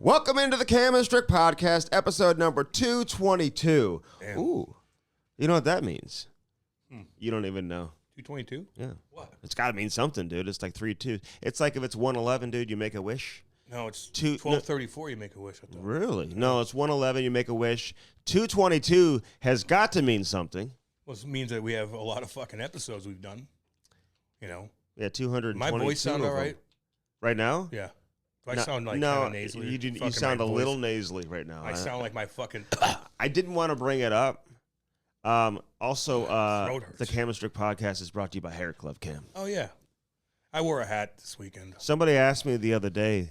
Welcome into the Cam Strick podcast, episode number 222. Damn. Ooh, you know what that means? You don't even know. 222? Yeah. What? It's got to mean something, dude. It's like 3 2. It's like if it's 111, dude, you make a wish. No, it's 1234 you make a wish. I thought. Really? No, it's 111, you make a wish. 222 has got to mean something. Well, it means that we have a lot of fucking episodes we've done. You know? Yeah, 222. My voice sound all right? Right now? Yeah. Do I sound like kind of nasally? You sound a little nasally right now. I sound like my fucking... I didn't want to bring it up. Also, throat hurts. the Cam Strick podcast is brought to you by Hair Club Cam. Oh, yeah. I wore a hat this weekend. Somebody asked me the other day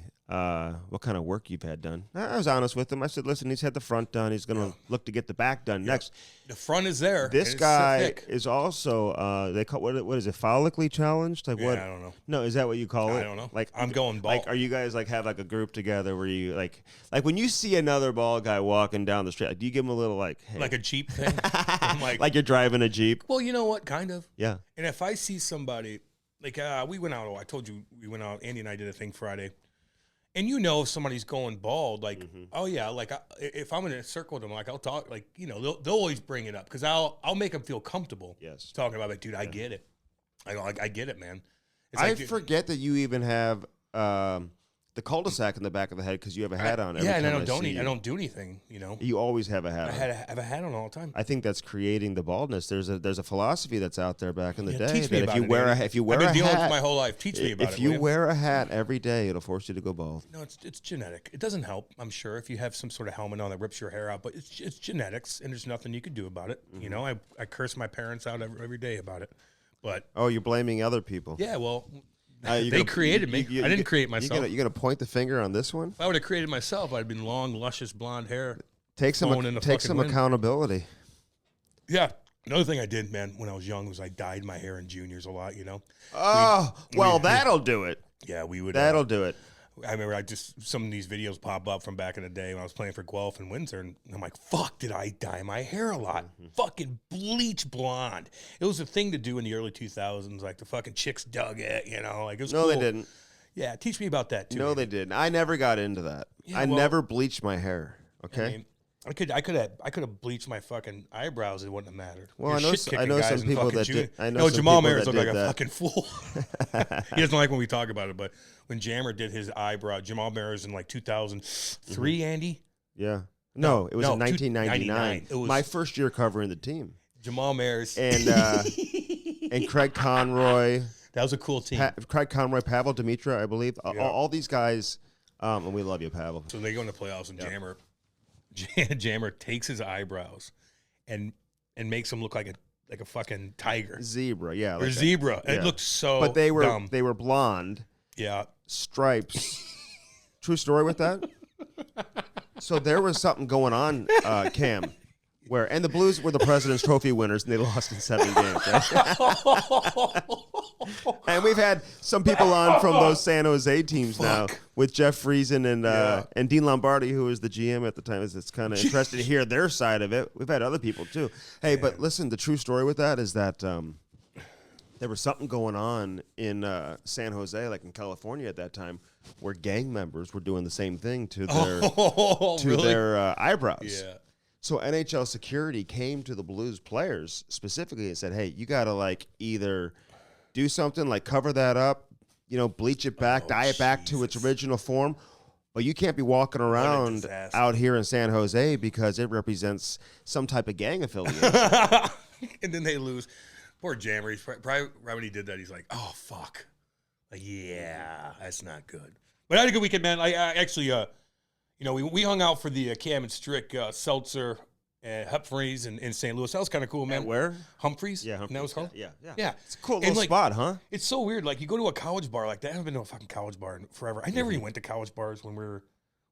what kind of work you've had done. I was honest with him. I said, listen, he's had the front done. He's going to look to get the back done next. The front is there. This guy is also, they call what is it, follically challenged? Like what? I don't know. No, is that what you call it? I don't know. Like I'm going bald. Like, are you guys like have like a group together where you like when you see another bald guy walking down the street, like, do you give him a little like, hey. Like a Jeep thing? I'm like you're driving a Jeep? Well, you know what? Kind of. Yeah. And if I see somebody, like we went out, I told you we went out, Andy and I did a thing Friday. And you know if somebody's going bald, like, oh yeah, like if I'm in a circle with them, like I'll talk, like, you know, they'll always bring it up because I'll make them feel comfortable. Yes, talking about it, dude. I get it. I get it, man. It's I forget that you even have the cul-de-sac in the back of the head because you have a hat on. Yeah, and I don't do anything. You know, you always have a hat. I have a hat on all the time. I think that's creating the baldness. There's a philosophy that's out there back in the day. Teach me that about if you wear I've been dealing with my whole life. Teach me about it. If you wear a hat every day, it'll force you to go bald. No, it's genetic. It doesn't help, I'm sure, if you have some sort of helmet on that rips your hair out. But it's genetics, and there's nothing you could do about it. You know, I curse my parents out every day about it. But you're blaming other people. Yeah, well. They created me. I didn't create myself. You're going to point the finger on this one? If I would have created myself, I'd have been long, luscious blonde hair. Take some accountability. Yeah. Another thing I did, man, when I was young was I dyed my hair in juniors a lot, you know? Oh, that'll do it. Yeah, we would. That'll do it. I remember some of these videos pop up from back in the day when I was playing for Guelph and Windsor, and I'm like, fuck, did I dye my hair a lot? Fucking bleach blonde. It was a thing to do in the early 2000s. Like, the fucking chicks dug it, you know? Like, it was cool. No, they didn't. Yeah, teach me about that, too. No, they didn't. I never got into that. Yeah, I never bleached my hair, okay? I mean, I could have bleached my fucking eyebrows. It wouldn't have mattered. Well, I know some people that did. No, Jamal Mayers looked like a fucking fool. He doesn't like when we talk about it, but when Jammer did his eyebrow, Jamal Mayers in like 2003, Andy. Yeah. No, it was in 1999. It was my first year covering the team. Jamal Mayers and and Craig Conroy. That was a cool team. Craig Conroy, Pavel Dimitra, I believe. All these guys. And we love you, Pavel. So they go in the playoffs, and Jammer takes his eyebrows and makes him look like a fucking tiger. Zebra, yeah. Or zebra. Yeah. It looked so But they were dumb. They were blonde. Yeah. Stripes. True story with that? So there was something going on, Cam, and the Blues were the President's Trophy winners, and they lost in 7 games, right? And we've had some people on from those San Jose teams now with Jeff Friesen and Dean Lombardi, who was the GM at the time. It's kind of interesting to hear their side of it. We've had other people, too. Hey, but listen, the true story with that is that there was something going on in San Jose, like in California at that time, where gang members were doing the same thing to their their eyebrows. Yeah. So NHL security came to the Blues players specifically and said, "Hey, you got to like either do something like cover that up, you know, bleach it back, dye it back to its original form, but you can't be walking around out here in San Jose because it represents some type of gang affiliation." And then they lose. Poor Jammer. He's probably right when he did that, he's like, "Oh fuck, like yeah, that's not good." But I had a good weekend, man. I actually, you know, we hung out for the Cam and Strick Seltzer and Humphreys in St. Louis. That was kind of cool, man. At where? Humphreys. Yeah, Humphreys. And that was called? Yeah. It's a cool little spot, huh? It's so weird. Like, you go to a college bar like that. I haven't been to a fucking college bar in forever. I never even went to college bars when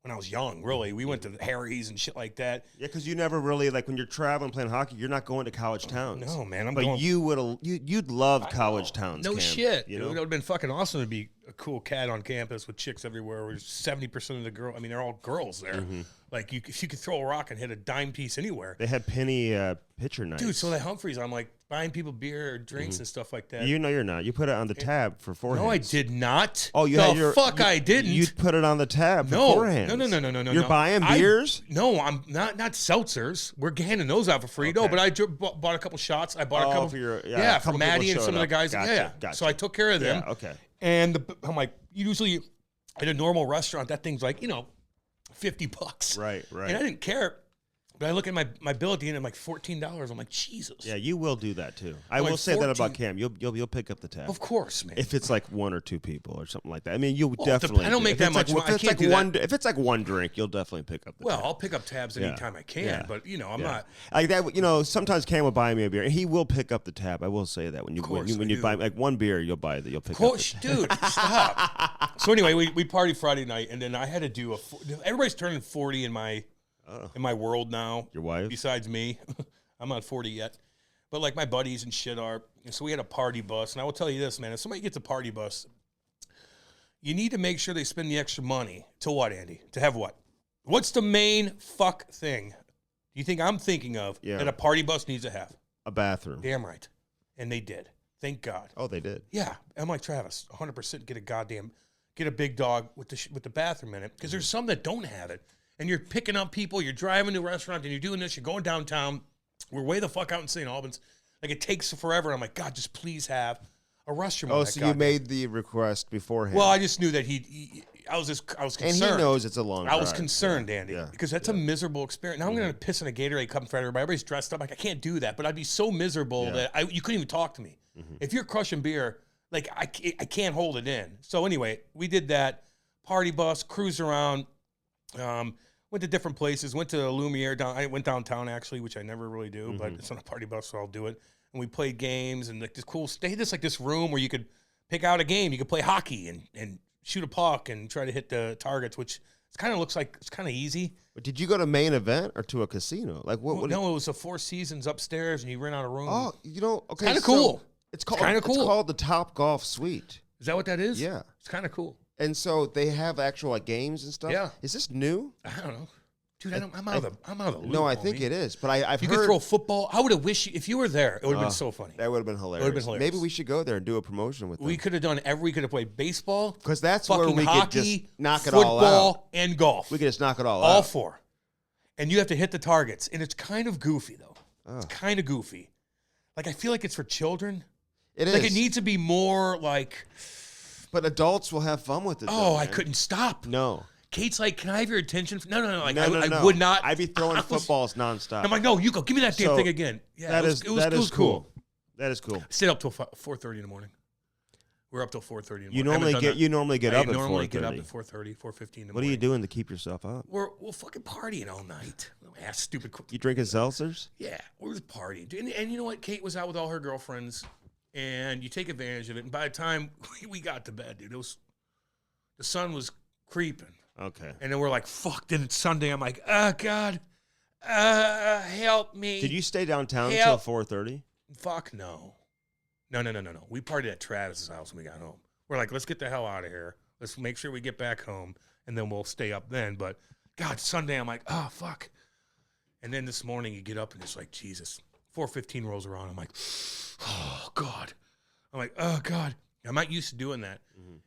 I was young, really. We went to Harry's and shit like that. Yeah, because you never really, like, when you're traveling, playing hockey, you're not going to college towns. No, man. You'd love college towns, No Cam, shit. You know? It would have been fucking awesome to be a cool cat on campus with chicks everywhere. Where 70% of the girl, I mean, they're all girls there. Like if you could throw a rock and hit a dime piece anywhere. They had penny pitcher nights. Dude, so at Humphreys, I'm like buying people beer or drinks and stuff like that. You know you're not. You put it on the tab for forehands. No, I did not. Oh, you had your fuck, I didn't. You put it on the tab for forehands. No. You're buying beers? No, I'm not seltzers. We're handing those out for free. Okay. No, but I bought a couple shots. I bought a couple. For Maddie and some of the guys. Gotcha. So I took care of them. Yeah, okay. And I'm like, usually at a normal restaurant, that thing's like, $50. Right. And I didn't care. But I look at my bill at the end, I'm like $14. I'm like, Jesus. Yeah, you will do that too. I will say that about Cam. You'll pick up the tab. Of course, man. If it's like one or two people or something like that. I mean, you definitely. I don't make that much. If it's like one drink, you'll definitely pick up the tab. Well, I'll pick up tabs anytime I can, but I'm not like that. Sometimes Cam will buy me a beer, and he will pick up the tab. I will say that when you buy like one beer, you'll pick up the tab. Dude, stop. So anyway, we partied Friday night, and then I had to do everybody's turning 40 in my world now. Your wife? Besides me. I'm not 40 yet. But like my buddies and shit are. And so we had a party bus. And I will tell you this, man. If somebody gets a party bus, you need to make sure they spend the extra money. To what, Andy? To have what? What's the main fuck thing you think I'm thinking of that a party bus needs to have? A bathroom. Damn right. And they did. Thank God. Oh, they did? Yeah. I'm like, Travis, 100% get a big dog with the bathroom in it. Because there's some that don't have it. And you're picking up people, you're driving to a restaurant, and you're doing this, you're going downtown. We're way the fuck out in St. Albans. Like, it takes forever. I'm like, God, just please have a restroom. Oh, so you made the request beforehand. Well, I just knew that I was concerned. And he knows it's a long drive. I was concerned, Andy, because that's a miserable experience. Now I'm going to piss in a Gatorade cup in front of everybody. Everybody's dressed up. Like, I can't do that. But I'd be so miserable that you couldn't even talk to me. If you're crushing beer, like, I can't hold it in. So anyway, we did that. Party bus, cruise around. Went to different places. Went to Lumiere. I went downtown, actually, which I never really do, but it's on a party bus, so I'll do it. And we played games and like this cool. They had this room where you could pick out a game. You could play hockey and shoot a puck and try to hit the targets, which kind of looks like it's kind of easy. But did you go to main event or to a casino? Like what? No, it was a Four Seasons upstairs, and you rent out a room. Oh, okay, kind of cool. It's kind of cool. It's called the Top Golf Suite. Is that what that is? Yeah, it's kind of cool. And so they have actual games and stuff. Yeah. Is this new? I don't know. Dude, I'm out of the loop. No, I think it is. But I've heard. You could throw football. I would have wished if you were there, it would have been so funny. That would have been hilarious. Maybe we should go there and do a promotion with them. We could have done we could have played baseball. Because that's where we could just knock it all out. Football and golf. We could just knock it all out. All four. And you have to hit the targets. And it's kind of goofy, though. It's kind of goofy. Like, I feel like it's for children. It is. Like, it needs to be more like... But adults will have fun with it. Oh, I couldn't stop. No. Kate's like, can I have your attention? No. Like, no. I would not. I'd be throwing footballs nonstop. I'm like, no, you go. Give me that damn thing again. Yeah, that is cool. That is cool. I stayed up till 4:30 in the morning. We're up till 4:30 in the morning. You normally get up at 4:30. I normally get up at 4:30, 4:15 in the morning. What are you doing to keep yourself up? We're fucking partying all night. Stupid. You drinking seltzers? Yeah, we're just partying. And you know what? Kate was out with all her girlfriends, and you take advantage of it. And by the time we got to bed, dude, the sun was creeping. Okay. And then we're like, fuck, then it's Sunday. I'm like, oh, God, help me. Did you stay downtown until 4:30? Fuck no. No. We partied at Travis's house when we got home. We're like, let's get the hell out of here. Let's make sure we get back home, and then we'll stay up then. But, God, Sunday, I'm like, oh, fuck. And then this morning you get up, and it's like, Jesus. 4:15 rolls around. I'm like, oh, God. I'm like, oh, God. I'm not used to doing that.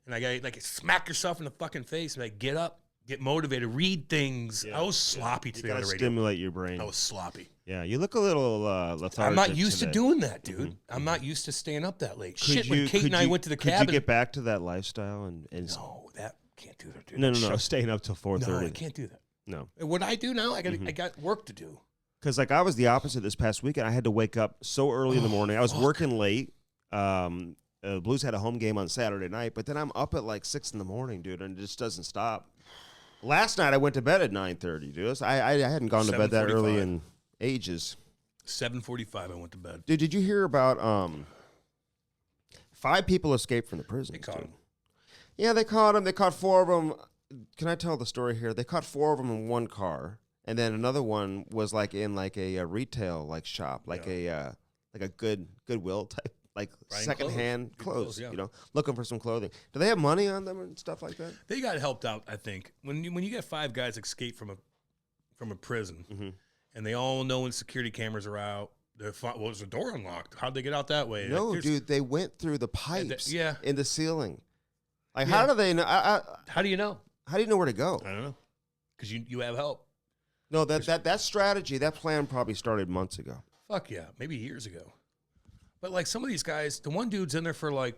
And I got smack yourself in the fucking face and like get up, get motivated, read things. I was sloppy today on the radio. Stimulate your brain. I was sloppy. Yeah, you look a little lethargic. I'm not used to doing that, dude. I'm not used to staying up that late. When Kate and I went to the cabin. Could you get back to that lifestyle? No, that can't do that, dude. No. Staying up till 4:30. No, I can't do that. No. And what I do now, I got work to do. Because I was the opposite this past weekend. I had to wake up so early in the morning. I was working late. Blues had a home game on Saturday night, but then I'm up at like 6 in the morning, dude, and it just doesn't stop. Last night I went to bed at 9:30, dude. I hadn't gone to bed that early in ages. 7:45 I went to bed. Dude, did you hear about 5 people escaped from the prison? They caught him. Yeah, they caught him. They caught 4 of them. Can I tell the story here? They caught 4 of them in one car, and then another one was like in like a retail like shop, like a Goodwill type like Buying secondhand clothes, clothes, yeah. you know, looking for some clothing. Do they have money on them and stuff like that? They got helped out, I think. When you get 5 guys escape from a prison, and they all know when security cameras are out, was the door unlocked? How'd they get out that way? No, Like, dude, they went through the pipes in the ceiling. Like, how do they know? How do you know? How do you know where to go? I don't know. Because you have help. No, that strategy, that plan probably started months ago. Fuck yeah, maybe years ago. But like some of these guys, the one dude's in there for like,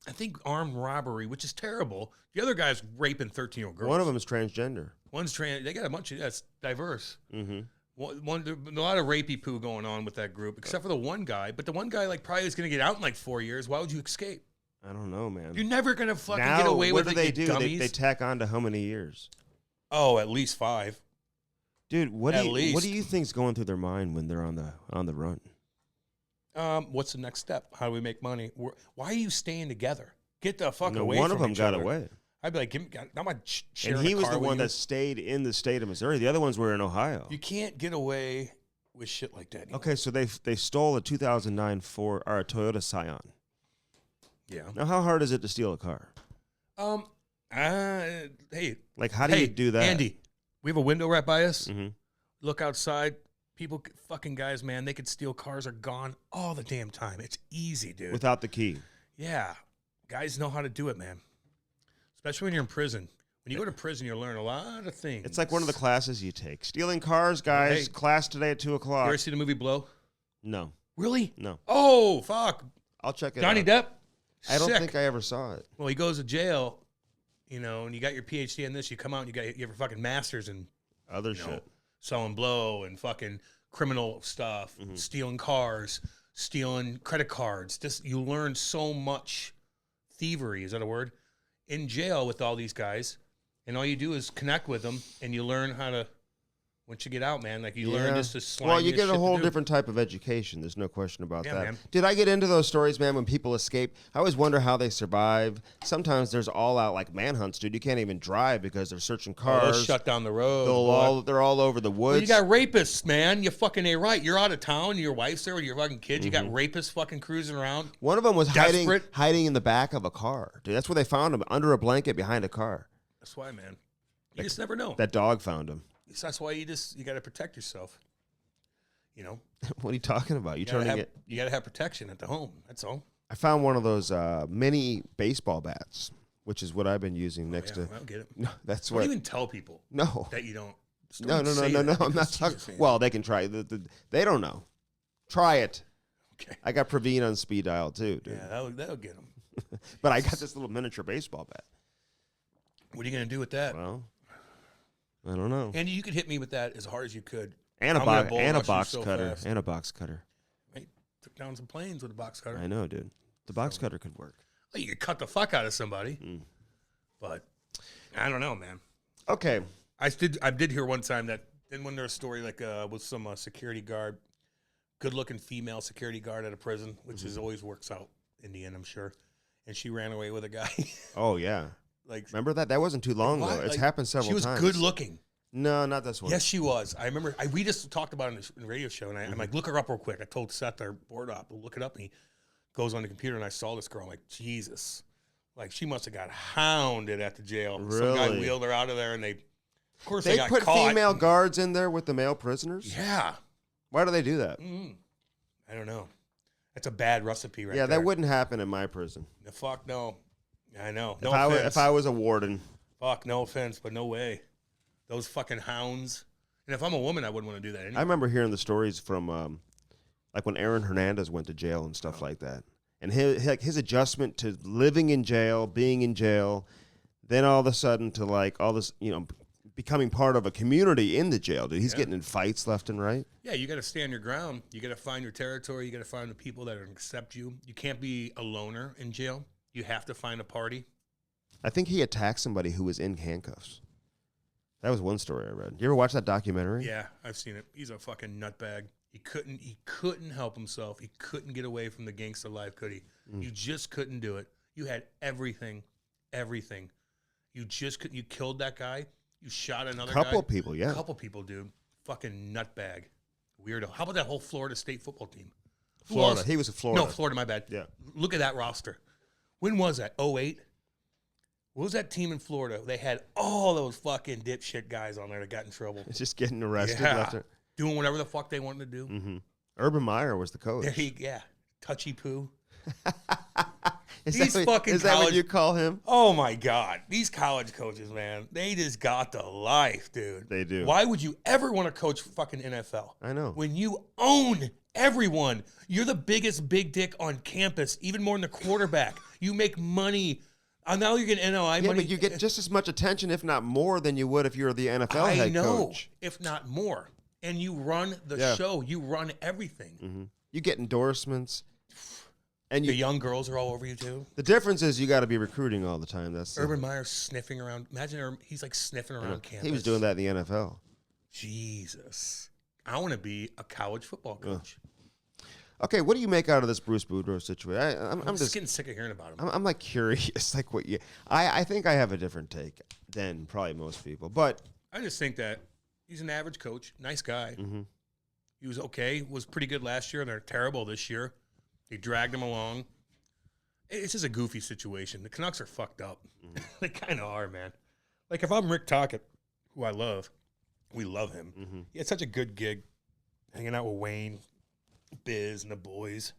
I think armed robbery, which is terrible. The other guy's raping 13-year-old girls. One of them is transgender. One's trans. They got a bunch of that's diverse. Mm-hmm. A lot of rapey poo going on with that group, except for the one guy. But the one guy like probably is going to get out in like 4 years. Why would you escape? I don't know, man. You're never going to fucking Now, get away with what it. do they do? Gummies. They tack on to how many years? Oh, at least 5. Dude, what At do least. you think's going through their mind when they're on the run? What's the next step? How do we make money? Why are you staying together? Get the fuck No, away one from of them each got other. away. I'd be like, I'm not sharing And he a was car the with one you. that stayed in the state of Missouri. The other ones were in Ohio. You can't get away with shit like that anymore. Okay, so they stole a 2009 Toyota Scion. Yeah. Now, how hard is it to steal a car? Hey. Like, how do you do that? Andy, we have a window right by us. Mm-hmm. Look outside. People, fucking guys, man, they could steal cars. Are gone all the damn time. It's easy, dude. Without the key. Yeah. Guys know how to do it, man. Especially when you're in prison. When you go to prison, you learn a lot of things. It's like one of the classes you take. Stealing cars, guys. Hey. Class today at 2 o'clock. You ever see the movie Blow? No. Really? No. Oh, fuck. I'll check it Johnny out. Depp? I don't Sick. think I ever saw it. Well, he goes to jail, you know, and you got your PhD in this. You come out and you have your fucking master's in Other shit. selling blow and fucking criminal stuff, stealing cars, stealing credit cards. Just you learn so much thievery. Is that a word? In jail with all these guys, and all you do is connect with them, and you learn how to. Once you get out, man, like you learn just to slime. Well, you get a whole do. different type of education. There's no question about Yeah, that. man. Did I get into those stories, man, when people escape? I always wonder how they survive. Sometimes there's all-out, like, manhunts, dude. You can't even drive because they're searching cars. They'll shut down the road. They're all over the woods. Well, you got rapists, man. You fucking ain't right. You're out of town. Your wife's there with your fucking kids. You got rapists fucking cruising around. One of them was Desperate. hiding in the back of a car. Dude, that's where they found him, under a blanket behind a car. That's why, man. You just never know. That dog found him. That's why you got to protect yourself. You know, What are you talking about? you got to have protection at the home. That's all. I found one of those mini baseball bats, which is what I've been using next I to. don't get it. No, that's Don't what. even tell people No. that you don't. Just No. don't say that I'm not because talking. Jesus, man. Well, they can try. They don't know. Try it. Okay. I got Praveen on speed dial too, dude. Yeah, that'll get them. But I got this little miniature baseball bat. What are you gonna do with that? Well, I don't know. Andy, you could hit me with that as hard as you could. And a I'm gonna box, bull and a rush you box so cutter, fast. and a box cutter. Right? Took down some planes with a box cutter. I know, dude. The box cutter could work. Well, you could cut the fuck out of somebody, but I don't know, man. Okay. I did hear one time that then when there's a story like with some security guard, good looking female security guard at a prison, which is always works out in the end, I'm sure. And she ran away with a guy. Oh yeah. Like Remember that? That wasn't too long ago. It's happened several times. She was good looking. No, not this one. Yes, she was. I remember. We just talked about it in the radio show, and I'm like, look her up real quick. I told Seth, our board op, we'll look it up, and he goes on the computer, and I saw this girl. I'm like, Jesus. Like, she must have got hounded at the jail. Some guy Really? wheeled her out of there, and of course, They they got put caught. female guards in there with the male prisoners? Yeah. Why do they do that? I don't know. That's a bad recipe right Yeah, there. that wouldn't happen in my prison. The fuck no. I know. No If I was a warden. Fuck, no offense, but no way. Those fucking hounds. And if I'm a woman, I wouldn't want to do that anyway. I remember hearing the stories from like when Aaron Hernandez went to jail and stuff like that. And his adjustment to living in jail, being in jail, then all of a sudden to like all this, becoming part of a community in the jail, dude. He's getting in fights left and right. Yeah, you got to stand your ground. You got to find your territory. You got to find the people that are going to accept you. You can't be a loner in jail. You have to find a party. I think he attacked somebody who was in handcuffs. That was one story I read. You ever watch that documentary? Yeah, I've seen it. He's a fucking nutbag. He couldn't help himself. He couldn't get away from the gangster life, could he? You just couldn't do it. You had everything. You just couldn't. You killed that guy. You shot another Couple guy. people, yeah. Couple people, dude. Fucking nutbag. Weirdo. How about that whole Florida State football team? Florida. He was in Florida. No, Florida, my bad. Yeah. Look at that roster. When was that? 08? What was that team in Florida? They had all those fucking dipshit guys on there that got in trouble. It's just getting arrested. Yeah. Doing whatever the fuck they wanted to do. Mm-hmm. Urban Meyer was the coach. Touchy poo. Is that what you call him? Oh, my God. These college coaches, man, they just got the life, dude. They do. Why would you ever want to coach fucking NFL? I know. When you own everyone, you're the biggest big dick on campus, even more than the quarterback. You make money. Now you're getting NOI money. But you get just as much attention, if not more, than you would if you were the NFL head coach. If not more. And you run the show. You run everything. Mm-hmm. You get endorsements. And the young girls are all over you, too. The difference is you got to be recruiting all the time. That's Urban Meyer's sniffing around. Imagine he's like sniffing around campus. He was doing that in the NFL. Jesus. I want to be a college football coach. Okay, what do you make out of this Bruce Boudreau situation? I'm just getting sick of hearing about him. I'm like curious, like what you. I think I have a different take than probably most people, but I just think that he's an average coach, nice guy. Mm-hmm. He was okay, was pretty good last year, and they're terrible this year. They dragged him along. It's just a goofy situation. The Canucks are fucked up. Mm-hmm. They kind of are, man. Like if I'm Rick Tocchet, who I love, we love him. Mm-hmm. He had such a good gig, hanging out with Wayne, Biz, and the boys.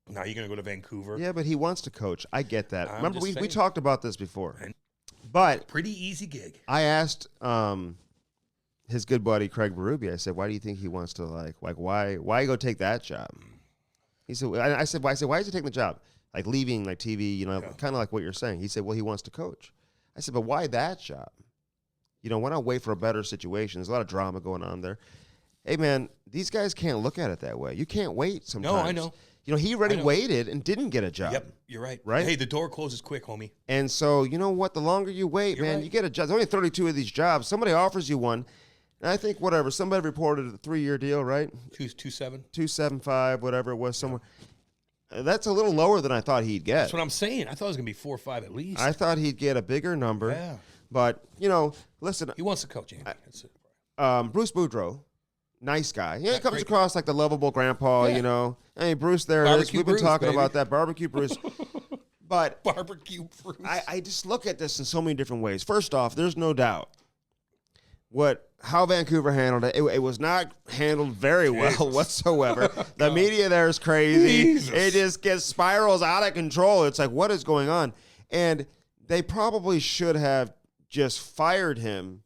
Now you're going to go to Vancouver. Yeah, but he wants to coach. I get that. Remember, we talked about this before. But pretty easy gig. I asked his good buddy Craig Berube, I said, why do you think he wants to why go take that job? He said, I said, why is he taking the job? Like leaving like TV, kind of like what you're saying. He said, well, he wants to coach. I said, but why that job? Why not wait for a better situation? There's a lot of drama going on there. Hey, man, these guys can't look at it that way. You can't wait sometimes. No, I know. He already waited and didn't get a job. Yep, you're right. Right? Hey, the door closes quick, homie. And so, you know what? The longer you wait, man, you get a job. There's only 32 of these jobs. Somebody offers you one. And I think somebody reported a 3-year deal, right? 2.7. 2.75, whatever it was, somewhere. That's a little lower than I thought he'd get. That's what I'm saying. I thought it was going to be 4 or 5 at least. I thought he'd get a bigger number. Yeah. But, listen. He wants to coach, Andy. That's it. Bruce Boudreau, nice guy. Yeah, he comes across like the lovable grandpa, Hey, Bruce, there it is. We've been talking about that. Barbecue Bruce. But Barbecue Bruce. I just look at this in so many different ways. First off, there's no doubt how Vancouver handled it. It was not handled very well whatsoever. The media there is crazy. Jesus. It just spirals out of control. It's like, what is going on? And they probably should have just fired him,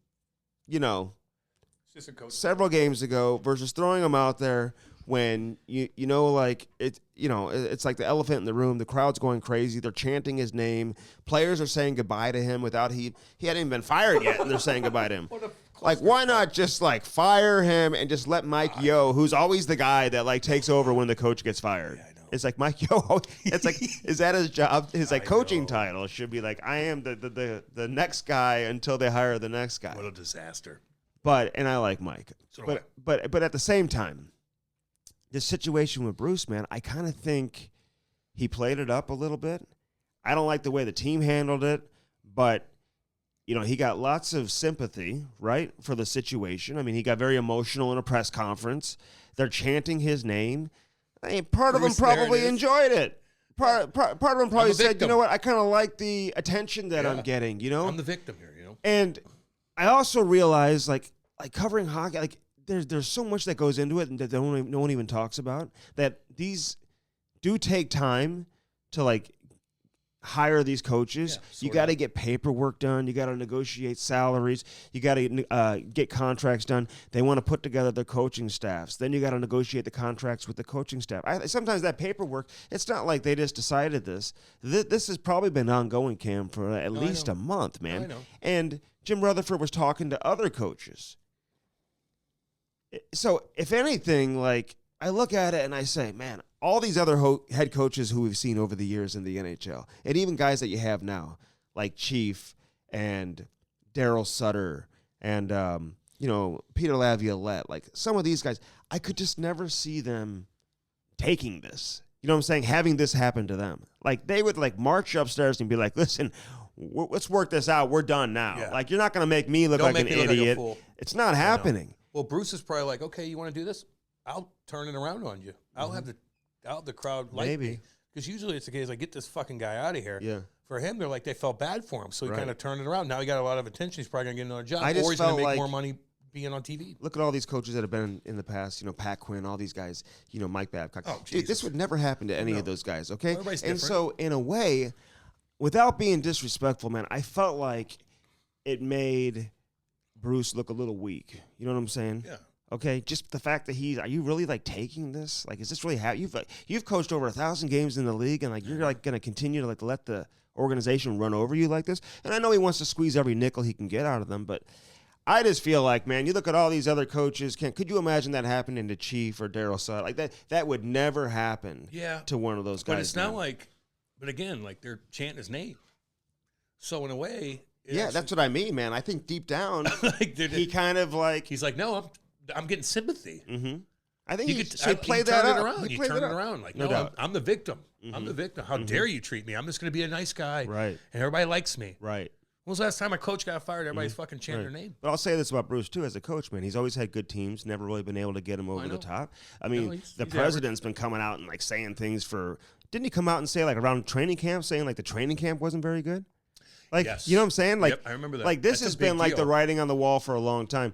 several games ago versus throwing him out there when it's like the elephant in the room. The crowd's going crazy. They're chanting his name. Players are saying goodbye to him without he hadn't even been fired yet, and they're saying goodbye to him. Like, why not just fire him and just let Mike Yeo, who's always the guy that takes over when the coach gets fired? Yeah, I know. It's like Mike Yeo. It's like, is that his job? His coaching title should be I am the next guy until they hire the next guy. What a disaster. And I like Mike. But at the same time, this situation with Bruce, man, I kind of think he played it up a little bit. I don't like the way the team handled it, but he got lots of sympathy, right, for the situation. I mean, he got very emotional in a press conference. They're chanting his name. Part of them probably enjoyed it. Part of them probably said, you know what, I kind of like the attention that I'm getting, I'm the victim here, And I also realize, covering hockey, there's so much that goes into it and that no one even talks about, that these do take time to, hire these coaches. You got to get paperwork done. You got to negotiate salaries. You got to get contracts done. They want to put together their coaching staffs. Then you got to negotiate the contracts with the coaching staff. Sometimes that paperwork, it's not like they just decided this. This has probably been ongoing, Cam, for at least a month, man. I know. And Jim Rutherford was talking to other coaches. So if anything, I look at it and I say, man, all these other head coaches who we've seen over the years in the NHL, and even guys that you have now, like Chief and Daryl Sutter and, Peter Laviolette, some of these guys, I could just never see them taking this. You know what I'm saying? Having this happen to them. They would, march upstairs and be like, listen, let's work this out. We're done now. Yeah. You're not going to make me look like an idiot. It's not happening. Well, Bruce is probably okay, you want to do this? I'll turn it around on you. I'll have the doubt the crowd liked me. Because usually it's the case, like, get this fucking guy out of here. Yeah. For him, they're like, they felt bad for him. So he kind of turned it around. Now he got a lot of attention. He's probably going to get another job. Or he's going to make more money being on TV. Look at all these coaches that have been in the past, Pat Quinn, all these guys, Mike Babcock. Oh, dude, this would never happen to any of those guys, okay? Everybody's and different. so, in a way, without being disrespectful, man, I felt like it made Bruce look a little weak. You know what I'm saying? Yeah. Okay, just the fact that are you really like taking this? Like, is this really how you've coached over 1,000 games in the league, and like you're like going to continue to like let the organization run over you like this? And I know he wants to squeeze every nickel he can get out of them, but I just feel like, man, you look at all these other coaches. Could you imagine that happening to Chief or Daryl Sutter? Like that would never happen. To one of those guys. But it's not like. But again, like they're chanting his name. So in a way, that's what I mean, man. I think deep down, like, he kind of like he's like, no, I'm getting sympathy. Mm-hmm. I think he could play that turn up. it around. You turn it around. Like, no, I'm the victim. Mm-hmm. I'm the victim. How dare you treat me? I'm just going to be a nice guy. Right. And everybody likes me. Right. When was the last time a coach got fired? Everybody's fucking chanting their name. But I'll say this about Bruce, too, as a coach, man. He's always had good teams, never really been able to get him over the top. I mean, the president's been coming out and, like, saying things for – didn't he come out and say, like, around training camp, saying, like, the training camp wasn't very good? Like, you know what I'm saying? Like, I remember that. Like, this has been, like, the writing on the wall for a long time.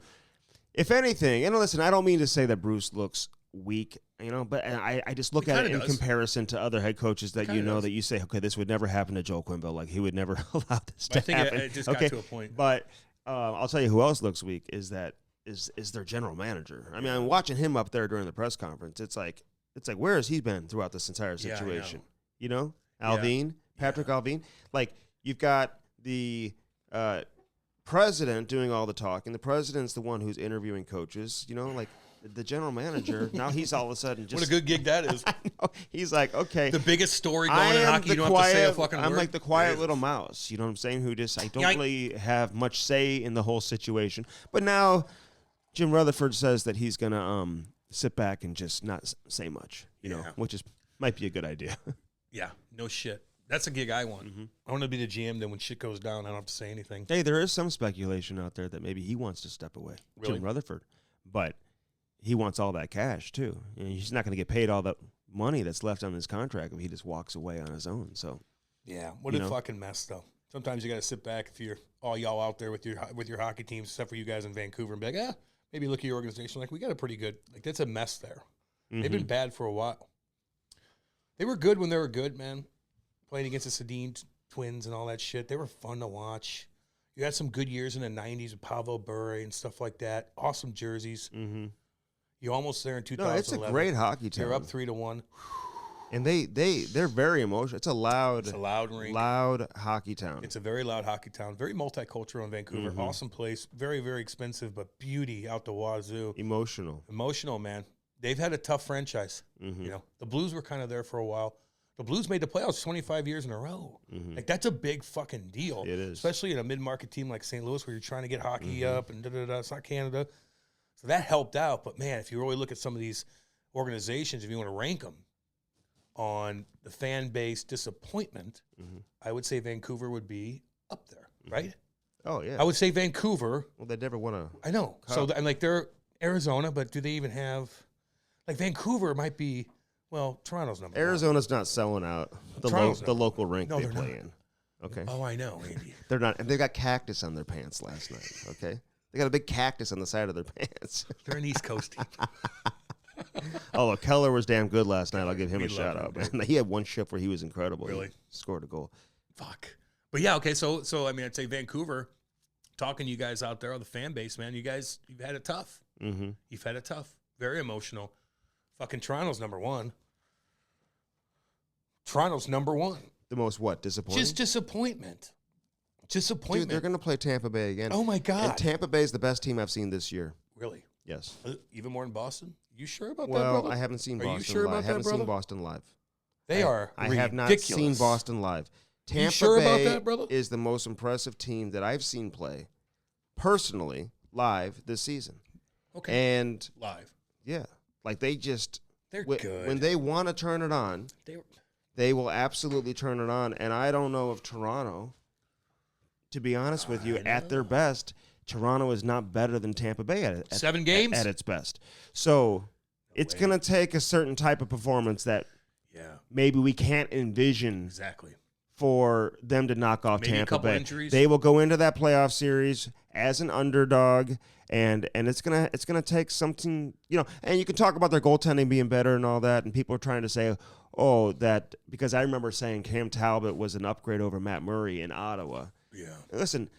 If anything, and listen, I don't mean to say that Bruce looks weak, but I just look at it in comparison to other head coaches that that you say, okay, this would never happen to Joel Quenneville. Like, he would never allow this to happen. I think it just got to a point. But I'll tell you who else looks weak is their general manager. I mean, I'm watching him up there during the press conference. It's like where has he been throughout this entire situation? Alvin, Patrick Alvin. Like, you've got the president doing all the talking. The president's the one who's interviewing coaches. Like the general manager. Now he's all of a sudden just what a good gig that is. I know. He's like, okay, the biggest story going in hockey. You don't have to say a fucking word. I'm like the quiet little mouse. You know what I'm saying? Who just I don't really have much say in the whole situation. But now Jim Rutherford says that he's gonna sit back and just not say much. Which might be a good idea. Yeah. No shit. That's a gig I want. Mm-hmm. I want to be the GM. Then when shit goes down, I don't have to say anything. Hey, there is some speculation out there that maybe he wants to step away, Jim Rutherford, but he wants all that cash too. He's not going to get paid all that money that's left on his contract if he just walks away on his own. So, yeah, what a fucking mess though. Sometimes you got to sit back if you're all y'all out there with your hockey teams, except for you guys in Vancouver, and be like, maybe look at your organization. Like, we got a pretty good. Like, that's a mess there. Mm-hmm. They've been bad for a while. They were good when they were good, man. Playing against the Sedin twins and all that shit. They were fun to watch. You had some good years in the 90s with Pavel Bure and stuff like that. Awesome jerseys. Mm-hmm. You almost there in 2011. No, it's a great hockey team. They're up 3-1. And they're very emotional. It's a loud rink. Loud hockey town. It's a very loud hockey town. Very multicultural in Vancouver. Mm-hmm. Awesome place. Very, very expensive, but beauty out the wazoo. Emotional, man. They've had a tough franchise. Mm-hmm. The Blues were kind of there for a while. The Blues made the playoffs 25 years in a row. Mm-hmm. Like, that's a big fucking deal. It is. Especially in a mid-market team like St. Louis where you're trying to get hockey up and da-da-da. It's not Canada. So that helped out. But, man, if you really look at some of these organizations, if you want to rank them on the fan base disappointment, I would say Vancouver would be up there, right? Oh, yeah. I would say Vancouver. Well, they never won a I know. Cup. So, and like, they're Arizona, but do they even have – like, Vancouver might be – well, Toronto's number Arizona's not selling out the local rink they play in. Okay. Oh, I know, Andy. They're not. And they got cactus on their pants last night. Okay. They got a big cactus on the side of their pants. They're an East Coast team. Look, Keller was damn good last night. I'll give him a shout out, man. He had one shift where he was incredible. Really? He scored a goal. Fuck. But yeah, okay. So I mean, I'd say Vancouver. Talking to you guys out there, the fan base, man. You've had it tough. Mm-hmm. You've had it tough. Very emotional. Fucking Toronto's number one. Toronto's number one. The most what? Disappointing? Just disappointment. Dude, they're going to play Tampa Bay again. Oh, my God. And Tampa Bay is the best team I've seen this year. Really? Yes. Even more than Boston? You sure about that, brother? Well, I haven't seen Boston live. Are you sure about that, brother? I haven't seen Boston live. They are ridiculous. I have not seen Boston live. Tampa Bay is the most impressive team that I've seen play personally live this season. Okay. And live. Yeah. Like, they're good. When they want to turn it on, they will absolutely turn it on. And I don't know if Toronto, to be honest with you, at their best, Toronto is not better than Tampa Bay at 7 games? At its best. So it's going to take a certain type of performance that maybe we can't envision for them to knock off maybe Tampa a couple Bay. Injuries. They will go into that playoff series as an underdog, and it's gonna take something, and you can talk about their goaltending being better and all that, and people are trying to say, oh, that because I remember saying Cam Talbot was an upgrade over Matt Murray in Ottawa. Yeah. Listen,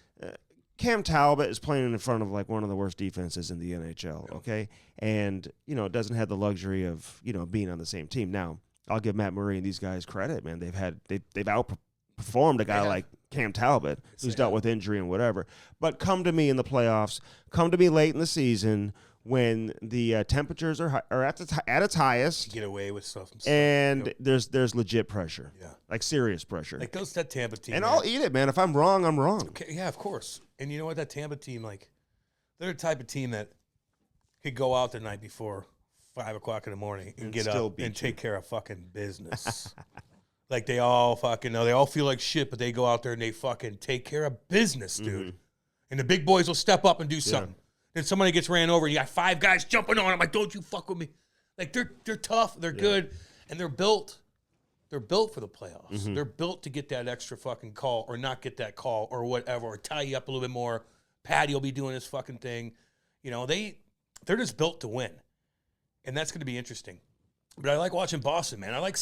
Cam Talbot is playing in front of like one of the worst defenses in the NHL, okay? And, doesn't have the luxury of, being on the same team. Now, I'll give Matt Murray and these guys credit, man. They've outperformed a guy like Cam Talbot, who's dealt with injury and whatever. But come to me in the playoffs, come to me late in the season when the temperatures are at its highest. Get away with stuff. And there's legit pressure. Yeah. Like serious pressure. Like that Tampa team. And I'll eat it, man. If I'm wrong, I'm wrong. Okay, yeah, of course. And you know what? That Tampa team, like, they're the type of team that could go out the night before 5 o'clock in the morning and get up and take care of fucking business. Like, they all fucking know. They all feel like shit, but they go out there and they fucking take care of business, dude. And the big boys will step up and do something. Then somebody gets ran over, and you got 5 guys jumping on them. Like, don't you fuck with me. Like, they're tough. They're good. And they're built. They're built for the playoffs. They're built to get that extra fucking call or not get that call or whatever, or tie you up a little bit more. Patty will be doing his fucking thing. They're just built to win. And that's going to be interesting. But I like watching Boston, man. I like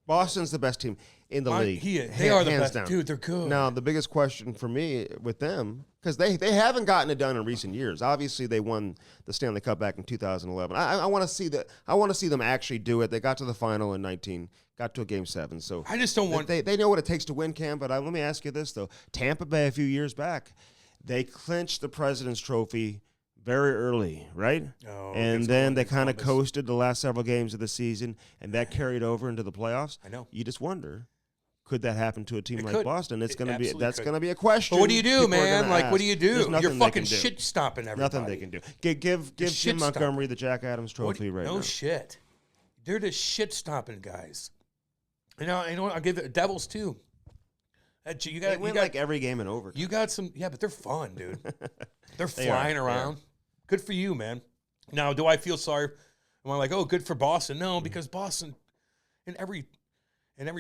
Boston's the best team in the league. They are the best. Down. Dude, they're good. Now, the biggest question for me with them, because they haven't gotten it done in recent years. Obviously, they won the Stanley Cup back in 2011. I want to see that. I want to see them actually do it. They got to the final in 19, got to a Game 7. So I just don't want. They know what it takes to win, Cam. But let me ask you this though: Tampa Bay a few years back, they clinched the President's Trophy very early, right? Oh, and then they kind of coasted the last several games of the season, and that carried over into the playoffs. I know. You just wonder, could that happen to a team like Boston? That's going to be a question. But what do you do, man? Like, what do you do? You're fucking shit stomping everybody. Nothing they can do. Give Jim Montgomery the Jack Adams Trophy right now. No shit. They're the shit stomping guys. I'll give it Devils too. You got like every game in overtime. You got some, but they're fun, dude. They're flying around. Good for you, man. Now, do I feel sorry? Am I like, oh, good for Boston? No, because Boston, in every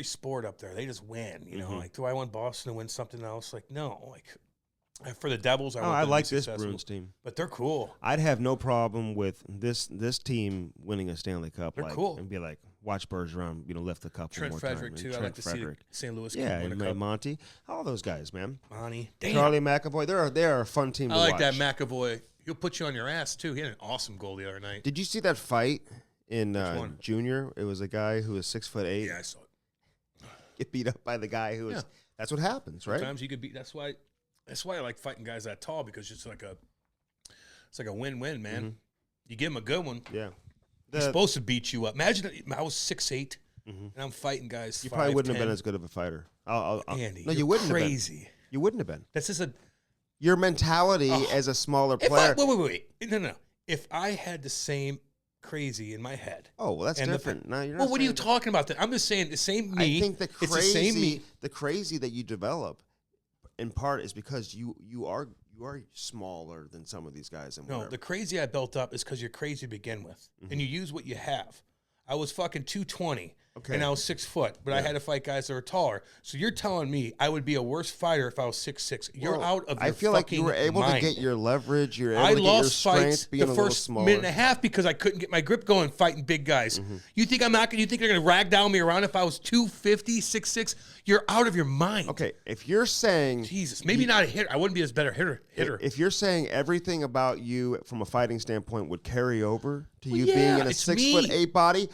sport up there, they just win. Like, do I want Boston to win something else? Like, no. Like, for the Devils, I like this Bruins team, but they're cool. I'd have no problem with this team winning a Stanley Cup. They're cool, and be like, watch Bergeron, lift the cup Trent one more Frederick time. too. I like to see St. Louis. And Monty, all those guys, man. Monty, Charlie McAvoy, they're a fun team. I to like watch. that McAvoy. He'll put you on your ass too. He had an awesome goal the other night. Did you see that fight in junior? It was a guy who was 6'8". Yeah, I saw it. Get beat up by the guy who was. That's what happens, right? Sometimes you could beat. That's why I like fighting guys that tall, because it's like a win-win, man. You give him a good one. Yeah. He's supposed to beat you up. Imagine I was 6'8", and I'm fighting guys. You probably wouldn't have been as good of a fighter. Andy, no, you wouldn't crazy. Have been. You wouldn't have been. That's just your mentality as a smaller player. Wait. No. If I had the same crazy in my head. Oh, well, that's different. No, you're not. Well, what are you talking about? I'm just saying the same me. I think it's the same me. The crazy that you develop, in part, is because you are smaller than some of these guys. No, the crazy I built up is because you're crazy to begin with, and you use what you have. I was fucking 220. Okay. And I was 6 foot, but I had to fight guys that were taller. So you're telling me I would be a worse fighter if I was 6'6". You're out of your I feel like you were able mind. to get your leverage. You're able to get your strength being the first minute and a half because I couldn't get my grip going fighting big guys. You think you think they're going to rag down me around if I was 250, 6'6"? You're out of your mind. Okay, if you're saying Jesus, maybe not a hitter. I wouldn't be as better hitter. If you're saying everything about you from a fighting standpoint would carry over to you being in a 6'8" body,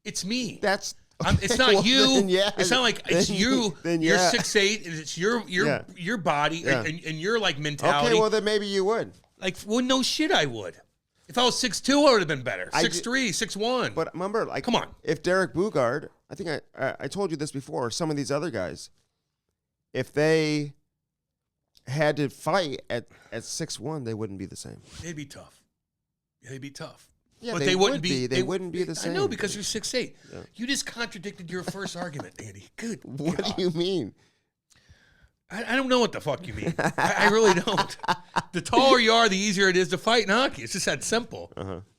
it's me. That's. It's not you. It's not like it's you. Then you're 6'8", and it's your body and your like mentality. Okay, well then maybe you would. Like, well, no shit, I would. If I was 6'2", I would have been better. 6'3", 6'1". But remember, like, come on. If Derek Bugard, I think I told you this before. Some of these other guys, if they had to fight at 6'1", they wouldn't be the same. They'd be tough. They'd be tough. Yeah, but they wouldn't be. They wouldn't be the same. I know, because you're 6'8". Yeah. You just contradicted your first argument, Andy. Good. What do you mean? I don't know what the fuck you mean. I really don't. The taller you are, the easier it is to fight in hockey. It's just that simple.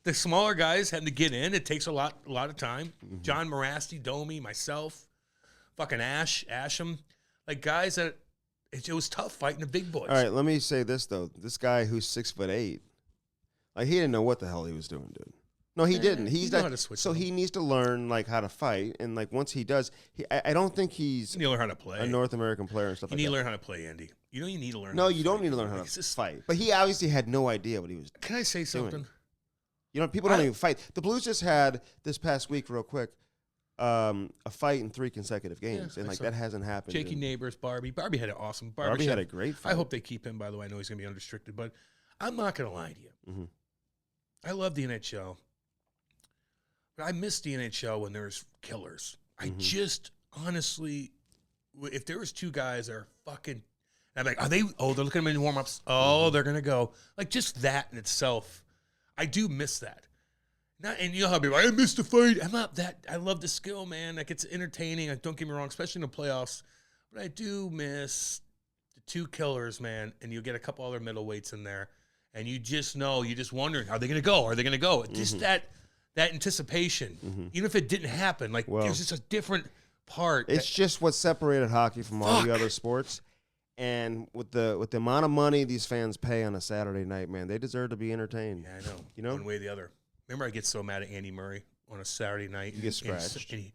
The smaller guys had to get in. It takes a lot of time. John Morasti, Domi, myself, fucking Asham, like guys that it was tough fighting the big boys. All right, let me say this though. This guy who's 6'8", like he didn't know what the hell he was doing, dude. No, he didn't. He's know not. how to switch So them. he needs to learn like how to fight, and like once he does, I don't think he's You need to learn how to play. a North American player and stuff You like need that. to learn how to play, Andy. You know you need to learn. No, how to you don't fight. need to learn how It's to just- fight. But he obviously had no idea what he was. Can I say something? You know, people don't even fight. The Blues just had this past week, real quick, a fight in 3 consecutive games, and like that hasn't happened. Jakey Neighbors, Barbie. Barbie had an awesome. Barbie had a great fight. I hope they keep him. By the way, I know he's going to be unrestricted, but I'm not going to lie to you. I love the NHL, but I miss the NHL when there's killers. I just honestly, if there was 2 guys that are fucking, I'm like, are they? Oh, they're looking at them in warm-ups. Oh, they're going to go. Like just that in itself, I do miss that. Not, and you know how people I missed the fight. I'm not that. I love the skill, man. Like it's entertaining. Like, don't get me wrong, especially in the playoffs. But I do miss the 2 killers, man. And you get a couple other middleweights in there, and you just know, you're just wondering, are they going to go? Are they going to go? Just that anticipation, even if it didn't happen. Like there's just a different part. It's just what separated hockey from all the other sports. And with the amount of money these fans pay on a Saturday night, man, they deserve to be entertained. Yeah, I know. You know, one way or the other. Remember, I get so mad at Andy Murray on a Saturday night. You get scratched. And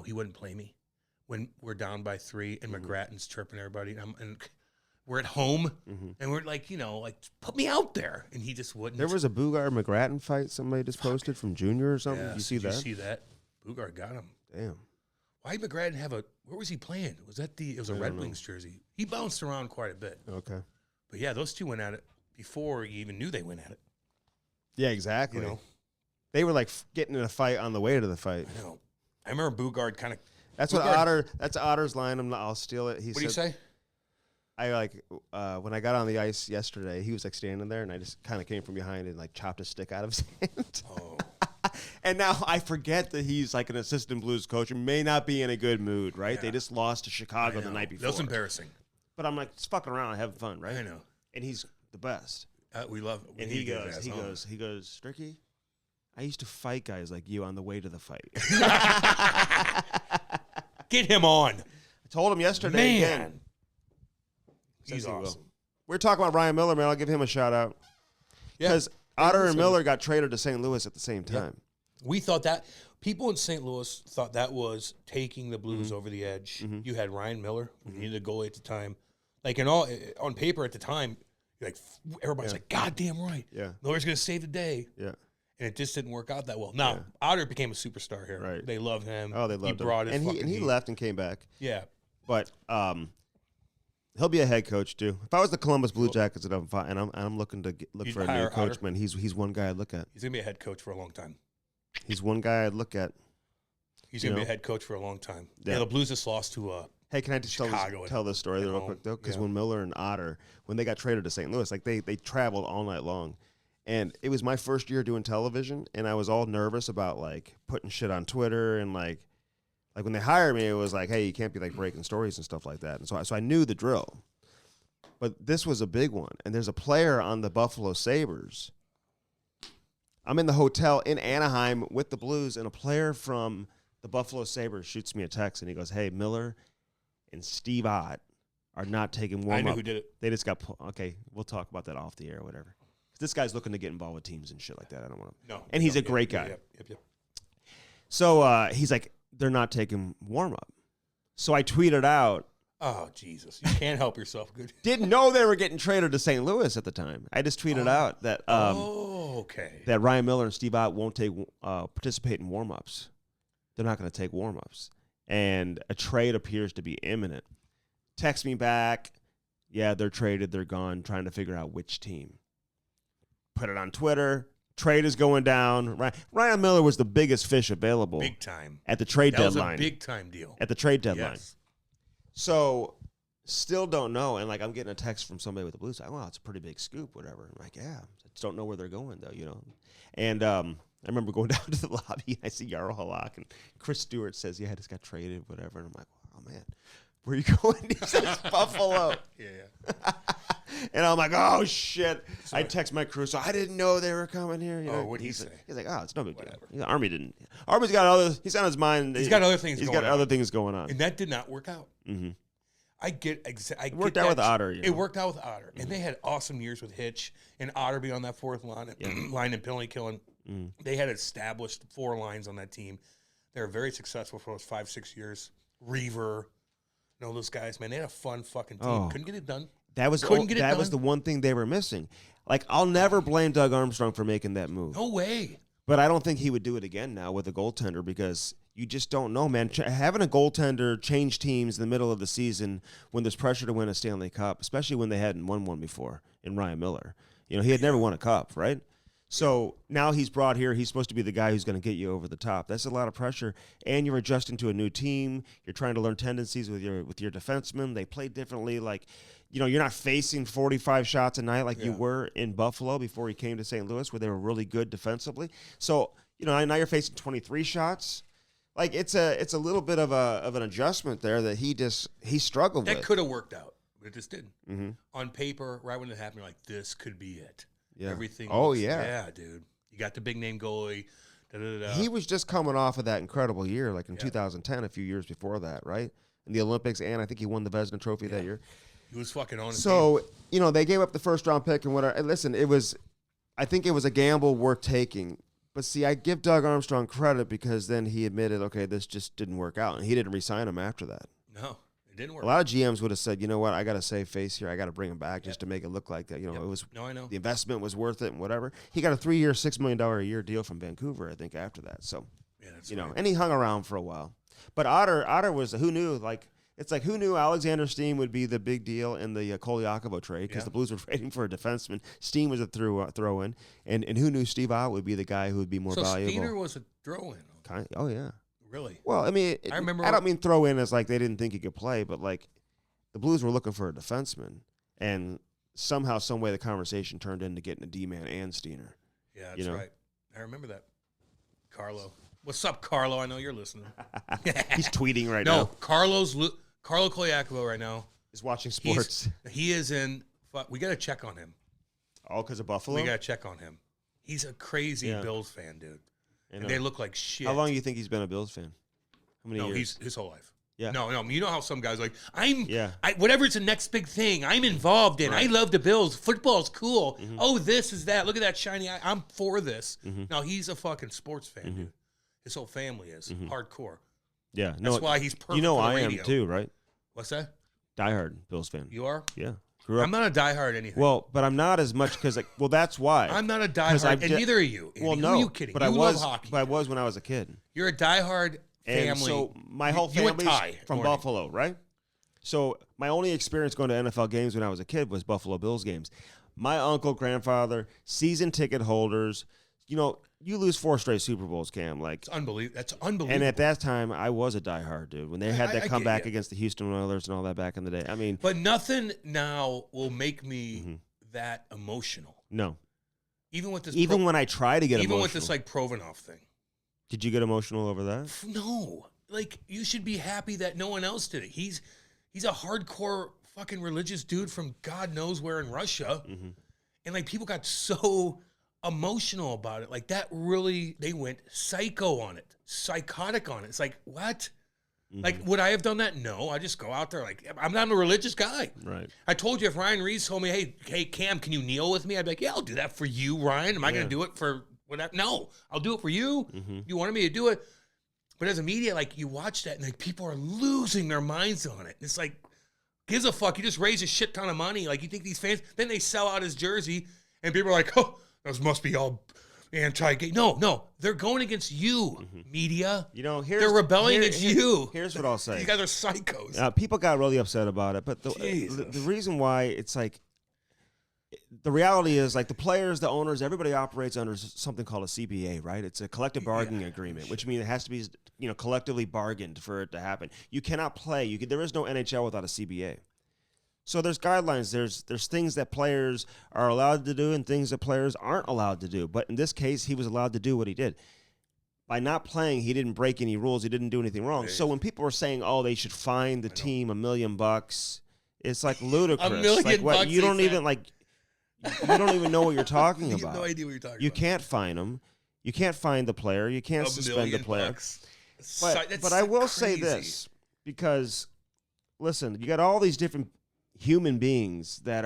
he wouldn't play me when we're down by 3 and McGrattan's chirping everybody. And we're at home and we're like, like put me out there, and he just wouldn't. There was a Bugard McGrattan fight somebody just posted from Junior or something. Yeah, Did you see that? Did you see that? Bugard got him. Damn. Why did McGrattan have where was he playing? Was that it was a Red Wings jersey. He bounced around quite a bit. Okay. But yeah, those 2 went at it before you even knew they went at it. Yeah, exactly. You know? They were like getting in a fight on the way to the fight. I know. I remember Bugard kind of. That's what Otter. That's Otter's line. I'll steal it. What do you say? I like when I got on the ice yesterday. He was like standing there, and I just kind of came from behind and like chopped a stick out of his hand. Oh. And now I forget that he's like an assistant Blues coach and may not be in a good mood, right? Yeah. They just lost to Chicago the night before. That was embarrassing. But I'm like, just fucking around, having fun, right? I know. And he's the best. We love. And he goes, Stricky, I used to fight guys like you on the way to the fight. Get him on. I told him yesterday again. Man. Says He's he will. awesome. We're talking about Ryan Miller, man. I'll give him a shout out. Because Otter and Miller got traded to St. Louis at the same time. We thought that people in St. Louis thought that was taking the Blues over the edge. You had Ryan Miller, who needed a goalie at the time. Like on paper at the time, you're like everybody's like, God damn right. Yeah. Miller's gonna save the day. Yeah. And it just didn't work out that well. Now, Otter became a superstar here. Right. They love him. Oh, they loved He brought him. his And fucking he heat. left and came back. Yeah. But he'll be a head coach too. If I was the Columbus Blue Jackets and I'm looking to look You'd for a hire new coach, Otter? man, he's one guy I'd look at. He's gonna be a head coach for a long time. He's one guy I'd look at. He's gonna be a head coach for a long time. Yeah. Yeah, the Blues just lost to Hey, can I just Chicago tell this story at real home. quick though? Because Yeah. when Miller and Otter, when they got traded to St. Louis, like they traveled all night long, and it was my first year doing television, and I was all nervous about like putting shit on Twitter and like when they hired me, it was like, hey, you can't be like breaking stories and stuff like that, and so I knew the drill. But this was a big one, and there's a player on the Buffalo Sabres. I'm in the hotel in Anaheim with the Blues, and a player from the Buffalo Sabres shoots me a text, and he goes, hey, Miller and Steve Ott are not taking warm-up. I know who did it. They just got okay, we'll talk about that off the air or whatever. This guy's looking to get involved with teams and shit like that. I don't want to. No. And he's a great guy. Yep. So he's like, they're not taking warm-up. So I tweeted out, Oh, Jesus. You can't help yourself. Good. didn't know they were getting traded to St. Louis at the time. I just tweeted out that okay. that Ryan Miller and Steve Ott won't participate in warm-ups. They're not going to take warm-ups. And a trade appears to be imminent. Text me back. Yeah, they're traded. They're gone. Trying to figure out which team. Put it on Twitter. Trade is going down. Ryan Miller was the biggest fish available. Big time. At the trade That deadline. was a big time deal. At the trade deadline. Yes. So, still don't know. And, like, I'm getting a text from somebody with the Blues. Like, well, it's a pretty big scoop, whatever. I'm like, yeah. I just don't know where they're going, though, you know. And I remember going down to the lobby, and I see Yarrow Halak, and Chris Stewart says, yeah, I just got traded, whatever. And I'm like, oh, man. where you going? He says Buffalo. Yeah. And I'm like, oh, shit. I text my crew, so I didn't know they were coming here. You know? What'd he say? He's like, oh, it's no big deal. Army's got other, he's on his mind. He's got other things He's going got on. other things going on. And that did not work out. Mm-hmm. It worked out with Otter. It worked out with Otter. And they had awesome years with Hitch and Otter being on that fourth line, line and penalty killing. They had established 4 lines on that team. They were very successful for those 5-6 years. Reaver, those guys, man, they had a fun fucking team. Couldn't get it done. That was the one thing they were missing. Like, I'll never blame Doug Armstrong for making that move. No way. But I don't think he would do it again now with a goaltender because you just don't know, man. Having a goaltender change teams in the middle of the season when there's pressure to win a Stanley Cup, especially when they hadn't won one before in Ryan Miller. He had never won a cup, right? So now he's brought here. He's supposed to be the guy who's going to get you over the top. That's a lot of pressure, and you're adjusting to a new team. You're trying to learn tendencies with your defensemen. They play differently. Like, you're not facing 45 shots a night like you were in Buffalo before he came to St. Louis, where they were really good defensively. So now you're facing 23 shots. Like, it's a little bit of an adjustment there that he struggled with. That could have worked out, but it just didn't. Mm-hmm. On paper, right when it happened, you're like, this could be it. Yeah. Everything. Yeah, dude. You got the big name goalie. He was just coming off of that incredible year, like in 2010, a few years before that, right? In the Olympics, and I think he won the Vezina Trophy that year. He was fucking on. So, they gave up the first round pick and whatever. And listen, I think it was a gamble worth taking. But see, I give Doug Armstrong credit because then he admitted, okay, this just didn't work out, and he didn't re-sign him after that. No. It didn't work. A lot of GMs would have said, you know what, I got to save face here. I got to bring him back just to make it look like that. It was. No, I know. The investment was worth it and whatever. He got a 3-year, $6 million a year deal from Vancouver, I think, after that. So, that's and he hung around for a while. But Otter was, who knew, like, it's like, who knew Alexander Steen would be the big deal in the Kolyakovo trade because the Blues were waiting for a defenseman. Steen was a throw-in. And who knew Steve Ott would be the guy who would be more valuable. So Steiner was a throw-in. Oh, yeah. Really? Well, I mean, I remember. I don't mean throw-in as like they didn't think he could play, but like, the Blues were looking for a defenseman, and somehow, some way, the conversation turned into getting a D-man and Steiner. Yeah, that's right. I remember that. Carlo. What's up, Carlo? I know you're listening. He's tweeting right now. No, Carlo Kolyakovo right now is watching sports. He is in. We got to check on him. All because of Buffalo? We got to check on him. He's a crazy Bills fan, dude. And they look like shit. How long do you think he's been a Bills fan? How many years? His whole life. Yeah. No. You know how some guys are like, whatever's the next big thing, I'm involved in. Right. I love the Bills. Football's cool. Mm-hmm. Oh, this is that. Look at that shiny eye. I'm for this. Mm-hmm. No, he's a fucking sports fan, dude. His whole family is hardcore. Yeah. That's why he's perfect for the radio. I am too, right? What's that? Diehard Bills fan. You are? Yeah. I'm not a diehard anything. Well, but I'm not as much because, that's why. I'm not a diehard, and neither are you. Well, no. Who are you kidding? But you love hockey. But I was when I was a kid. You're a diehard family. And so my whole family's from Buffalo, right? So my only experience going to NFL games when I was a kid was Buffalo Bills games. My uncle, grandfather, season ticket holders. You lose 4 straight Super Bowls, Cam. Like, it's unbelievable. That's unbelievable. And at that time, I was a diehard dude. When they had that comeback against the Houston Oilers and all that back in the day. I mean, but nothing now will make me that emotional. No. Even with this. Even when I try to get emotional. Even with this like Provorov thing. Did you get emotional over that? No. Like, you should be happy that no one else did it. He's a hardcore fucking religious dude from God knows where in Russia. Mm-hmm. And like, people got so emotional about it. Like, that really, they went psycho on it. Psychotic on it. It's like, what? Mm-hmm. Like, would I have done that? No. I just go out there like, I'm not a religious guy. Right. I told you, if Ryan Reeves told me, hey, Cam, can you kneel with me? I'd be like, yeah, I'll do that for you, Ryan. Am I going to do it for whatever? No, I'll do it for you. Mm-hmm. You wanted me to do it. But as a media, like, you watch that and like, people are losing their minds on it. It's like, gives a fuck. You just raise a shit ton of money. Like, you think these fans, then they sell out his jersey and people are like, oh, those must be all anti-gay. No, they're going against you, media. They're rebelling against you. Here's what I'll say. These guys are psychos. People got really upset about it, but the reason why it's like, the reality is, like, the players, the owners, everybody operates under something called a CBA, right? It's a collective bargaining agreement, which means it has to be, collectively bargained for it to happen. You cannot play. There is no NHL without a CBA. So there's guidelines. There's things that players are allowed to do and things that players aren't allowed to do. But in this case, he was allowed to do what he did. by not playing, he didn't break any rules. He didn't do anything wrong. So when people are saying, "Oh, they should fine the team $1 million," it's like ludicrous. $1 million like, what, bucks, you don't even you don't even know what you're talking You about. have no idea what you're talking You about. can't fine him. You can't fine the player. You can't suspend the player. But I will say this, because listen, you got all these different human beings that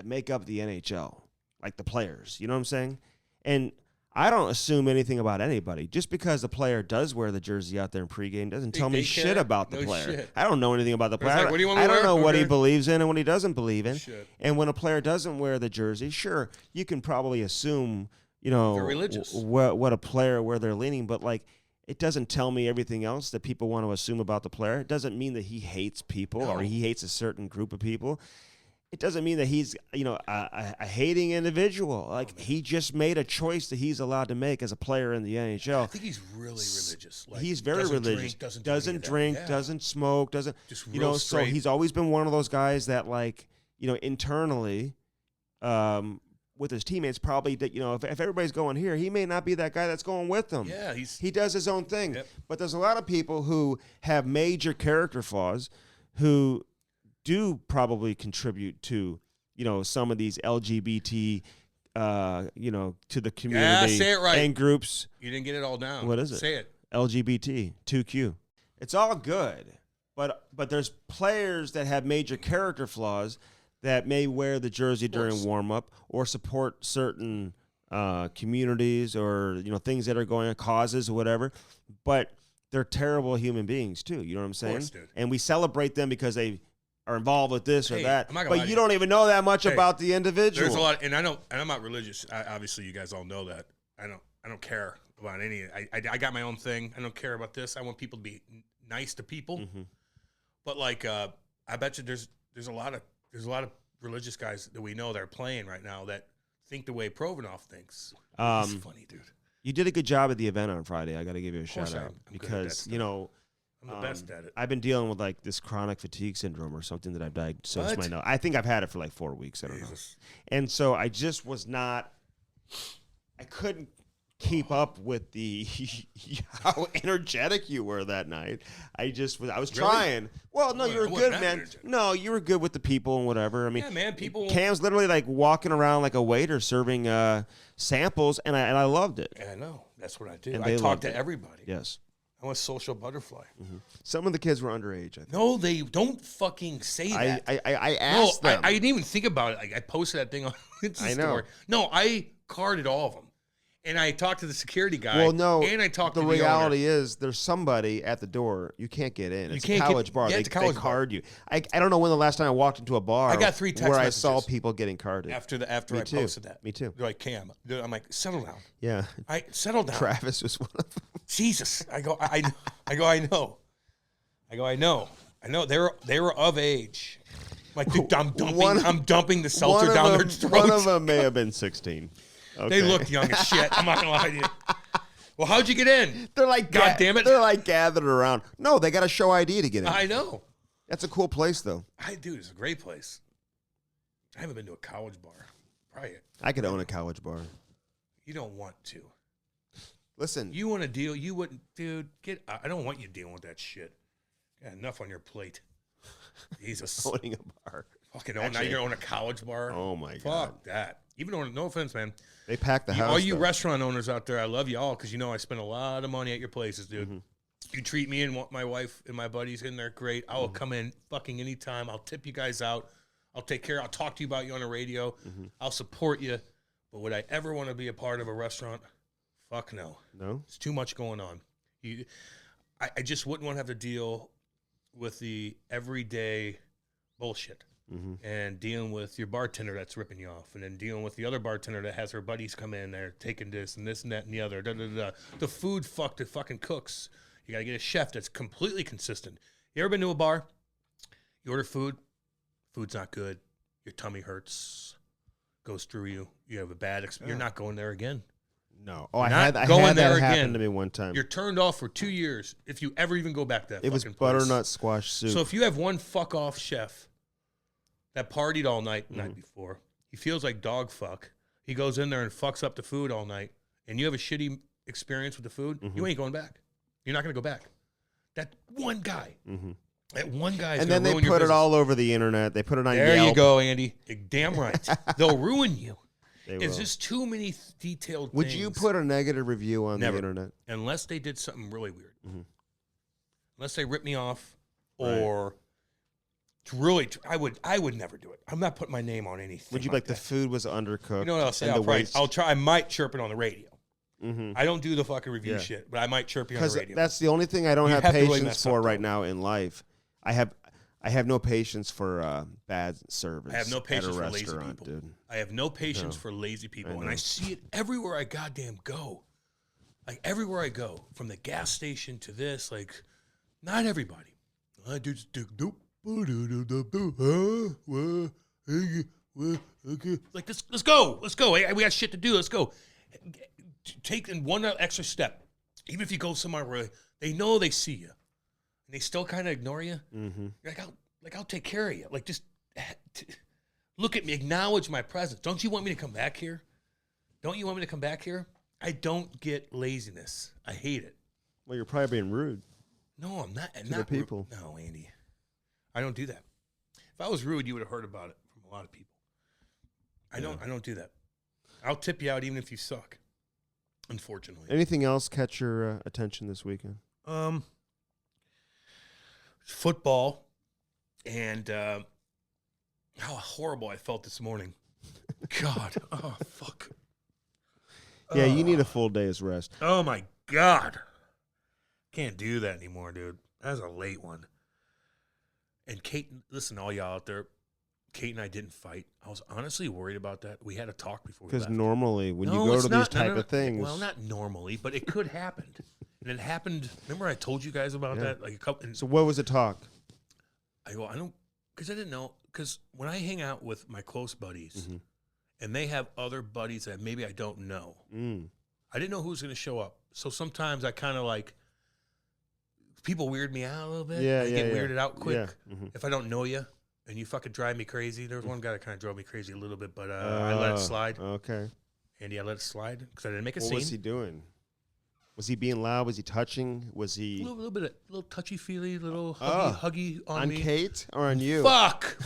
make up the NHL, like the players. You know what I'm saying? And I don't assume anything about anybody. Just because the player does wear the jersey out there in pregame doesn't tell me shit about the player. Shit. I don't know anything about the player. Like, what do you want me I to don't wear? know what he Okay. believes in and what he doesn't believe in. Shit. And when a player doesn't wear the jersey, sure, you can probably assume, They're religious. what a player, where they're leaning. But like, it doesn't tell me everything else that people want to assume about the player. It doesn't mean that he hates people or he hates a certain group of people. It doesn't mean that he's, a hating individual. Like, he just made a choice that he's allowed to make as a player in the NHL. I think he's really religious. Like, He's very doesn't religious. Drink, doesn't drink, Yeah. doesn't smoke, doesn't, Just so real straight. he's always been one of those guys that, like, internally, with his teammates, probably, that, if everybody's going here, he may not be that guy that's going with them. Yeah, he does his own thing. Yep. But there's a lot of people who have major character flaws who do probably contribute to, some of these LGBT, to the community say it right. and groups. You didn't get it all down. What is it? Say it. LGBT, 2Q. It's all good, but there's players that have major character flaws that may wear the jersey during warm-up or support certain communities or, things that are going on, causes or whatever, but they're terrible human beings too, you know what I'm saying? Of course, dude. And we celebrate them because they are involved with this or that, I'm not gonna lie but to you you. don't even know that much about the individual. There's a lot, and I'm not religious. Obviously, you guys all know that. I don't care about any. I got my own thing. I don't care about this. I want people to be nice to people. Mm-hmm. But like, I bet you there's a lot of religious guys that we know that are playing right now that think the way Provorov thinks. It's funny, dude. You did a good job at the event on Friday. I got to give you a shout out I'm good at because, that stuff. I'm the best at it. I've been dealing with like this chronic fatigue syndrome or something that I've diagnosed What? my nose. I think I've had it for like 4 weeks. I don't know. Jesus. And so I just was not, I couldn't keep up with the how energetic you were that night. I was Really? trying. Well, no, Well, you were I wasn't good, that man. energetic. No, you were good with the people and whatever. I mean, Yeah, man, people. Cam's literally like walking around like a waiter serving samples, and I loved it. Yeah, I know. That's what I do. And I they talk loved to it. everybody. Yes. I'm a social butterfly. Some of the kids were underage, I think. No, they don't fucking say that. I asked them. I didn't even think about it. Like, I posted that thing on Insta I know. story. No, I carded all of them. And I talked to the security guy. Well, no. And I talked the to reality is there's somebody at the door. You can't get in. It's a college bar. Yeah, They, it's a college they bar. card you. I don't know when the last time I walked into a bar I got 3 text where messages I saw people getting carded. After Me I too. posted that. Me too. They're like, Cam. I'm like, settle down. Yeah. Settle down. Travis was one of them. Jesus. I know. I know. They were of age. I'm like, dude, I'm dumping the seltzer down their throats. One of them may have been 16. Okay. They looked young as shit. I'm not gonna lie to you. Well, how'd you get in? They're like, God damn it. They're like gathered around. No, they got to show ID to get in. I know. That's a cool place, though. Dude, it's a great place. I haven't been to a college bar. Probably. I could own a college bar. You don't want to. Listen. You want to deal? You wouldn't, dude. I don't want you dealing with that shit. Got enough on your plate. Jesus. Owning a bar. Fucking now you're gonna own a college bar. Oh my Fuck God. that. Even no offense, man. They packed the house. All you though. restaurant owners out there, I love you all because I spend a lot of money at your places, dude. Mm-hmm. You treat me and my wife and my buddies in there great. I will come in fucking anytime. I'll tip you guys out. I'll take care. I'll talk to you about you on the radio. Mm-hmm. I'll support you. But would I ever want to be a part of a restaurant? Fuck no. No? It's too much going on. I just wouldn't want to have to deal with the everyday bullshit. Mm-hmm. And dealing with your bartender that's ripping you off, and then dealing with the other bartender that has her buddies come in there taking this and this and that and the other. Da, da, da, da. The food fucking cooks. You got to get a chef that's completely consistent. You ever been to a bar? You order food. Food's not good. Your tummy hurts. Goes through you. You have a bad experience. You're not going there again. No. Oh, I Not had going that there happen again. to me one time. You're turned off for 2 years if you ever even go back to that It was fucking place. butternut squash soup. So if you have one fuck off chef that partied all night the night before, he feels like dog fuck. He goes in there and fucks up the food all night, and you have a shitty experience with the food, you ain't going back. You're not going to go back. That one guy. That one guy is and going to then ruin they your put it business. all over the internet. They put it on There Yelp. you go, Andy. You're damn right. They'll ruin you. They It's will. just too many detailed Would things. you put a negative review on Never. the internet? Unless they did something really weird. Unless they ripped me off Right. or really, I would never do it. I'm not putting my name on anything. Would you like like the that. food was undercooked? You know what I'll say? and the waste? I'll try. I might chirp it on the radio. Mhm. I don't do the fucking review Yeah. shit, but I might chirp you on Because the radio. that's the only thing I don't You have have to really patience mess for up, right though. now in life. I have no patience for bad service. I have no patience at a for lazy restaurant, people. dude. I have no patience for lazy people, and I see it everywhere I goddamn go. Like everywhere I go, from the gas station to this, like not everybody. Like let's go. Hey, we got shit to do. Let's go. Take in one extra step. Even if you go somewhere where they know they see you, and they still kind of ignore you. You're like, I'll take care of you. Like, just look at me, acknowledge my presence. Don't you want me to come back here? Don't you want me to come back here? I don't get laziness. I hate it. Well, you're probably being rude. No, I'm not. To the people. No, Andy. I don't do that. If I was rude, you would have heard about it from a lot of people. I don't do that. I'll tip you out even if you suck. Unfortunately. Anything else catch your attention this weekend? Football and how horrible I felt this morning. God. Oh, fuck. Yeah, you need a full day's rest. Oh, my God. Can't do that anymore, dude. That was a late one. And Kate, listen, all y'all out there, Kate and I didn't fight. I was honestly worried about that. We had a talk before we Because left. normally when you No, go it's to not. these type No. of things, Well, not normally, but it could happen. And it happened. Remember I told you guys about that? Like a couple. And so what was the talk? I go, I don't, because I didn't know. Because when I hang out with my close buddies, and they have other buddies that maybe I don't know, I didn't know who was going to show up. So sometimes I kind of like, people weird me out a little bit. I get weirded out quick if I don't know you and you fucking drive me crazy. There was one guy that kind of drove me crazy a little bit, but I let it slide. Okay. Andy, I let it slide because I didn't make a What scene. was he doing? Was he being loud? Was he touching? Was he A little bit of little touchy-feely, little huggy on me. Kate or on you? Fuck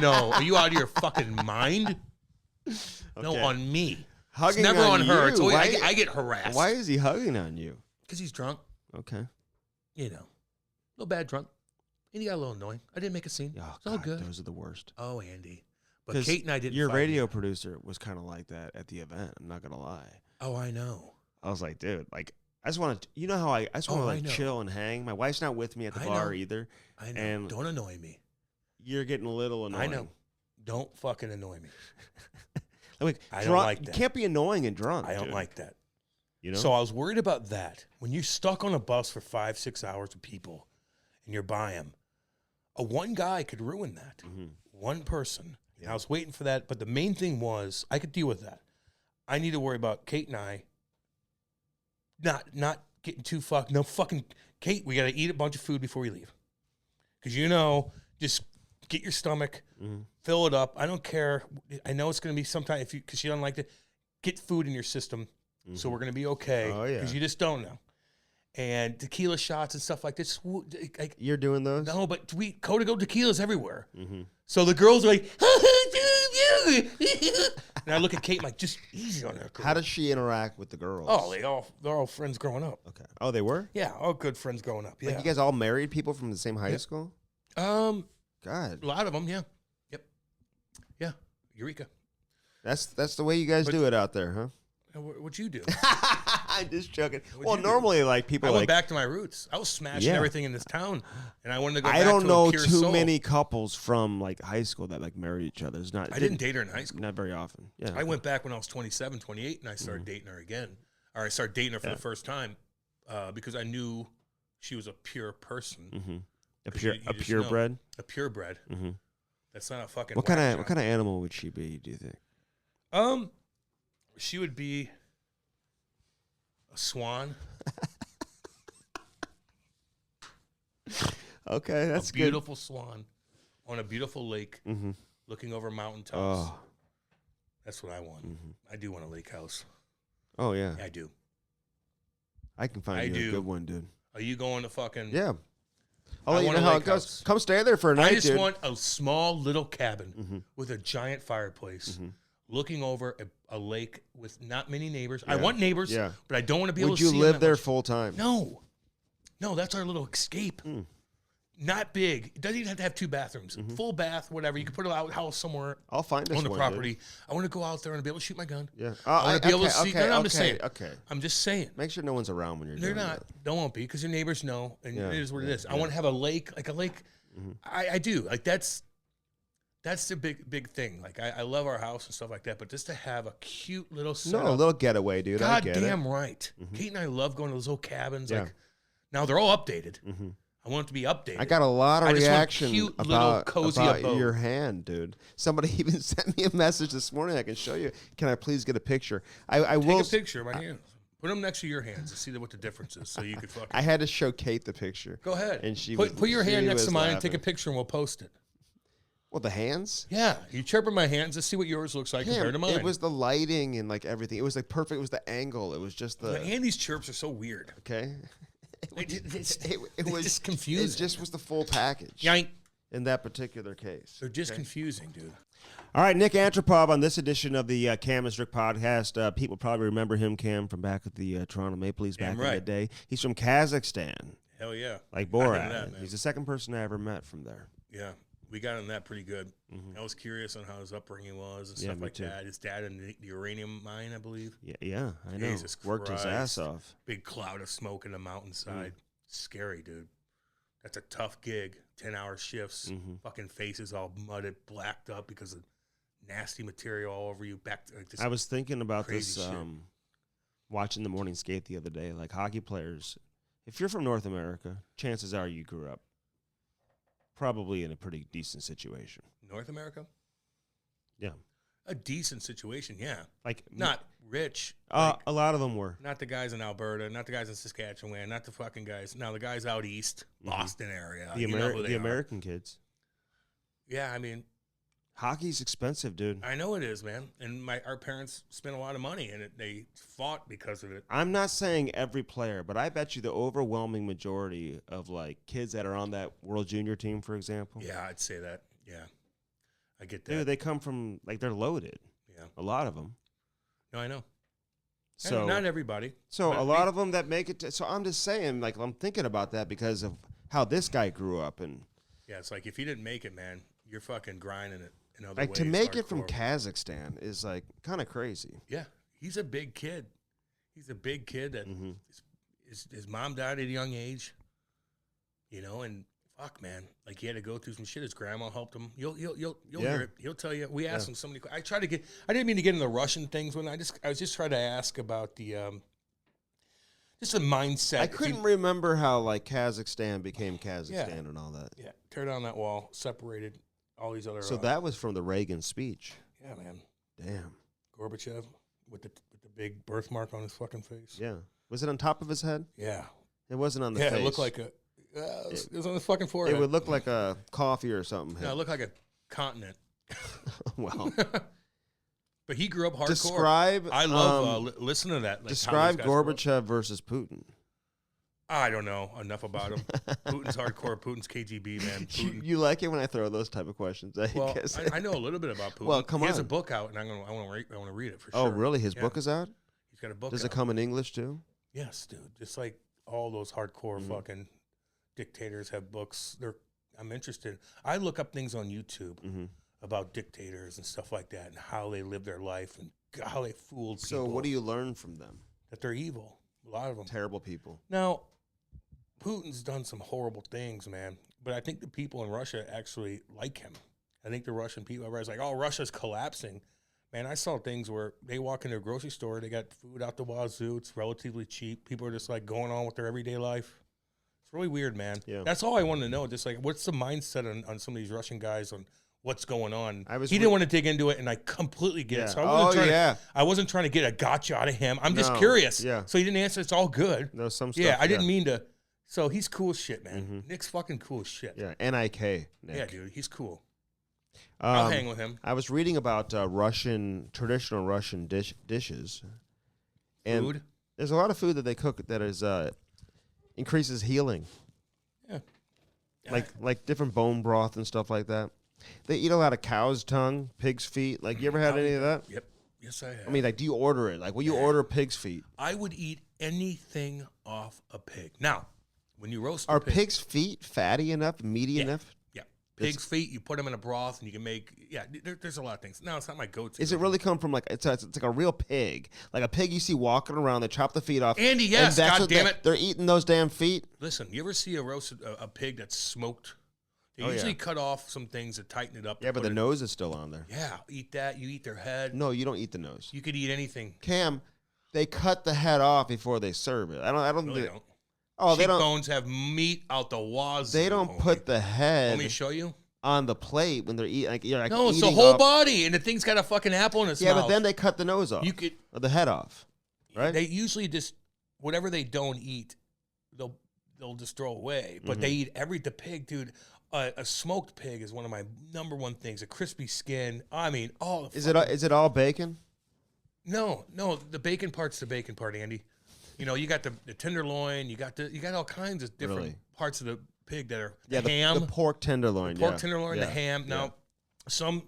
no. Are you out of your fucking mind? No, Okay. on me. Hugging it's never on her. you? It's always, Why- I get harassed. Why is he hugging on you? Because he's drunk. Okay. You know, a little bad drunk. And he got a little annoying. I didn't make a scene. Oh, It's all God, good. those are the worst. Oh, Andy. But 'Cause Kate and I didn't Your fight radio yet. producer was kind of like that at the event. I'm not gonna lie. Oh, I know. I was like, dude, like I just want to. You know how I just want to I like know. chill and hang. My wife's not with me at the I bar know. either. I know. And Don't annoy me. You're getting a little annoying. I know. Don't fucking annoy me. Like, I don't drunk, like you that. can't be annoying and drunk. I don't dude. like that. You know. So I was worried about that. When you're stuck on a bus for 5-6 hours with people and you're by them, one guy could ruin that. One person. And I was waiting for that. But the main thing was I could deal with that. I need to worry about Kate and I not getting too fucked. No fucking Kate, we got to eat a bunch of food before we leave. Because just get your stomach, fill it up. I don't care. I know it's going to be sometime because you don't like it. Get food in your system. So we're going to be okay. Oh, yeah. Because you just don't know. And tequila shots and stuff like this. You're doing those? No, but Código tequila's everywhere. So the girls are like, and I look at Kate I'm like, just easy on her. Girl. How does she interact with the girls? Oh, they're all friends growing up. Okay. Oh, they were? Yeah, all good friends growing up. Yeah. Like you guys all married people from the same high school? A God. lot of them, yeah. Yep. Yeah. Eureka. That's the way you guys do it out there, huh? What'd you do? I'm just joking. What'd Well, you do? normally, like people, I like went back to my roots. I was smashing Yeah. everything in this town, and I wanted to go back I don't to know a pure too soul. many couples from like high school that like married each other. It's not. I didn't date her in high school. Not very often. Yeah. I went back when I was 27, 28, and I started dating her again. Or I started dating her for the first time because I knew she was a pure person. A 'Cause pure you a just purebred. know. A purebred. That's not a fucking. What whack kind job. of animal would she be? Do you think? She would be a swan. Okay, that's a beautiful swan on a beautiful lake, looking over mountaintops. Oh. That's what I want. I do want a lake house. Oh yeah. I do. I can find I you do. a good one, dude. Are you going to fucking? Yeah. I'll I let you want know a how lake it goes. house. Come stay there for a night, I just dude. want a small little cabin with a giant fireplace, looking over a lake with not many neighbors. I want neighbors, but I don't want to be able to see them. Would you live there much. full time? No, that's our little escape. Not big. It doesn't even have to have 2 bathrooms. Full bath, whatever. You can put an outhouse somewhere. I'll find us on the one, property. Dude. I want to go out there and be able to shoot my gun. Yeah. I want to be able to see. No, I'm just saying. Okay. I'm just saying. Make sure no one's around when you're They're doing not. that. They won't be because your neighbors know, and it is what it is. I yeah. want to have a lake. I do. Like that's the big thing. Like I love our house and stuff like that, but just to have a cute little setup. No, a little getaway, dude. I get Goddamn it. right. Kate and I love going to those little cabins. Like now they're all updated. I want it to be updated. I got a lot of reaction cute, little, cozy about abode. your hand, dude. Somebody even sent me a message this morning. I can show you. Can I please get a picture? I will take a picture of my hands. Put them next to your hands and see what the difference is, so you could fucking. I had to show Kate the picture. Go ahead. And she put your hand next to mine and take a laughing. picture, and we'll post it. Well, the hands? Yeah, you chirping my hands to see what yours looks like compared to mine. It was the lighting and like everything. It was like perfect. It was the angle. It was just the. Andy's chirps are so weird. Okay. It was just confusing. It just was the full package. Yank. In that particular case. They're just confusing, dude. All right, Nik Antropov on this edition of the Cam Strick podcast. People probably remember him, Cam, from back at the Toronto Maple Leafs back in the day. He's from Kazakhstan. Hell yeah. Like Borat. He's the second person I ever met from there. Yeah. We got on that pretty good. I was curious on how his upbringing was and stuff like that. His dad in the uranium mine, I believe. Yeah, I know. Jesus Worked Christ. his ass off. Big cloud of smoke in the mountainside. Scary, dude. That's a tough gig. 10-hour shifts. Fucking faces all mudded, blacked up because of nasty material all over you. I was thinking about this shit. watching the morning skate the other day. Like hockey players, if you're from North America, chances are you grew up probably in a pretty decent situation. North America? Yeah. A decent situation, yeah. Like not rich. A lot of them were. Not the guys in Alberta, not the guys in Saskatchewan, not the fucking guys. Now the guys out east, Boston area. The American kids. Yeah, I mean, hockey's expensive, dude. I know it is, man. And our parents spent a lot of money, and they fought because of it. I'm not saying every player, but I bet you the overwhelming majority of like kids that are on that World Junior team, for example. Yeah, I'd say that. Yeah, I get that. Dude, they come from like they're loaded. Yeah, a lot of them. No, I know. So not everybody. So a lot of them that make it. So I'm just saying, like I'm thinking about that because of how this guy grew up, and yeah, it's like if you didn't make it, man, you're fucking grinding it. Like to make it from Kazakhstan is like kind of crazy. Yeah, he's a big kid. He's a big kid that his mom died at a young age. And fuck, man, like he had to go through some shit. His grandma helped him. You'll hear it. He'll tell you. We asked him so many. I didn't mean to get into the Russian things when I was just trying to ask about the just the mindset. I couldn't remember how like Kazakhstan became Kazakhstan and all that. Yeah, tear down that wall, separated. All these other. So that was from the Reagan speech. Yeah, man. Damn. Gorbachev with the big birthmark on his fucking face. Yeah. Was it on top of his head? Yeah. It wasn't on the face. Yeah, it looked like it was on the fucking forehead. It would look like a coffee or something. No, it looked like a continent. Well. But he grew up hardcore. Describe. I love listening to that. Like, describe Gorbachev versus Putin. I don't know enough about him. Putin's hardcore. Putin's KGB, man. Putin. You like it when I throw those type of questions? Well, I know a little bit about Putin. Well, come on. He has a book out, and I want to read it for sure. Oh, really? His book is out? He's got a book. Does it come in English too? Yes, dude. Just like all those hardcore fucking dictators have books. I'm interested. I look up things on YouTube about dictators and stuff like that, and how they live their life and how they fooled people. So, what do you learn from them? That they're evil. A lot of them. Terrible people. Now, Putin's done some horrible things, man. But I think the people in Russia actually like him. I think the Russian people, everybody's like, oh, Russia's collapsing. Man, I saw things where they walk into a grocery store, they got food out the wazoo, it's relatively cheap. People are just like going on with their everyday life. It's really weird, man. Yeah. That's all I wanted to know. Just like, what's the mindset on some of these Russian guys on what's going on? He didn't want to dig into it, and I completely get it. So I wasn't trying to get a gotcha out of him. I'm just curious. Yeah. So he didn't answer. It's all good. No, some stuff. Yeah, I didn't mean to. So he's cool as shit, man. Nik's fucking cool as shit. Yeah, Nik. Yeah, dude, he's cool. I'll hang with him. I was reading about traditional Russian dishes. And food? There's a lot of food that they cook that is increases healing. Yeah. Like different bone broth and stuff like that. They eat a lot of cow's tongue, pig's feet. Like, you ever had any of that? Yep. Yes, I have. I mean, like, do you order it? Like, will you order pig's feet? I would eat anything off a pig. Now, when you roast Are a pig, pig's feet fatty enough, meaty enough? yeah, pig's feet, you put them in a broth, and you can make, there's a lot of things. No, it's not my go-to. Is it really come from, like, it's like a real pig? Like a pig you see walking around, they chop the feet off. Andy, yes, and God damn it. They're eating those damn feet? Listen, you ever see a pig that's smoked? They Oh, usually yeah. cut off some things to tighten it up. Yeah, but the nose is still on there. Yeah, eat that. You eat their head. No, you don't eat the nose. You could eat anything. Cam, they cut the head off before they serve it. I don't Really don't. Oh, they don't. Cheekbones have meat out the wazoo. They don't put the head Want me to show you? on the plate when they're eating. Like, you're like No, it's the eating whole off. body, and the thing's got a fucking apple in its Yeah, mouth. but then they cut the nose off. You could. Or the head off, right? They usually just whatever they don't eat, they'll just throw away. But they eat the pig, dude. A smoked pig is one of my number one things. A crispy skin. I mean, all Is it all bacon? No. The bacon part's the bacon part, Andy. You know, you got the tenderloin. You got all kinds of different Really? parts of the pig that are Yeah, ham, the pork tenderloin. pork tenderloin, Yeah. the ham. Now, some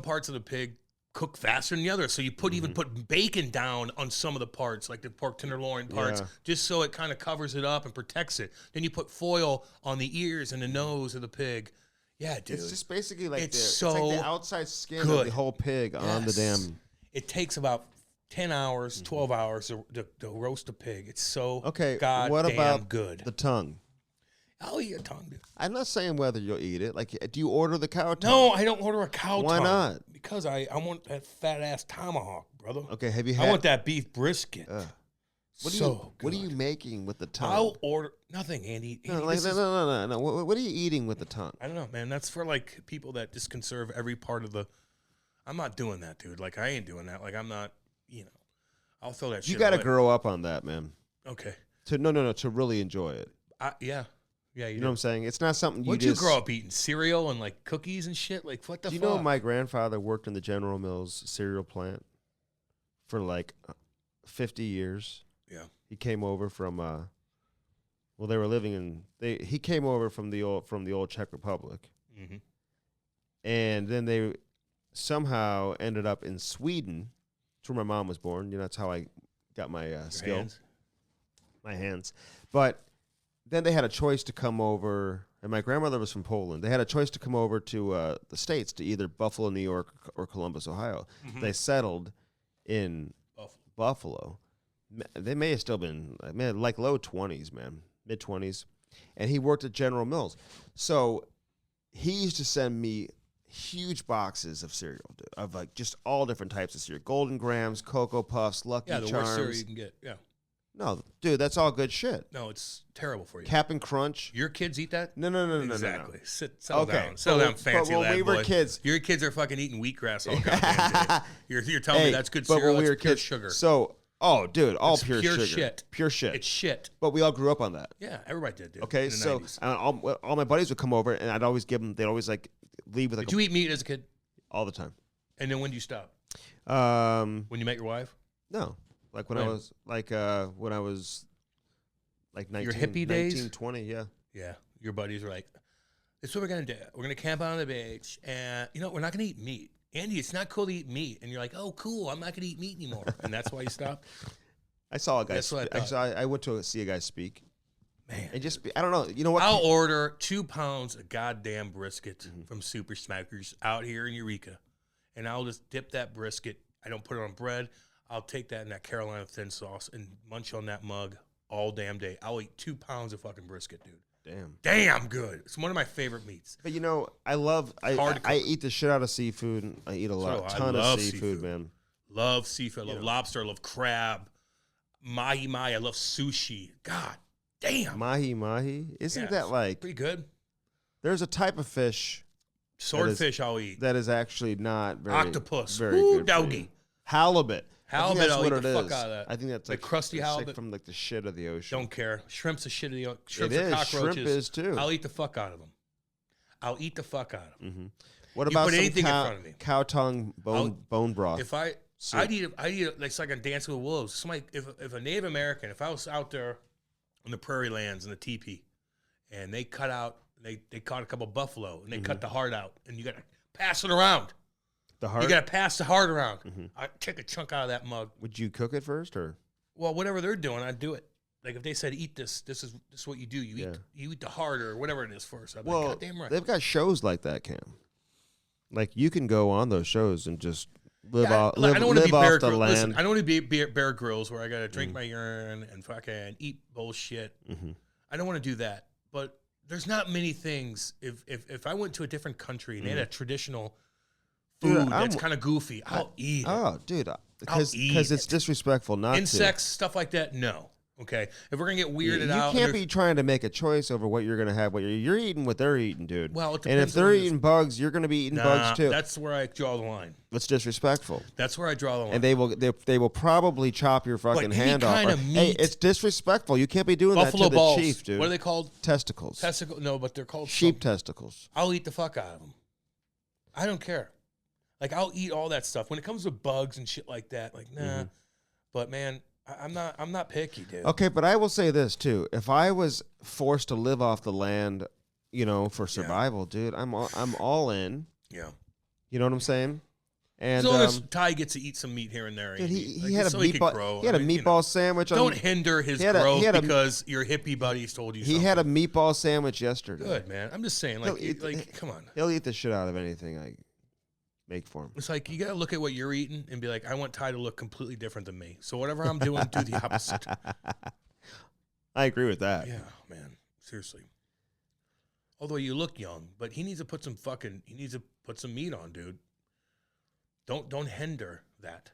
parts of the pig cook faster than the others, so you even put bacon down on some of the parts, like the pork tenderloin parts, Yeah. just so it kind of covers it up and protects it. Then you put foil on the ears and the nose of the pig. Yeah, dude. It's just basically like It's like so the outside skin of good. the whole pig on the Yes. damn. It takes about 10 hours, 12 hours to roast a pig. It's so Okay, goddamn what about good. the tongue? I'll eat a tongue, dude. I'm not saying whether you'll eat it. Like, do you order the cow tongue? No, I don't order a cow Why tongue. not? Because I want that fat ass tomahawk, brother. Okay, have you I had? want that beef brisket. What Good. are you making with the tongue? I'll order nothing, Andy. No, This is- no. What are you eating with the tongue? I don't know, man. That's for like people that just conserve every part of the. I'm not doing that, dude. Like I ain't doing that. Like I'm not. I'll throw that shit. You got to away. grow up on that, man. Okay. To really enjoy it. Yeah. You know what I'm saying? It's not something you What'd just. you grow up eating? Cereal and like cookies and shit? Like what the Do you fuck? know my grandfather worked in the General Mills cereal plant for like 50 years? Yeah. He came over from they were living in he came over from the old Czech Republic. Mm-hmm. And then they somehow ended up in Sweden. That's where my mom was born. You know, that's how I got my skill. Hands. My hands. But then they had a choice to come over, and my grandmother was from Poland. They had a choice to come over to the States, to either Buffalo, New York, or Columbus, Ohio. Mm-hmm. They settled in Buffalo. They may have still been like low 20s, man, mid 20s. And he worked at General Mills. So he used to send me huge boxes of cereal, dude, of like just all different types of cereal. Golden Grams, Cocoa Puffs, Lucky Yeah, the Charms. worst cereal you can get. Yeah. No, dude, that's all good shit. No, it's terrible for you. Cap'n Crunch. Your kids eat that? No. Exactly. Settle Okay, down. Settle down, fancy but when lad we were boy. kids- Your kids are fucking eating wheatgrass all goddamn day. You're telling me that's good but cereal? when we That's were pure kids, sugar. So, dude, all It's pure pure sugar. shit. Pure shit. It's shit. But we all grew up on that. Yeah, everybody did, dude. Okay, in the so 90s. all my buddies would come over, and I'd always give them. They'd always like leave with like Did you eat meat as a kid? all the time. And then when did you stop? When you met your wife? No, like when I was like 19, Your hippie days? 19, 20, yeah. Yeah. Your buddies were like, this is what we're going to do. We're going to camp out on the beach, and, we're not going to eat meat. Andy, it's not cool to eat meat. And you're like, oh, cool, I'm not going to eat meat anymore. And that's why you stopped? I saw a guy. That's what I thought. I went to see a guy speak. Man. And I don't know. You know what? I'll order 2 pounds of goddamn brisket from Super Smokers out here in Eureka. And I'll just dip that brisket. I don't put it on bread. I'll take that in that Carolina thin sauce and munch on that mug all damn day. I'll eat 2 pounds of fucking brisket, dude. Damn good. It's one of my favorite meats. But I eat the shit out of seafood. I eat a ton of seafood, man. Love seafood. I love lobster. I love crab. Mahi. I love sushi. God damn. Mahi. Isn't that like pretty good? There's a type of fish. Swordfish I'll eat. That is actually not very octopus. Very Ooh, good. doggy. Halibut. Halibut, I'll eat the fuck out of that. I think that's like crusty halibut. like from like the shit of the ocean. Don't care. Shrimp's the shit of the ocean. Shrimps It are is. cockroaches. Shrimp is too. I'll eat the fuck out of them. I'll eat the fuck out of them. Mm-hmm. What You about put some anything in front of me. cow tongue bone broth? If I I'd eat it it's like a Dancing with Wolves. Somebody, if a Native American, if I was out there on the prairie lands in the teepee, and they cut a couple buffalo, and they cut the heart out, and you got to pass it around. The heart? You got to pass the heart around. I take a chunk out of that mug. Would you cook it first, or? Well, whatever they're doing, I'd do it. Like if they said, "Eat this," this is what you do. You eat the heart or whatever it is first. I'm like, goddamn right. They've got shows like that, Cam. Like you can go on those shows and just live off the land. Listen, I don't want to be Bear Grylls where I got to drink my urine and fucking eat bullshit. I don't want to do that. But there's not many things. If I went to a different country and they had a traditional food that's kind of goofy, I'll eat it. Oh, dude, because it's disrespectful not insects, stuff like that. No. Okay, if we're gonna get weirded out, you can't be trying to make a choice over what you're gonna have. You're eating what they're eating, dude. Well, it and if they're eating bugs, you're gonna be eating bugs too. That's where I draw the line. It's disrespectful. That's where I draw the line. And they will probably chop your fucking hand off. Hey, it's disrespectful. You can't be doing Buffalo that to balls. the chief, dude. What are they called? Testicles. No, but they're called sheep testicles. I'll eat the fuck out of them. I don't care. Like I'll eat all that stuff. When it comes to bugs and shit like that, like nah. But man, I'm not picky, dude. Okay, but I will say this too: if I was forced to live off the land, for survival, dude, I'm all in. Yeah, you know what I'm saying. And as long as Ty gets to eat some meat here and there, dude, he had a meatball. He had a meatball sandwich. Don't hinder his growth because your hippie buddies told you. He had a meatball sandwich yesterday. Good man. I'm just saying, come on. He'll eat the shit out of anything I make for him. It's like you got to look at what you're eating and be like, I want Ty to look completely different than me. So whatever I'm doing, do the opposite. I agree with that. Yeah, man. Seriously. Although you look young, but he needs to put some meat on, dude. Don't hinder that.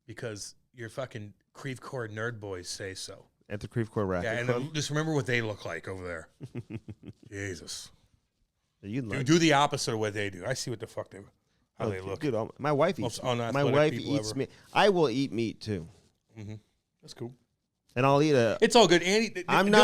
Because your fucking Creve Coeur nerd boys say so. At the Creve Coeur Racket Club. And just remember what they look like over there. Jesus. Do the opposite of what they do. I see what the fuck how they look. Dude, my wife eats. My wife eats meat. I will eat meat too. That's cool. And I'll eat It's all good, Andy.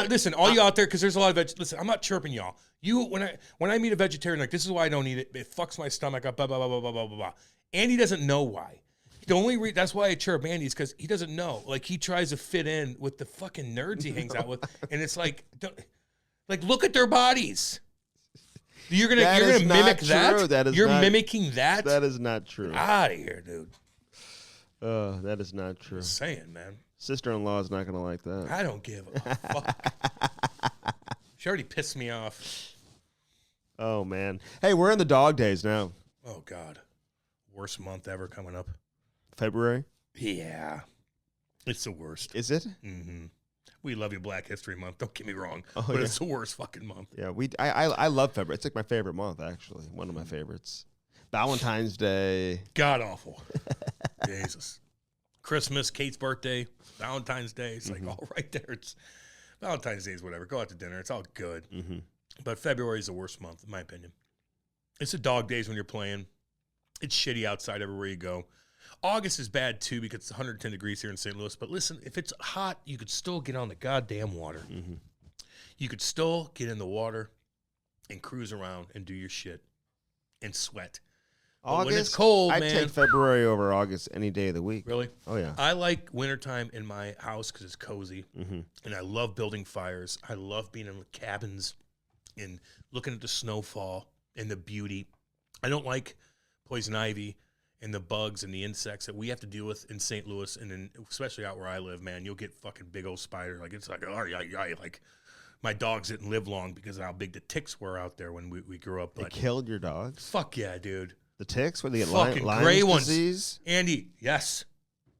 Listen, all you out there, because there's a lot of listen, I'm not chirping y'all. When I meet a vegetarian, like this is why I don't eat it. It fucks my stomach up. Blah blah blah blah blah blah blah. Andy doesn't know why. The only that's why I chirp Andy is because he doesn't know. Like he tries to fit in with the fucking nerds he hangs out with, and it's like, look at their bodies. You're gonna mimic that. You're mimicking that. That is not true. Get out of here, dude. That is not true. Just saying, man. Sister-in-law is not gonna like that. I don't give a fuck. She already pissed me off. Oh man. Hey, we're in the dog days now. Oh God, worst month ever coming up. February. Yeah, it's the worst. Is it? Mm-hmm. We love you, Black History Month. Don't get me wrong, but it's the worst fucking month. Yeah, I love February. It's like my favorite month, actually. One of my favorites. Valentine's Day. God awful. Jesus. Christmas, Kate's birthday, Valentine's Day. It's like all right there. It's Valentine's Day is whatever. Go out to dinner. It's all good. But February is the worst month, in my opinion. It's the dog days when you're playing. It's shitty outside everywhere you go. August is bad, too, because it's 110 degrees here in St. Louis. But listen, if it's hot, you could still get on the goddamn water. You could still get in the water and cruise around and do your shit and sweat. August, when it's cold, I'd take February over August any day of the week. Really? Oh, yeah. I like wintertime in my house because it's cozy. And I love building fires. I love being in the cabins and looking at the snowfall and the beauty. I don't like poison ivy and the bugs and the insects that we have to deal with in St. Louis, and especially out where I live, man. You'll get fucking big old spider. Like it's like, oh yeah, like my dogs didn't live long because of how big the ticks were out there when we grew up. But they killed your dogs? Fuck yeah, dude. The ticks? When they get fucking Lyme gray disease? Ones. Andy, yes.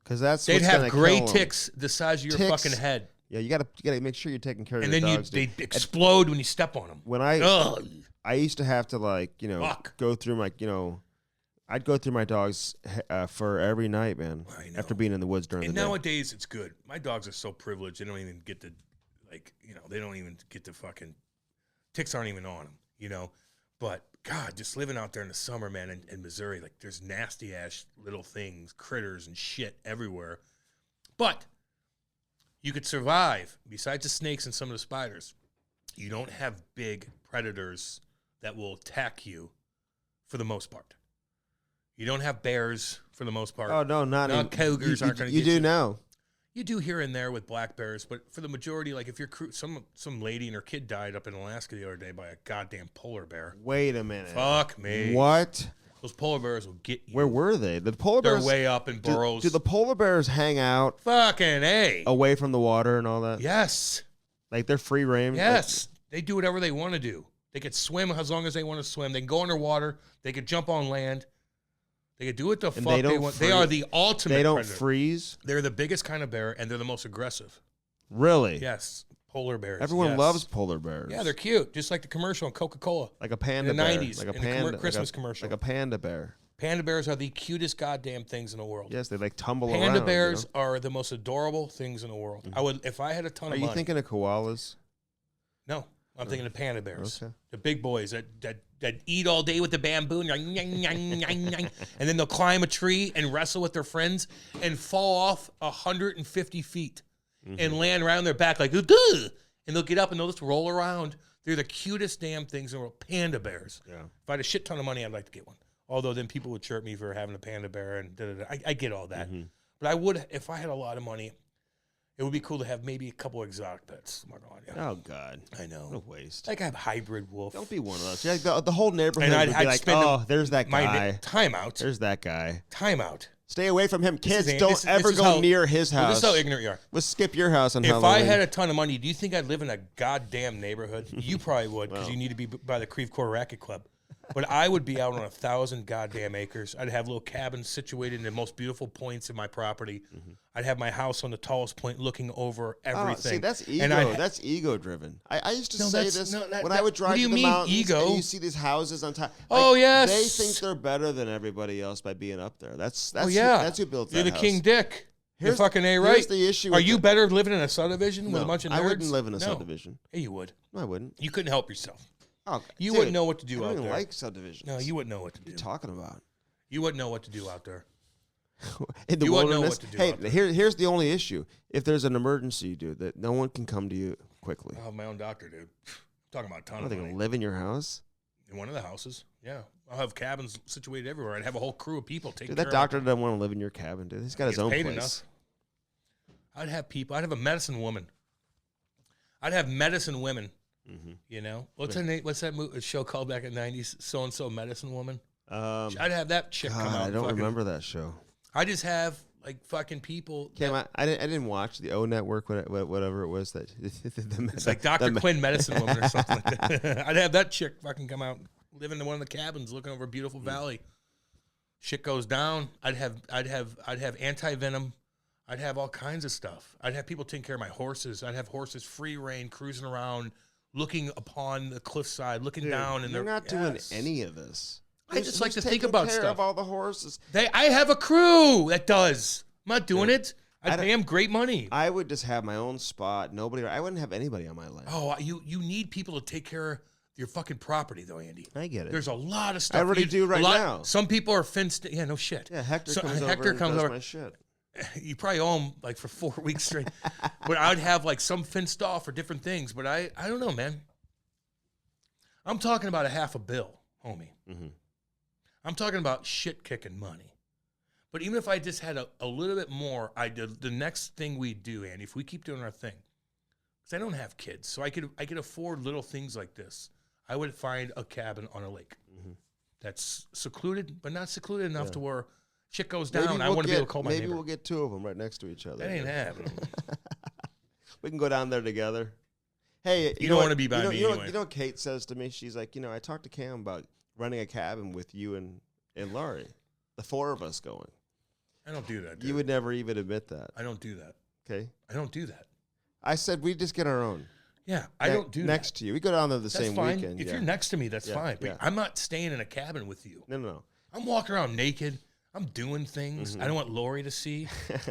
Because they'd have gray ticks the size of your fucking head. Yeah, you gotta make sure you're taking care of your dogs. And then they explode when you step on them. When I used to have to go through my I'd go through my dogs for every night, man. After being in the woods during the day. And nowadays it's good. My dogs are so privileged; they don't even get to they don't even get to fucking ticks aren't even on them, But God, just living out there in the summer, man, in Missouri, like there's nasty ass little things, critters and shit everywhere. But you could survive besides the snakes and some of the spiders. You don't have big predators that will attack you for the most part. You don't have bears for the most part. Oh no, not in, cougars aren't going to. You do now. You do here and there with black bears, but for the majority, like if you're some lady and her kid died up in Alaska the other day by a goddamn polar bear. Wait a minute. Fuck me. What? Those polar bears will get you. Where were they? The polar bears. They're way up in burrows. Do the polar bears hang out? Fucking A. Away from the water and all that? Yes. Like they're free range? Yes. They do whatever they want to do. They could swim as long as they want to swim. They can go underwater. They could jump on land. They could do what the fuck they want. They are the ultimate They don't predator. freeze? They're the biggest kind of bear, and they're the most aggressive. Really? Yes. Polar bears. Everyone loves polar bears. Yeah, they're cute. Just like the commercial on Coca-Cola. Like a panda in the bear. 90s. Like a in panda. the Christmas commercial. Like a panda bear. Panda bears are the cutest goddamn things in the world. Yes, they like tumble around. Panda bears are the most adorable things in the world. Mm-hmm. I would, if I had a ton of money. Are you thinking of koalas? No, I'm thinking of panda bears. Okay. The big boys that eat all day with the bamboo and, and then they'll climb a tree and wrestle with their friends and fall off 150 feet and land around their back like, "Ugh," and they'll get up and they'll just roll around. They're the cutest damn things in the world. Panda bears. Yeah. If I had a shit ton of money, I'd like to get one. Although then people would chirp me for having a panda bear and da-da-da. I get all that. But I would, if I had a lot of money, it would be cool to have maybe a couple exotic pets. Oh, God. I know. What a waste. Like I have hybrid wolf. Don't be one of those. Yeah, the whole neighborhood And would be like, oh, there's that guy. Timeout. There's that guy. Timeout. Stay away from him. Kids, This don't ever go near his house. This is how ignorant you are. Let's skip your house on If Halloween. I had a ton of money, do you think I'd live in a goddamn neighborhood? You probably would, because you need to be by the Creve Coeur Racket Club. But I would be out on 1,000 goddamn acres. I'd have little cabins situated in the most beautiful points of my property. I'd have my house on the tallest point looking over everything. See, that's ego. That's ego-driven. I used to say this when I would drive to the mountains ego? and you see these houses on top. Oh, yes. They think they're better than everybody else by being up there. That's who built that You're the house. King Dick. You're fucking A, right? Here's the issue. Are you better living in a subdivision with a bunch of nerds? I wouldn't live in a subdivision. Yeah, you would. No, I wouldn't. You couldn't help yourself. Oh, you wouldn't know what to do I out don't even there. like subdivisions. No, you wouldn't know what to do. What are you talking about? You wouldn't know what to do out there. In the You wouldn't know wilderness. what to do Hey, out there. here's the only issue. If there's an emergency, dude, that no one can come to you quickly. I'll have my own doctor, dude. I'm talking about a ton Are of they money. gonna live in your house? In one of the houses, yeah. I'll have cabins situated everywhere. I'd have a whole crew of people taking Dude, care that of doctor doesn't want to live in your cabin, dude. He's got his Gets own paid place. enough. I'd have people. I'd have a medicine woman. I'd have medicine women. You know what's her name? What's that show called back in the '90s? So and so medicine woman. I'd have that chick come out. I don't remember that show. I just have like fucking people. Cam, I didn't watch the O Network, whatever it was that. It's like Dr. Quinn medicine woman or something like that. I'd have that chick fucking come out, live in one of the cabins, looking over a beautiful valley. Shit goes down. I'd have anti-venom. I'd have all kinds of stuff. I'd have people taking care of my horses. I'd have horses free rein, cruising around, looking upon the cliffside, looking down. And you're not doing any of this. I just like to think about care stuff. of all the horses. I have a crew that does. I'm not doing it. I'd pay them great money. I would just have my own spot. I wouldn't have anybody on my land. Oh, you need people to take care of your fucking property, though, Andy. I get it. There's a lot of stuff. I already do right now. Some people are fenced. Yeah, no shit. Yeah, Hector comes over. My shit. You probably owe him like for 4 weeks straight. But I'd have like some fenced off for different things. But I don't know, man. I'm talking about $500 million, homie. I'm talking about shit kicking money. But even if I just had a little bit more, the next thing we do, Andy, if we keep doing our thing, because I don't have kids, so I could afford little things like this. I would find a cabin on a lake that's secluded, but not secluded enough to where shit goes down. I want to be able to call my neighbor. Maybe we'll get 2 of them right next to each other. That ain't happening. We can go down there together. Hey, you don't want to be by me anyway. You know what Kate says to me? She's like, I talked to Cam about running a cabin with you and Laurie. The 4 of us going. I don't do that, dude. You would never even admit that. I don't do that. Okay? I don't do that. I said we just get our own. Yeah, I don't do next to you. We go down there the same fine. weekend. If you're next to me, that's fine. But yeah. I'm not staying in a cabin with you. No. I'm walking around naked. I'm doing things. I don't want Lori to see.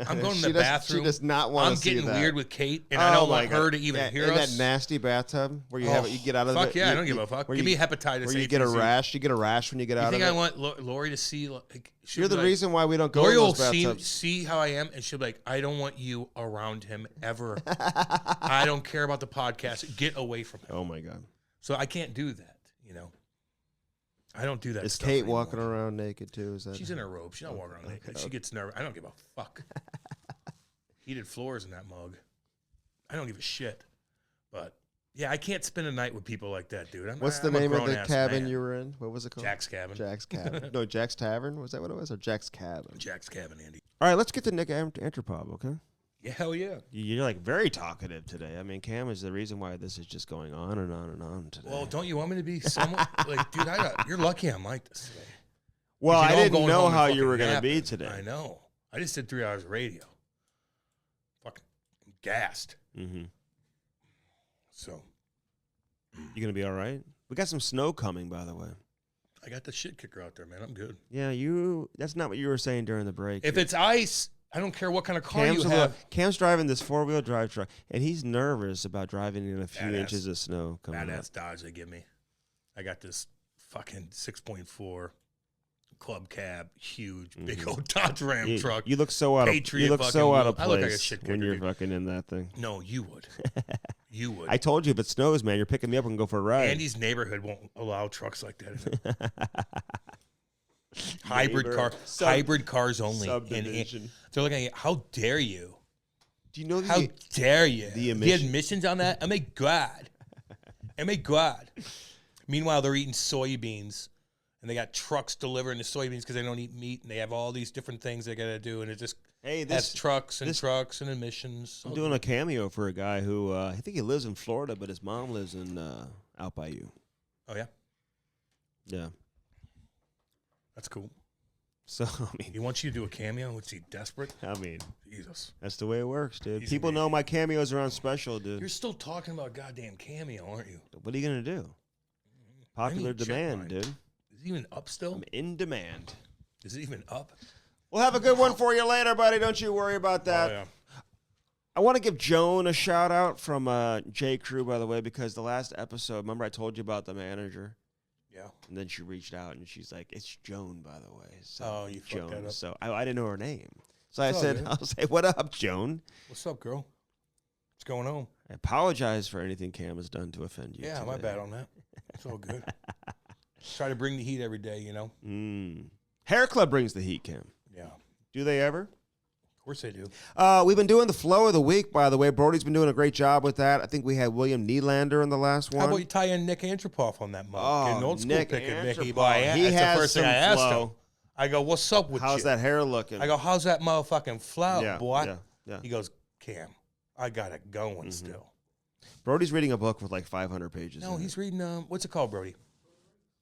I'm going to the bathroom. She does not want to see that. I'm getting weird with Kate, and I don't want her to even hear us. In that nasty bathtub where you you get out of fuck it. yeah, I don't give a fuck. Give me hepatitis. Where you get a rash. You get a rash when you get out of it. You think I want Lori to see? You're the reason why we don't go Lori in those will bathtubs. see how I am, and she'll be like, I don't want you around him ever. I don't care about the podcast. Get away from him. Oh, my God. So I can't do that, I don't do that. Is stuff Kate anymore. walking around naked too? Is that? She's in her robe. She's not walking around naked. She gets nervous. I don't give a fuck. Heated floors in that mug. I don't give a shit. But yeah, I can't spend a night with people like that, dude. What's the name of the cabin you were in? What was it called? Jack's Cabin. Jack's Cabin. No, Jack's Tavern. Was that what it was? Or Jack's Cabin? Jack's Cabin, Andy. All right, let's get to Nik Antropov, okay? Yeah, hell yeah. You're like very talkative today. I mean, Cam is the reason why this is just going on and on and on today. Well, don't you want me to be somewhat like, dude? You're lucky I'm like this today. Well, I didn't going know home how and you were fucking going to be napping. today. I know. I just did 3 hours of radio. Fucking gassed. Mm-hmm. So You going to be all right? We got some snow coming, by the way. I got the shit kicker out there, man. I'm good. Yeah, that's not what you were saying during the break. If it's ice, I don't care what kind of car you have. Cam's driving this 4-wheel drive truck, and he's nervous about driving in a few Badass. inches of snow coming up. Badass Dodge they give me. I got this fucking 6.4 club cab, huge, big old Dodge Ram truck. You look so out of Patriot you look so out of I look like a place shit when kicker, you're dude. fucking in that thing. No, you would. You would. I told you if it snows, man, you're picking me up and go for a ride. Andy's neighborhood won't allow trucks like that. Hybrid cars only. Subdivision. They're looking at, how dare you? Do you know How dare you? the admissions on that? Oh my God. Oh my God. Meanwhile, they're eating soybeans, and they got trucks delivering the soybeans because they don't eat meat, and they have all these different things they got to do, and it just has trucks and emissions. I'm doing a cameo for a guy who I think he lives in Florida, but his mom lives in out by you. Oh, yeah? Yeah. That's cool. So, I mean, He wants you to do a cameo? What's he, desperate? I mean, Jesus. that's the way it works, dude. He's People amazing. know my cameos are on special, dude. You're still talking about goddamn cameo, aren't you? What are you going to do? Popular I need to check demand, mine. dude. Is it even up still? I'm in demand. Is it even up? We'll have a good one for you later, buddy. Don't you worry about that. Oh, yeah. I want to give Joan a shout out from J. Crew, by the way, because the last episode, remember I told you about the manager? Yeah. And then she reached out and she's like, "It's Joan, by the way." So Oh, you fucked that up. So I didn't know her name. So I It's all said, good. "I'll say, what up, Joan?" What's up, girl? What's going on? I apologize for anything Cam has done to offend you. Yeah, today. my bad on that. It's all good. Try to bring the heat every day, you know? Hair Club brings the heat, Cam. Yeah. Do they ever? Of course they do. We've been doing the flow of the week, by the way. Brody's been doing a great job with that. I think we had William Nylander in the last one. How about you tie in Nik Antropov on that mug? Get an old school Nik pick at Mickey. Antropov. Boy, He that's has the first thing some I asked flow. him. I go, what's up with you? How's that hair looking? I go, how's that motherfucking flow, Yeah, boy? yeah. He goes, Cam, I got it going still. Brody's reading a book with like 500 pages. No, in he's it. reading, what's it called, Brody?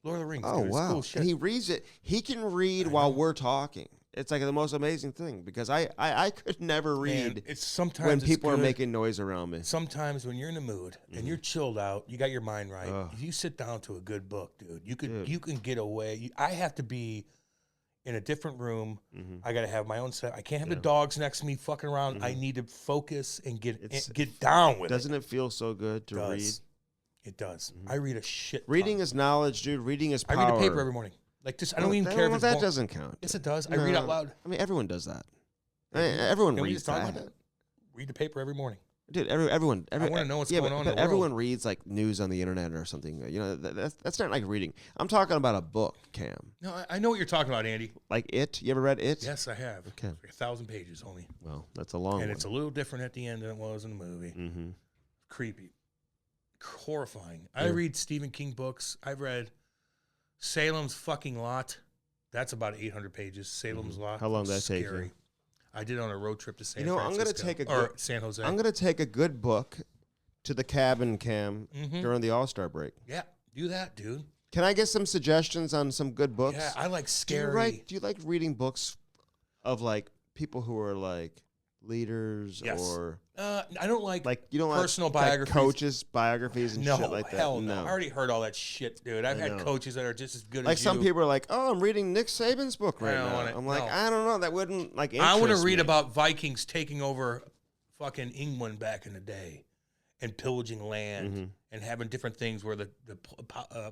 Lord of the Rings. Oh, dude. It's wow. cool shit. And he reads it. He can read while we're talking. It's like the most amazing thing because I could never read Man, it's sometimes when it's people are good. making noise around me. Sometimes when you're in the mood and you're chilled out, you got your mind right. If you sit down to a good book, dude, you can get away. I have to be in a different room. I got to have my own set. I can't have the dogs next to me fucking around. I need to focus and get down with it. Doesn't it feel so good to read? It does. I read a shit ton. Reading is knowledge, dude. Reading is power. I read a paper every morning. Like this, I don't even care if it's that boring. doesn't count. Yes, it does. I read out loud. I mean, everyone does that. Everyone Can we reads just talk that. about that? Read the paper every morning. Dude, everyone. I want to know what's going on in but the everyone world. reads like news on the internet or something. You know, that's not like reading. I'm talking about a book, Cam. No, I know what you're talking about, Andy. Like It. You ever read It? Yes, I have. Okay. It's like 1,000 pages only. Well, that's a long one. And it's a little different at the end than it was in the movie. Mm-hmm. Creepy. Horrifying. I read Stephen King books. I've read Salem's Fucking Lot. That's about 800 pages. Salem's Lot. How long did that take you? Scary. I did it on a road trip to San I'm Francisco. gonna take or San Jose. I'm gonna take a good book to the cabin, Cam, during the All-Star break. Yeah, do that, dude. Can I get some suggestions on some good books? Yeah, I like Do scary. you like reading books of like people who are like leaders Yes. or I don't like you don't personal like biographies. coaches biographies and No, shit like that? hell no. I already heard all that shit, dude. I've had know. coaches that are just as good Like as you. some people are like, "Oh, I'm reading Nick Saban's book right don't now." want it. I'm like, No. I don't know. That wouldn't like. I want to interest read me. about Vikings taking over fucking England back in the day and pillaging land and having different things where the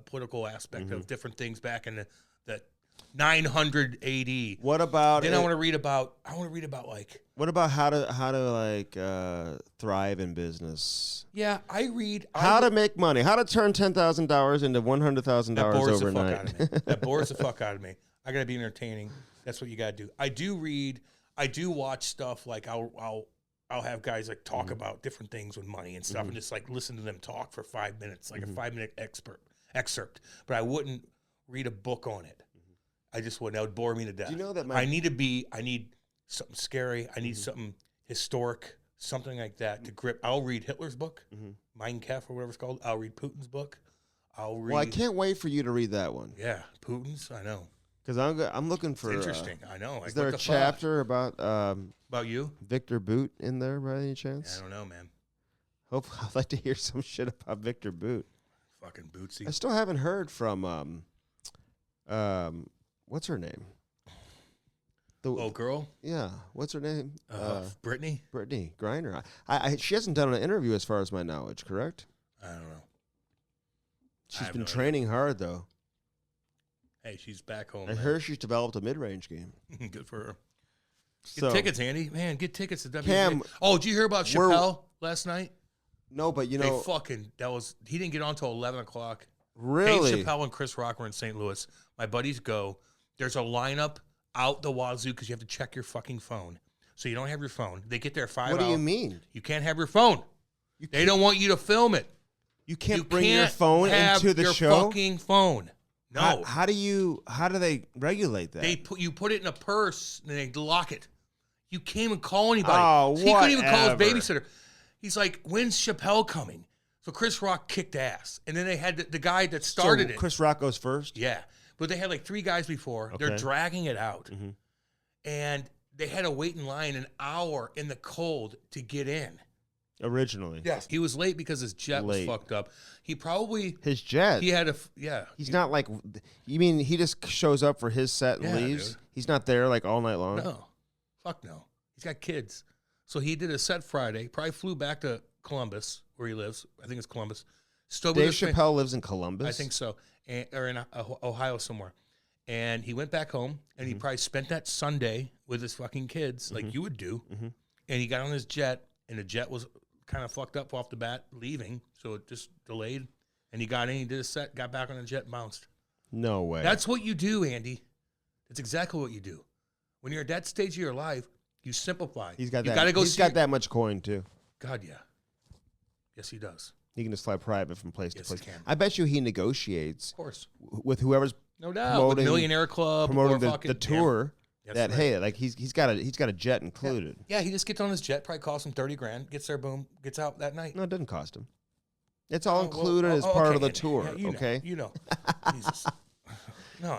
political aspect of different things back in the 900 AD. What about? Then I want to read about like. What about how to like thrive in business? Yeah, I read How to make money. How to turn $10,000 into $100,000 overnight. That bores the fuck out of me. I gotta be entertaining. That's what you gotta do. I do read. I do watch stuff like I'll have guys like talk about different things with money and stuff, and just like listen to them talk for 5 minutes, like a 5-minute excerpt. But I wouldn't read a book on it. I just wouldn't. That would bore me to death. Do you know that I need something scary. I need something historic, something like that to grip. I'll read Hitler's book, Mein Kampf or whatever it's called. I'll read Putin's book. Well, I can't wait for you to read that one. Yeah, Putin's. I know. Because I'm looking for. It's interesting. I know. Is there a chapter about you, Victor Boot, in there by any chance? I don't know, man. I'd like to hear some shit about Victor Boot. Fucking Bootsy. I still haven't heard from what's her name? The girl? Yeah. What's her name? Brittany? Brittany Griner. She hasn't done an interview as far as my knowledge, correct? I don't know. She's been training hard, though. Hey, she's back home. I heard she's developed a mid-range game. Good for her. Get tickets, Andy. Man, get tickets to WNBA. Cam, did you hear about Chappelle last night? No, but you know. He didn't get on until 11 o'clock. Really? Dave Chappelle and Chris Rock were in St. Louis. My buddies go. There's a lineup out the wazoo because you have to check your fucking phone. So you don't have your phone. They get there 5 hours. What do you mean? You can't have your phone. They don't want you to film it. You can't bring your phone into the show? Your fucking phone. No. How do they regulate that? You put it in a purse and they lock it. You can't even call anybody. Oh, so he couldn't even call his babysitter. He's like, when's Chappelle coming? So Chris Rock kicked ass. And then they had the guy that started it. Chris Rock goes first? Yeah. But they had like 3 guys before. Okay. They're dragging it out. And they had to wait in line an hour in the cold to get in. Originally. Yes. He was late because his jet was fucked up. His jet? He had He's not like, you mean he just shows up for his set and leaves? Dude. He's not there like all night long? No. Fuck no. He's got kids. So he did a set Friday, probably flew back to Columbus, where he lives. I think it's Columbus. Dave Chappelle lives in Columbus? I think so. Or in Ohio somewhere. And he went back home, and he probably spent that Sunday with his fucking kids, like you would do. And he got on his jet, and the jet was kind of fucked up off the bat, leaving. So it just delayed. And he got in, he did a set, got back on the jet, and bounced. No way. That's what you do, Andy. That's exactly what you do. When you're at that stage of your life, you simplify. He's got that much coin, too. God, yeah. Yes, he does. He can just fly private from place to place. He can. I bet you he negotiates. Of course. With whoever's no doubt. With Millionaire Club. Promoting the tour. Yeah. Hey, like he's got a jet included. Yeah, he just gets on his jet, probably costs him $30,000, gets there, boom, gets out that night. No, it doesn't cost him. It's all included as part of the tour. Yeah, okay. You know. Jesus. No,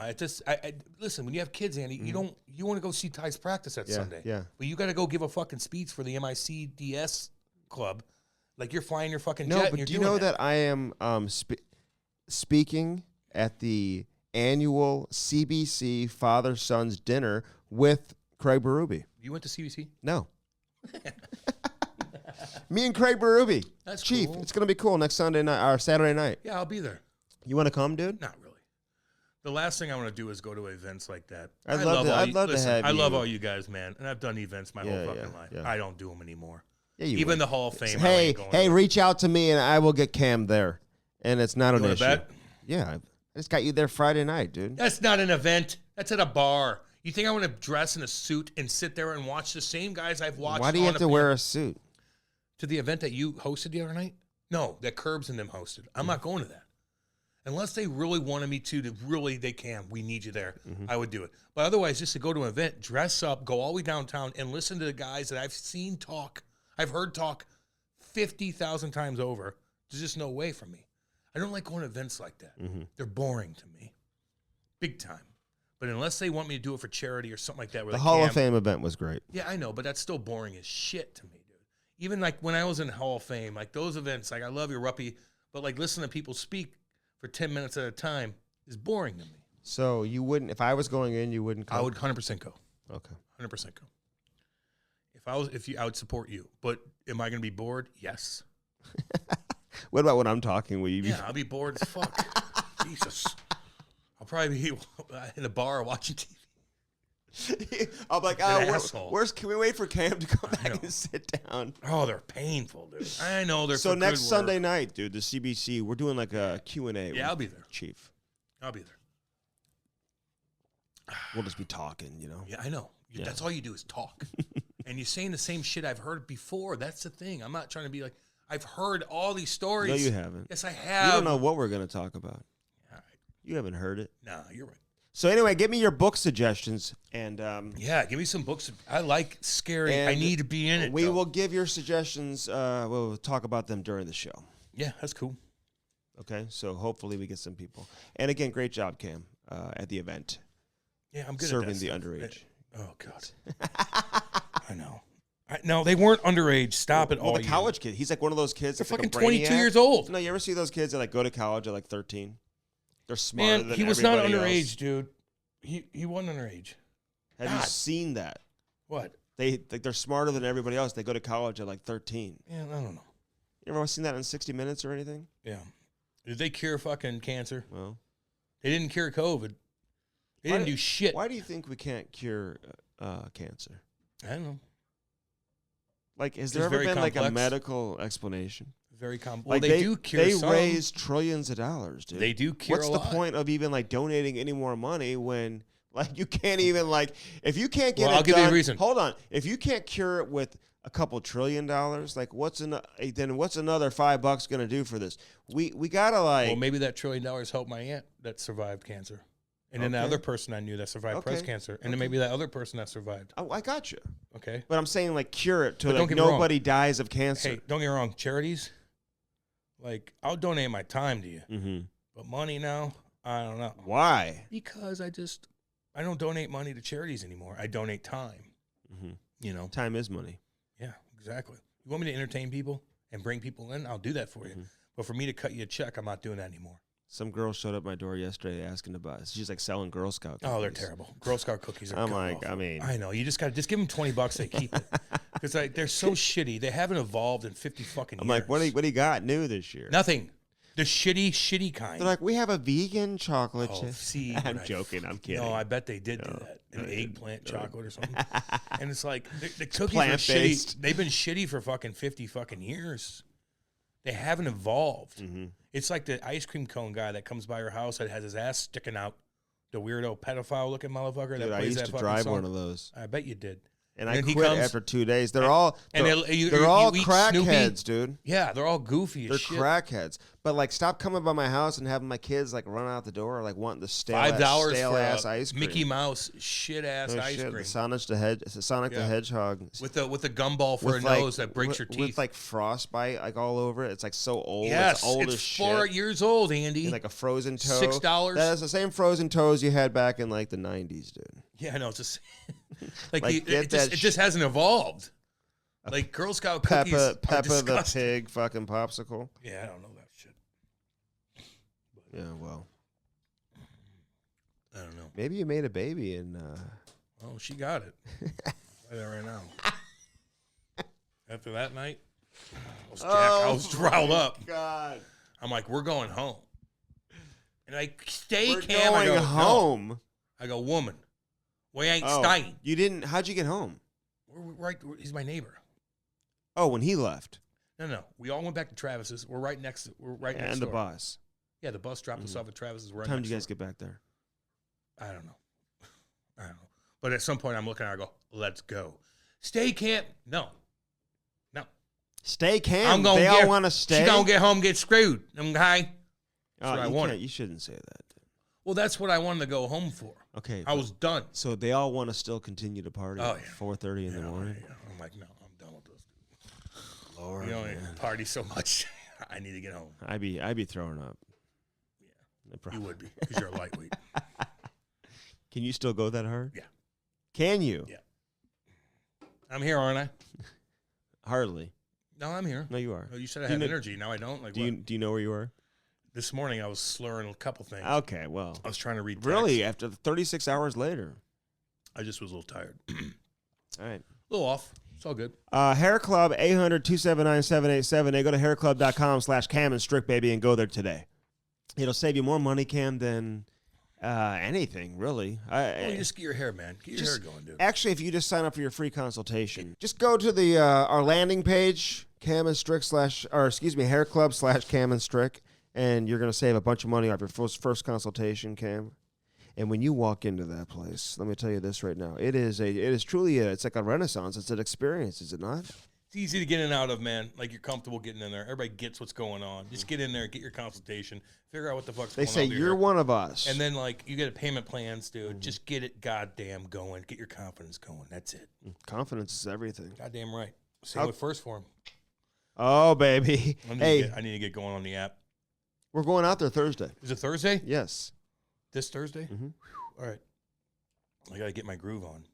listen, when you have kids, Andy, you want to go see Ty's practice that Sunday. Yeah. But you got to go give a fucking speech for the MICDS club. Like you're flying your fucking jet. No, and but you're do you know that I am speaking at the annual CBC Father-Sons dinner with Craig Berube? You went to CBC? No. Me and Craig Berube. That's Chief. Cool. It's going to be cool next Sunday night or Saturday night. Yeah, I'll be there. You want to come, dude? Not really. The last thing I want to do is go to events like that. I'd love to have you. I love all you guys, man. And I've done events my whole fucking life. Yeah. I don't do them anymore. Yeah, you Even would. the Hall of Fame. Hey, reach out to me and I will get Cam there. And it's not an issue. Bet? Yeah. I just got you there Friday night, dude. That's not an event. That's at a bar. You think I want to dress in a suit and sit there and watch the same guys I've watched? Why do you have to wear a suit? To the event that you hosted the other night? No, that Curbs and them hosted. I'm not going to that. Unless they really wanted me to they can. We need you there. I would do it. But otherwise, just to go to an event, dress up, go all the way downtown, and listen to the guys that I've seen talk, I've heard talk 50,000 times over. There's just no way for me. I don't like going to events like that. They're boring to me. Big time. But unless they want me to do it for charity or something like that. The Hall of Fame event was great. Yeah, I know, but that's still boring as shit to me, dude. Even like when I was in Hall of Fame, like those events, like I love your Ruppy, but like listening to people speak for 10 minutes at a time is boring to me. So you wouldn't, if I was going in, you wouldn't come? I would 100% go. Okay. 100% go. I would support you. But am I going to be bored? Yes. What about when I'm talking? Will you be? Yeah, I'll be bored as fuck. Jesus. probably be in a bar watching TV. I'm like, can we wait for Cam to come back and sit down? Oh, they're painful, dude. I know they're so next Sunday night, dude, the CBC, we're doing like a Q&A. Yeah, I'll be there. Chief. I'll be there. We'll just be talking, you know? Yeah, I know. Yeah. That's all you do is talk. And you're saying the same shit I've heard before. That's the thing. I'm not trying to be like, I've heard all these stories. No, you haven't. Yes, I have. You don't know what we're going to talk about. All right. You haven't heard it. No, you're right. So anyway, give me your book suggestions. And yeah, give me some books. I like scary. I need to be in it. We will give your suggestions. We'll talk about them during the show. Yeah, that's cool. Okay, so hopefully we get some people. And again, great job, Cam, at the event. Yeah, I'm good serving at that the stuff. underage. Oh, God. I know. No, they weren't underage. Stop it all. Well, the college kid. He's like one of those kids. They're that's fucking like a 22 years old. No, you ever see those kids that like go to college at like 13? They're smarter than he was not everybody underage, else. dude. He wasn't underage. Have you seen that? What? They're smarter than everybody else. They go to college at like 13. Yeah, I don't know. You ever seen that in 60 Minutes or anything? Yeah. Did they cure fucking cancer? Well, they didn't cure COVID. They didn't do shit. Why do you think we can't cure cancer? I don't know. Like, has there ever been like a medical explanation? Very complex. Like well, they do cure They some. raise trillions of dollars, dude. They do cure What's a the lot. point of even like donating any more money when like you can't even like if you can't get Well, it I'll give done, you a reason. Hold on. If you can't cure it with a couple $1 trillion, like what's another $5 going to do for this? We got to like Well, maybe that $1 trillion helped my aunt that survived cancer. And then the other person I knew that survived breast cancer. And then maybe that other person that survived. Oh, I got you. Okay. But I'm saying like cure it to But like don't get me wrong. nobody dies of cancer. Hey, don't get me wrong. Charities, like, I'll donate my time to you. Mm-hmm. But money now, I don't know. Why? Because I don't donate money to charities anymore. I donate time. Mm-hmm. You know? Time is money. Yeah, exactly. You want me to entertain people and bring people in? I'll do that for you. Mm-hmm. But for me to cut you a check, I'm not doing that anymore. Some girl showed up my door yesterday asking to buy. She's like selling Girl Scout cookies. Oh, they're terrible. Girl Scout cookies are I'm like, awful. I mean. I know. You just got to give them $20, they keep it. Because like, they're so shitty. They haven't evolved in 50 fucking years. I'm like, what do you got new this year? Nothing. The shitty kind. They're like, we have a vegan chocolate chip. See, I'm joking. I'm kidding. No, I bet they did do that. An eggplant chocolate or something. And it's like, the cookies are plant-based. shitty. They've been shitty for fucking 50 fucking years. They haven't evolved. Mm-hmm. It's like the ice cream cone guy that comes by your house that has his ass sticking out. The weirdo pedophile looking motherfucker Dude, that I plays used that to fucking drive song. one of those. I bet you did. And And I then he quit comes- after 2 days. They're all you eat crackheads, Snoopy. dude. Yeah, they're all goofy They're as shit. crackheads. But like, stop coming by my house and having my kids like run out the door, like wanting the stale $5 ass for ice cream. Mickey Mouse shit ass No ice shit. cream Sonic the Hedgehog with the gumball for a like, nose that breaks your teeth. with like frostbite like all over it. It's like so old. Yes, it's old it's as shit. 4 years old, Andy. And like a frozen toe. $6. That is the same frozen toes you had back in like the 90s, dude. Yeah, I know. It's just like, Like, it just hasn't evolved. Like Girl Scout cookies are Peppa the disgusting. Pig fucking popsicle. Yeah, I don't know that shit. Yeah, well, I don't know. maybe you made a baby and Oh, she got it. Right now. After that night, I was riled up. God, I'm like, we're going home. And I stay we're Cam. I going go, home. No. I go, woman, we ain't Oh, staying. you didn't? How'd you get home? We're right. He's my neighbor. Oh, when he left. No. We all went back to Travis's. We're right next. We're right next. And the door. bus. Yeah, the bus dropped us off at Travis's. We're What right time next did you guys door. get back there? I don't know. But at some point, I'm looking at her, I go, let's go. Stay camp. No. Stay Cam. I'm gonna they get, all want to stay. She's going to get home and get screwed. Okay? That's Oh, what I you wanted. can't- You shouldn't say that. Well, that's what I wanted to go home for. Okay. I was done. So they all want to still continue to party Oh, at yeah. 4:30 in the morning. Yeah. I'm like, no, I'm done with this. Lord, You know, I man. party so much. I need to get home. I'd be throwing up. Yeah. You would be because you're a lightweight. Can you still go that hard? Yeah. Can you? Yeah. I'm here, aren't I? Hardly. No, I'm here. No, you are. Oh, you said I Do you have know- energy. Now I don't. Like, Do you know where you are? This morning I was slurring a couple things. Okay, well. I was trying to read text. Really? After 36 hours later? I just was a little tired. All right. A little off. It's all good. Hair Club, 800-279-787. Go to hairclub.com/Cam and Strick, baby, and go there today. It'll save you more money, Cam, than Anything, really. You just get your hair, man. Get your hair going, dude. Actually, if you just sign up for your free consultation, just go to the our landing page, Cam and Strick Hair Club / Cam and Strick, and you're going to save a bunch of money off your first consultation, Cam. And when you walk into that place, let me tell you this right now, it is truly it's like a renaissance. It's an experience, is it not? It's easy to get in and out of, man. Like, you're comfortable getting in there. Everybody gets what's going on. Just get in there, get your consultation, figure out what the fuck's going on. They say you're one of us. And then, like, you get a payment plans, dude. Just get it goddamn going. Get your confidence going. That's it. Confidence is everything. Goddamn right. Same with First Form. Oh, baby. I need to get going on the app. We're going out there Thursday. Is it Thursday? Yes. This Thursday? Mm-hmm. All right. I got to get my groove on.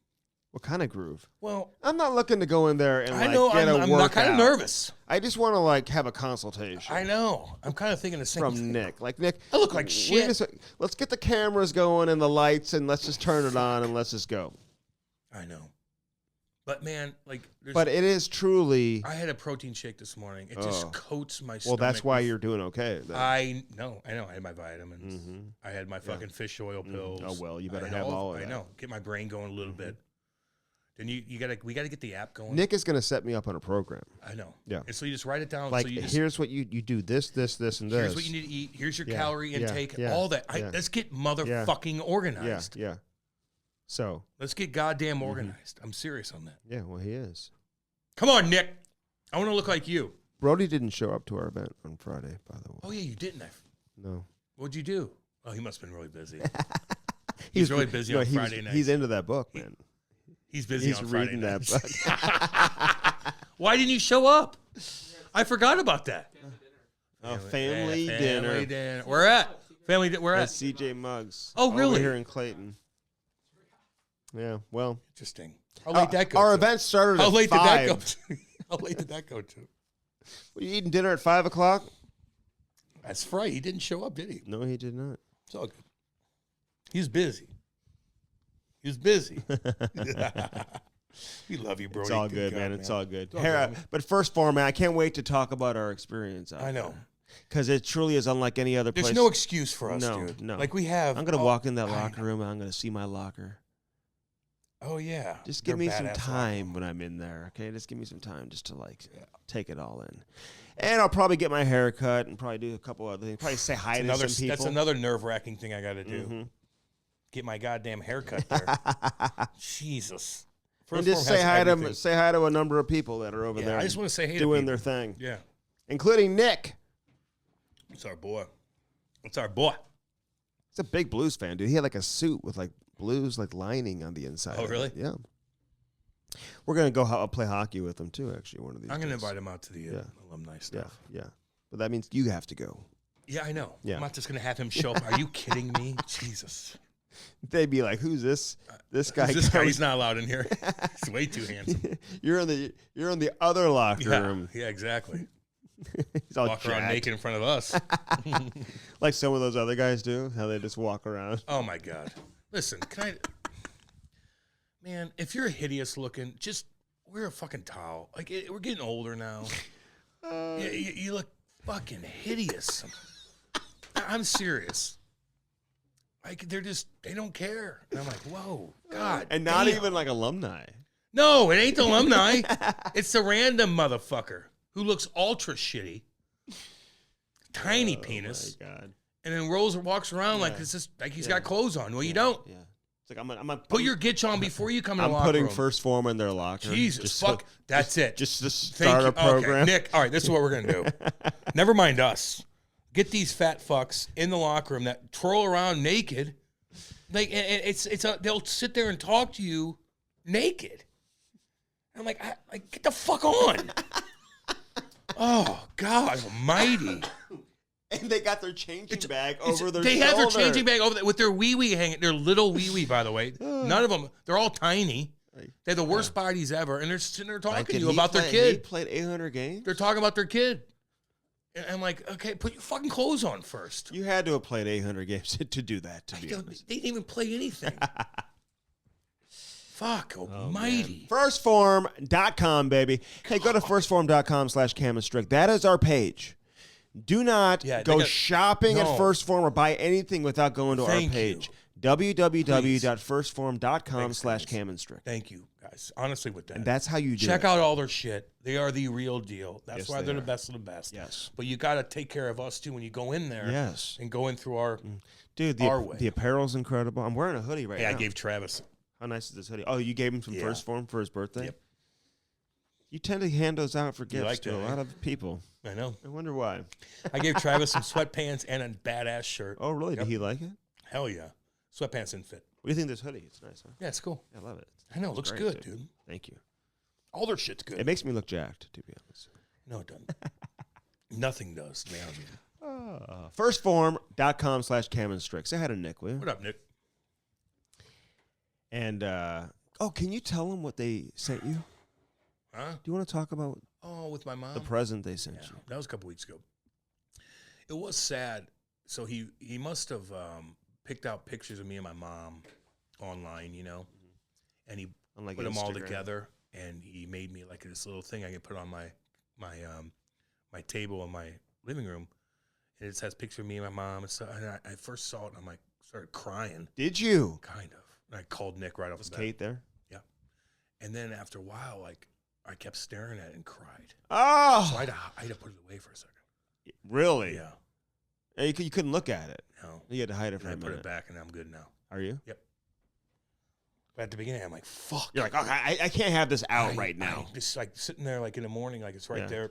What kind of groove? Well, I'm not looking to go in there and I know, get a I'm workout. not kind of nervous. I just want to have a consultation. I know. I'm kind of thinking the same from thing. Nick. Like, Nick, I look like shit. Let's get the cameras going and the lights, and let's just turn it on and let's just go. I know. But, man, but it is truly. I had a protein shake this morning. It just coats my stomach. Well, that's why you're doing okay. I know. I had my vitamins. Mm-hmm. I had my fucking fish oil pills. Oh, well, you better have all of that. I know. Get my brain going a little bit. Then we gotta get the app going. Nick is gonna set me up on a program. I know. Yeah. And so you just write it down. Like, so here's what you do this, and this. Here's what you need to eat. Here's your calorie intake. All that. Let's get motherfucking organized. Yeah. So let's get goddamn organized. I'm serious on that. Yeah, well, he is. Come on, Nick. I want to look like you. Brody didn't show up to our event on Friday, by the way. Oh yeah, you didn't. No. What'd you do? Oh, he must have been really busy. He's really busy on Friday night. He's into that book, man. He's busy on Friday reading night. that book. Why didn't you show up? I forgot about that. Family dinner. Where at? Family dinner. Where at? CJ Muggs. Oh, really? Over here in Clayton. Yeah, well. Interesting. How late that go? Our event started How at late 5. Did that go? How late did that go to? Were you eating dinner at 5 o'clock? That's right. He didn't show up, did he? No, he did not. It's all good. He's busy. He's busy. We love you, bro. It's all good, man. It's all good. Good, but first form, man, I can't wait to talk about our experience. I know. Because it truly is unlike any other place. There's no excuse for us, No. dude. Like we have. I'm going to walk in that locker room and I'm going to see my locker. Oh, yeah. Just give me some time when I'm in there, okay? Just give me some time just to, take it all in. And I'll probably get my hair cut and probably do a couple other things. Probably say hi to some people. That's another nerve-wracking thing I got to do. Mm-hmm. Get my goddamn hair cut there. Jesus. And just say hi to a number of people that are over there. I just want to say hey doing their thing. Yeah. Including Nick. It's our boy. It's our boy. He's a big Blues fan, dude. He had a suit with blues lining on the inside. Oh, really? Yeah. We're gonna go play hockey with him too. Actually, one of these. I'm gonna days. invite him out to the alumni stuff. Yeah. But that means you have to go. Yeah, I know. Yeah. I'm not just gonna have him show up. Are you kidding me? Jesus. They'd be like, "Who's this? This guy? This guy? He's not allowed in here. He's way too handsome." You're in the other locker room. Yeah, exactly. He's all walk around naked in front of us, like some of those other guys do. How they just walk around. Oh my God! Listen, man, if you're hideous looking, just wear a fucking towel. We're getting older now. You look fucking hideous. I'm serious. They don't care. And I'm like, whoa, God. And not even alumni. No, it ain't the alumni. It's the random motherfucker who looks ultra shitty. Tiny penis. Oh my God. And then walks around like he's got clothes on. Well, you don't. Yeah. It's like I'm put your gitch on before you come in the locker room. I'm room. putting first form in their locker. Jesus, that's it. Just to start a program. Okay, Nick, all right, this is what we're going to do. Never mind us. Get these fat fucks in the locker room that twirl around naked. They'll sit there and talk to you naked. I'm like, get the fuck on. Oh, God almighty. And they got their changing bag over their shoulder. They have their changing bag over there with their wee-wee hanging. Their little wee-wee, by the way. None of them. They're all tiny. They're the worst bodies ever. And they're sitting there talking to you about their kid. He played 800 games? They're talking about their kid. And I'm like, okay, put your fucking clothes on first. You had to have played 800 games to do that, to be honest. They didn't even play anything. Fuck almighty. Firstform.com, baby. Hey, go to firstform.com/Cam and Strick. That is our page. Do not go shopping at No. First Form or buy anything without going to our Thank page. you. www.firstform.com/Cam Strick. Thank you, guys. Honestly, with that. And that's how you do Check it. out all their shit. They are the real deal. That's Yes, why they they're are. the best of the best. Yes. But you got to take care of us, too, when you go in there. Yes. And go in through our... Dude, our way. the apparel's incredible. I'm wearing a hoodie right now. I gave Travis. How nice is this hoodie? Oh, you gave him some First Form for his birthday? Yep. You tend to hand those out for gifts like to that, a lot of people. I know. I wonder why. I gave Travis some sweatpants and a badass shirt. Oh, really? Yep. Did he like it? Hell yeah. Sweatpants didn't fit. What do you think of this hoodie? It's nice, huh? Yeah, it's cool. I love it. I know. It looks Great, good, dude. Thank you. All their shit's good. It makes me look jacked, to be honest. No, it doesn't. Nothing does, to be honest with you. Firstform.com/Cam Strick. Say hi to Nick, will you? What up, Nick? And, can you tell him what they sent you? Huh? Do you want to talk about Oh, with my mom? the present they sent you? That was a couple weeks ago. It was sad. So he must have picked out pictures of me and my mom online, and he Unlike put them all Instagram. together, and he made me like this little thing I could put on my table in my living room, and it has picture of me and my mom. And so I first saw it, and I'm like, started crying. Did you? Kind of. And I called Nick right off Was the bat. Kate there? Yeah. And then after a while, like, I kept staring at it and cried. Oh! So I had to put it away for a second. Really? Yeah. And you couldn't look at it. No. You had to hide it for And I a put minute. it back, and I'm good now. Are you? Yep. But at the beginning, I'm like, fuck. You're like, oh, I can't have this out right now. I'm just like sitting there, like in the morning, like it's right Yeah. there.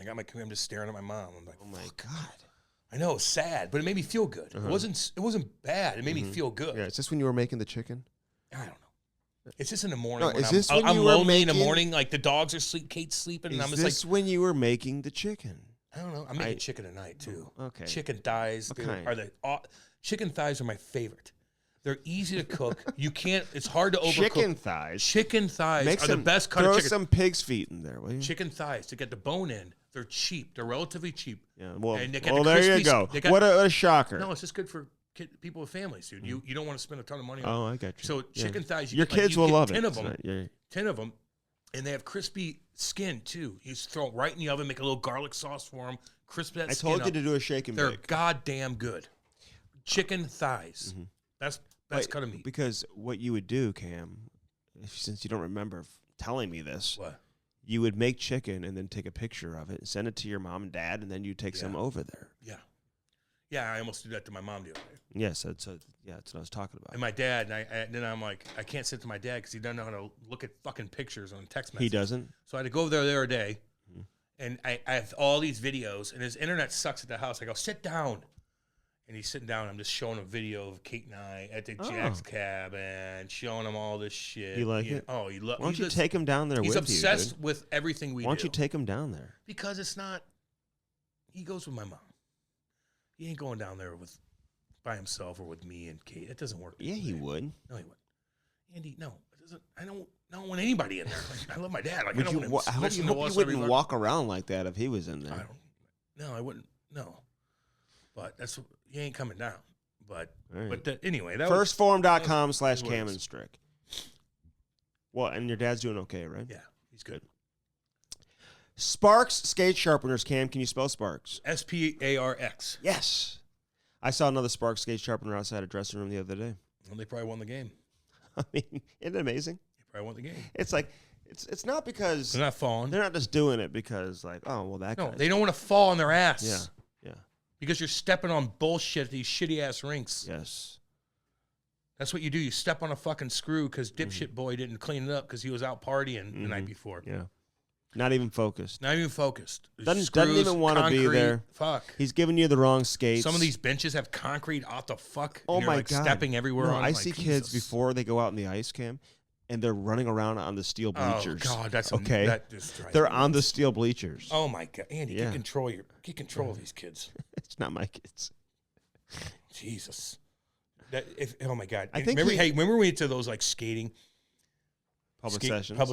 I got my I'm just staring at my mom. I'm like, Oh my fuck. God. I know, it's sad, but it made me feel good. It wasn't bad. It made me feel good. Yeah, is this when you were making the chicken? I don't know. It's just in the morning. No, when is this when I'm you were lonely in the making- morning, like the dogs are sleep, Kate's sleeping, and I'm Is just this like, when you were making the chicken? I don't know. I'm making chicken tonight too. Okay. Chicken thighs What dude, kind? are chicken thighs are my favorite. They're easy to cook. You can't. It's hard to overcook. Chicken thighs. Chicken thighs Make are some, the best cut throw of chicken. some pig's feet in there, will you? Chicken thighs to get the bone in. They're cheap. They're relatively cheap. Yeah. Well, And they got well the there you crispy- go. they got- What a shocker. No, it's just good for people with families, dude. You don't want to spend a ton of money on. Oh, I got you. So chicken thighs. You Your get, like, kids you will get love 10 it. of them. 10 of them, and they have crispy skin too. You just throw it right in the oven, make a little garlic sauce for them, crisp that I skin told you up. to do a shake and They're bake. goddamn good. Chicken thighs. Best cut of meat. Because what you would do, Cam, since you don't remember telling me this, What? you would make chicken and then take a picture of it and send it to your mom and dad, and then you take some over there. Yeah. Yeah, I almost did that to my mom the other day. Yes, that's what I was talking about. And my dad, and then I'm like, I can't send it to my dad because he doesn't know how to look at fucking pictures on text messages. He doesn't? So I had to go over there a day, and I have all these videos, and his internet sucks at the house. I go, sit down. And he's sitting down. I'm just showing a video of Kate and I at the Jack's cab and showing him all this shit. You like it? Oh, he loves. Why don't you take him down there with He's you, obsessed dude? with everything we do. Why don't you take him down there? Because it's not. He goes with my mom. He ain't going down there by himself or with me and Kate. It doesn't work. Yeah, he would. No, he wouldn't. Andy, no, it doesn't. I don't want anybody in there. Like, I love my dad. Like, Would I don't you, want I him hope listening you to us wouldn't every walk around like that if he was in there. I wouldn't. No, but he ain't coming down. But Right. Anyway, that Firstform.com/Cam Strick. Well, and your dad's doing okay, right? Yeah, he's good. Sparks skate sharpeners, Cam. Can you spell Sparks? SPARX. Yes. I saw another Sparks skate sharpener outside a dressing room the other day. Well, they probably won the game. I mean, isn't it amazing? They probably won the game. It's like it's not because They're not falling. they're not just doing it because like, oh well, that No, guy. they don't want to fall on their ass. Yeah. Because you're stepping on bullshit at these shitty ass rinks. Yes. That's what you do. You step on a fucking screw because dipshit boy didn't clean it up because he was out partying the night before. Yeah. Not even focused. Not even focused. Doesn't Screws, even want to be concrete, there. Fuck. He's giving you the wrong skates. Some of these benches have concrete off the fuck. Oh and you're my like God. stepping everywhere No, on. I Like, see kids Jesus. before they go out in the ice, Cam, and they're running around on the steel bleachers. Oh God, that's okay. That just drives They're me on the nuts. steel bleachers. Oh my God, Andy, Yeah. get control of these kids. It's not my kids. Jesus. Oh my God. I think remember we went to those like skating Public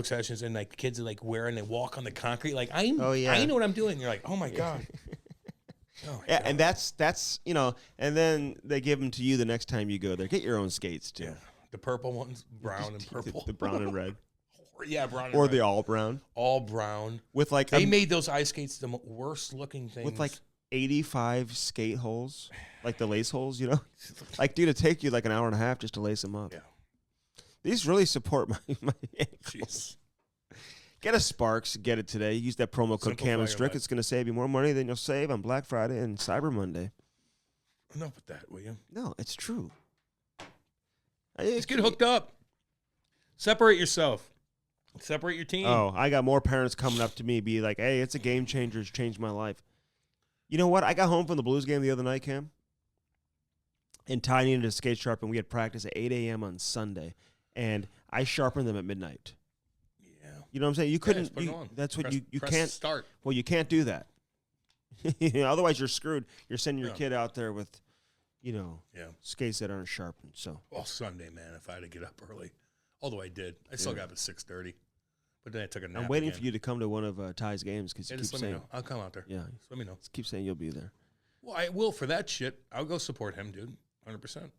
sessions. and like kids are like wearing they walk on the concrete like I Oh, yeah. I know what I'm doing. You're like, oh my God. Oh my Yeah, God. and that's and then they give them to you the next time you go there. Get your own skates too. Yeah. The purple ones, brown and purple. The brown and red, Yeah, brown and or red. the all brown all brown. with like They made those ice skates the worst looking things. with like 85 skate holes, like the lace holes, you know? Like, dude, it'd take you like an hour and a half just to lace them up. Yeah. These really support my ankles. Jeez. Get a Sparks. Get it today. Use that promo code Simplify Cam your Strick. life. It's going to save you more money than you'll save on Black Friday and Cyber Monday. Enough with that, will you? No, it's true. Just get hooked up. Separate yourself. Separate your team. Oh, I got more parents coming up to me, be like, hey, it's a game changer. It's changed my life. You know what? I got home from the Blues game the other night, Cam, and Ty needed a skate sharpen. We had practice at 8 a.m. on Sunday, and I sharpened them at midnight. Yeah. You know what I'm saying? You couldn't. just put it on. That's what Press- you press can't start. Well, you can't do that. Otherwise, you're screwed. You're sending your Yeah. kid out there with, you know, Yeah. skates that aren't sharpened. So Well, Sunday, man, if I had to get up early. Although I did. I still got up at 6:30. But then I took a nap. I'm waiting again. for you to come to one of Ty's games because Yeah, you just keep let me saying, know. I'll come out there. yeah, Just let me know. keep saying you'll be there. Well, I will for that shit. I'll go support him, dude. 100%.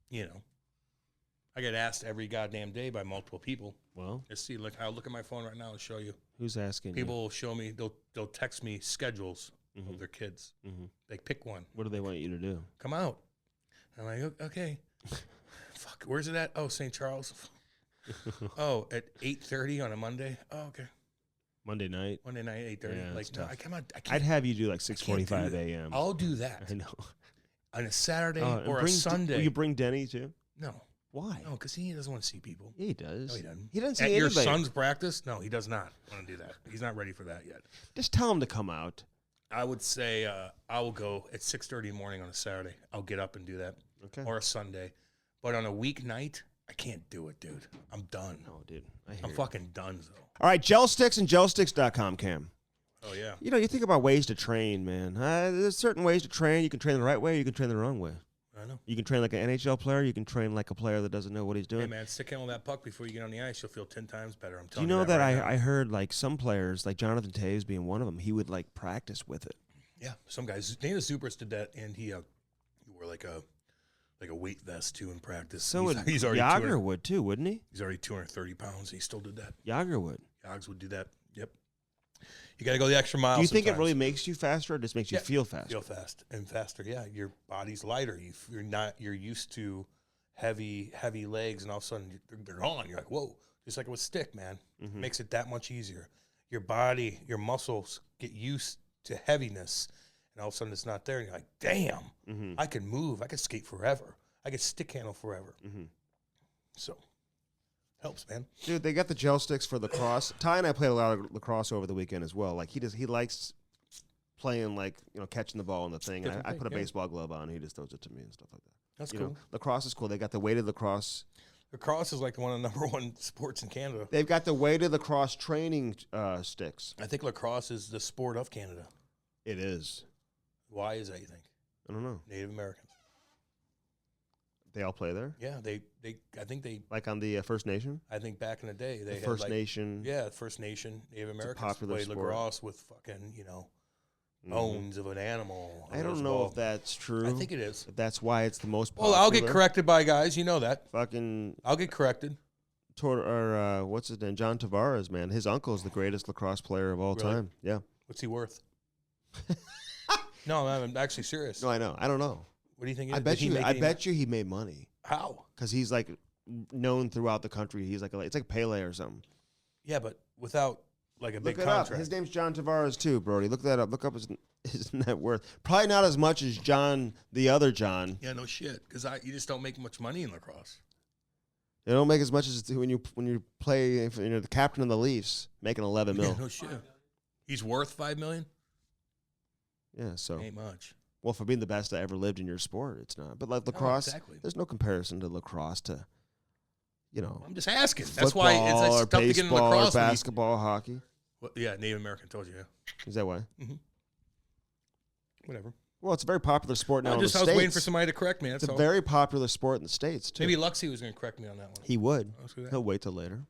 You know. I get asked every goddamn day by multiple people. Well, Let's see. Look, I'll look at my phone right now and show you. who's asking? People will show me. They'll text me schedules of their kids. Mm-hmm. Like, pick one. What do they want you to do? Come out. I'm like, okay. Fuck. Where's it at? Oh, St. Charles. Oh, at 8:30 on a Monday. Oh, okay. Monday night. Monday night, 8:30. Yeah, like, it's no, tough. I come out. I I'd can't. have you do like I can't do 6:45 that. a.m. I'll do that I know. on a Saturday And or a bring Sunday. Will you bring Denny too? No, Why? no, because he doesn't want to see people. Yeah, he does. No, he doesn't. He doesn't At see your anybody. son's practice? No, he does not want to do that. He's not ready for that yet. Just tell him to come out. I would say I will go at 6:30 in the morning on a Saturday. I'll get up and do that, Okay. or a Sunday. But on a weeknight, I can't do it, dude. I'm done. No, dude. I hear I'm you. fucking done, though. All right, gel sticks and gelsticks.com, Cam. Oh yeah. You know, you think about ways to train, man. There's certain ways to train. You can train the right way. You can train the wrong way. I know. You can train like an NHL player. You can train like a player that doesn't know what he's doing. Hey man, stick handle that puck before you get on the ice. You'll feel 10 times better. I'm Do telling you know that right now. I heard like some players, like Jonathan Taves being one of them, he would like practice with it. Yeah, some guys. Dana Zupers did that, and he wore like a weight vest too in practice. So he's already Yager would too, wouldn't he? He's already 230 pounds. He still did that. Yager would. Yogs would do that. Yep. You got to go the extra mile. Do you think it sometimes. really makes you faster or just makes you Yeah, feel faster? Feel fast and faster. Yeah, your body's lighter. You're used to heavy legs, and all of a sudden they're gone. You're like, whoa! Just like with stick, man. Mm-hmm. Makes it that much easier. Your body, your muscles get used to heaviness, and all of a sudden it's not there. And you're like, damn! Mm-hmm. I can move. I can skate forever. I can stick handle forever. Mm-hmm. So helps, man. Dude, they got the gel sticks for lacrosse. Ty and I played a lot of lacrosse over the weekend as well. Like he likes playing, like, you know, catching the ball in the thing. Different I thing, put a yeah. baseball glove on. He just throws it to me and stuff like that. That's You cool. know, lacrosse is cool. They got the weighted lacrosse. Lacrosse is like one of the number one sports in Canada. They've got the weighted lacrosse training sticks. I think lacrosse is the sport of Canada. It is. Why is that, you think? I don't know. Native Americans. They all play there, Yeah, I think they, like on the First Nation. I think back in the day, they The had First like, Nation. yeah, First Nation, Native Americans popular played sport. lacrosse with fucking, bones of an animal. I don't know if that's true. I think it is. If that's why it's the most popular. Well, I'll get corrected by guys. You know that. Fucking I'll get corrected. what's his name? John Tavares, man. His uncle is the greatest lacrosse player of all Really? time. Yeah. What's he worth? No, I'm actually serious. No, I know. I don't know. What do you think? I bet you he made money How? because he's like known throughout the country. He's like it's like Pele or something. Yeah, but without like a big Look it up. contract. His name's John Tavares too, Brody. Look that up. Look up his net worth. Probably not as much as John, the other John. Yeah, no shit. Because you just don't make much money in lacrosse. They don't make as much as when you play. If you're the captain of the Leafs, making 11 mil. Yeah, no shit. He's worth $5 million. Yeah, so Ain't much. well, for being the best that ever lived in your sport, it's not. But like lacrosse, exactly. there's no comparison to lacrosse to, you know, I'm just asking. That's why it's football or tough to get in baseball or lacrosse. basketball, hockey. Well, yeah, Native American told you. Yeah. Is that why? Whatever. Well, it's a very popular sport now in the I was States. waiting for somebody to correct me. That's It's a all. very popular sport in the States, too. Maybe Luxie was going to correct me on that one. He would. I'll see that. He'll wait till later.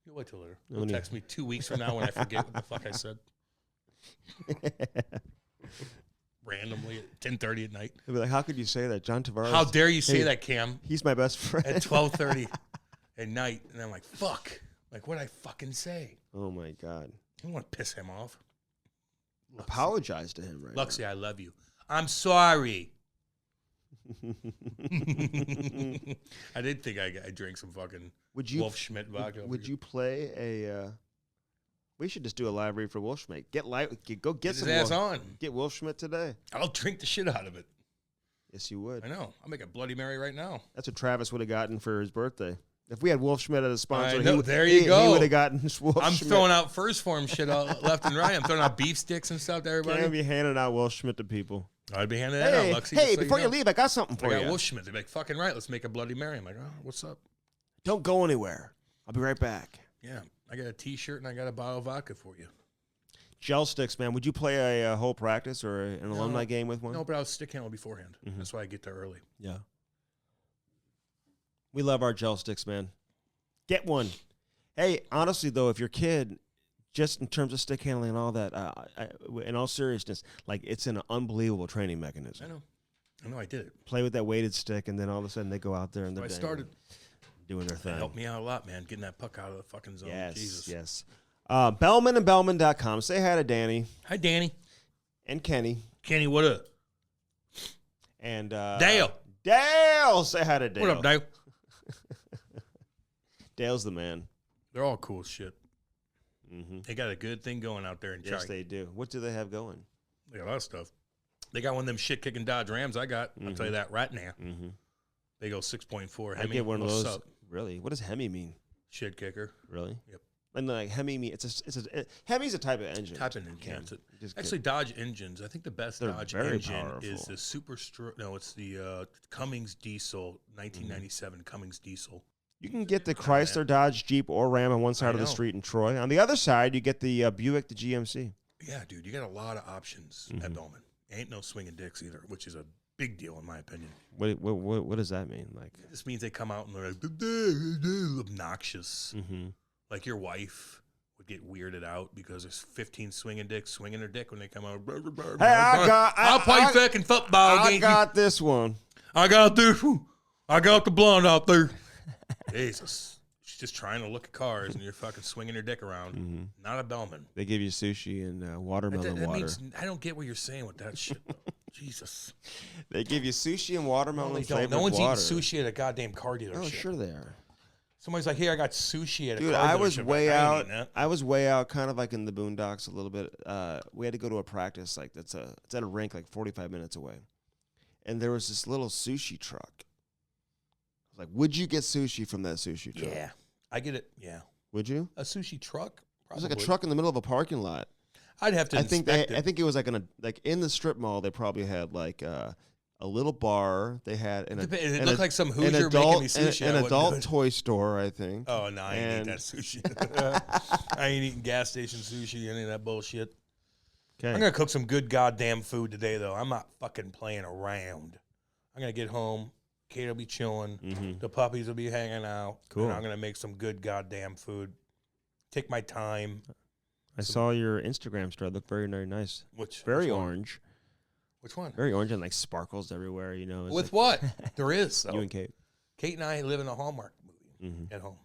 You'll wait till later. When He'll he- text me 2 weeks from now when I forget what the fuck I said. Randomly at 10:30 at night. He'll be like, how could you say that? John Tavares. How dare you say Hey, that, Cam? He's my best friend. At 12:30 at night. And I'm like, fuck. Like, what'd I fucking say? Oh, my God. I don't want to piss him off. apologize to him right Luxie, I love you. I'm sorry. I did think I drank some fucking Wolf Schmidt vodka. Would you play a... we should just do a live read for Wolf Schmidt. Go get some his ass on. Get Wolf Schmidt today. I'll drink the shit out of it. Yes, you would. I know. I'll make a Bloody Mary right now. That's what Travis would have gotten for his birthday. If we had Wolf Schmidt as a sponsor, I know, there you go. He would have gotten Wolf I'm Schmidt. throwing out first form shit all left and right. I'm throwing out beef sticks and stuff to everybody. I'd be handing out Wolf Schmidt to people. I'd be handing that out, Luxie. Hey, before you leave, I got something for I you. got Wolf Schmidt. They'd be like, fucking right, let's make a Bloody Mary. I'm like, oh, what's up? Don't go anywhere. I'll be right back. Yeah, I got a T-shirt and I got a bottle of vodka for you. Gel sticks, man. Would you play a whole practice or an alumni game with one? No, but I was stick handle beforehand. Mm-hmm. That's why I get there early. Yeah. We love our gel sticks, man. Get one. Hey, honestly, though, if your kid, just in terms of stick handling and all that, in all seriousness, like it's an unbelievable training mechanism. I know, I did it. Play with that weighted stick, and then all of a sudden they go out there and they're doing their thing. It helped me out a lot, man, getting that puck out of the fucking zone. Yes, Jesus. yes. Bellman and Bellman.com. Say hi to Danny. Hi, Danny. And Kenny. Kenny, what up? And Dale. Dale. Say hi to Dale. What up, Dale? Dale's the man. They're all cool as shit. Mm-hmm. They got a good thing going out there in China. Yes, they do. What do they have going? They got a lot of stuff. They got one of them shit-kicking Dodge Rams I got. I'll tell you that right now. Mm-hmm. They go 6.4 Hemi. I get one of What's those. up? Really? What does Hemi mean? Shit kicker. Really? Yep. And like Hemi mean Hemi's a type of engine. Type of engine. Yeah, actually, Dodge engines. I think the best Dodge engine is the it's the Cummins diesel, 1997 Cummins diesel. You can get the Chrysler, Dodge, Jeep, or Ram on one side of the street in Troy. On the other side, you get the Buick, the GMC. Yeah, dude, you got a lot of options at Bellman. Ain't no swinging dicks either, which is a big deal in my opinion. What does that mean? Like, it just means they come out and they're like obnoxious. Mm-hmm. Like your wife would get weirded out because there's 15 swinging dicks swinging their dick when they come out. Hey, I'll play fucking football. I got this one. I got this one. I got the blonde out there. Jesus. She's just trying to look at cars and you're fucking swinging her dick around. Mm-hmm. Not a Bellman. They give you sushi and watermelon that water. Means, I don't get what you're saying with that shit. Jesus. They give you sushi and watermelon flavored No one's water. eating sushi at a goddamn car dealership. Oh, sure they are. Somebody's like, "Hey, I got sushi at a car dealership." Dude, I was way out. I was way out, kind of like in the boondocks a little bit. We had to go to a practice, like it's at a rink, like 45 minutes away, and there was this little sushi truck. I was like, would you get sushi from that sushi truck? Yeah, I get it. Yeah, would you? A sushi truck? Probably. It was like a truck in the middle of a parking lot. I'd have to. I think it was like in the strip mall. They probably had like a little bar. They had it looked like some Hoosier making me sushi. An adult toy store, I think. Oh no, I ain't eating that sushi. I ain't eating gas station sushi. Any of that bullshit. Okay. I'm gonna cook some good goddamn food today, though. I'm not fucking playing around. I'm gonna get home. Kate will be chilling. Mm-hmm. The puppies will be hanging out. Cool. And I'm gonna make some good goddamn food. Take my time. I saw your Instagram story. It looked very, very nice. Which orange. Which one? Very orange and like sparkles everywhere. You know. With what? There is. So. You and Kate. Kate and I live in a Hallmark movie at home.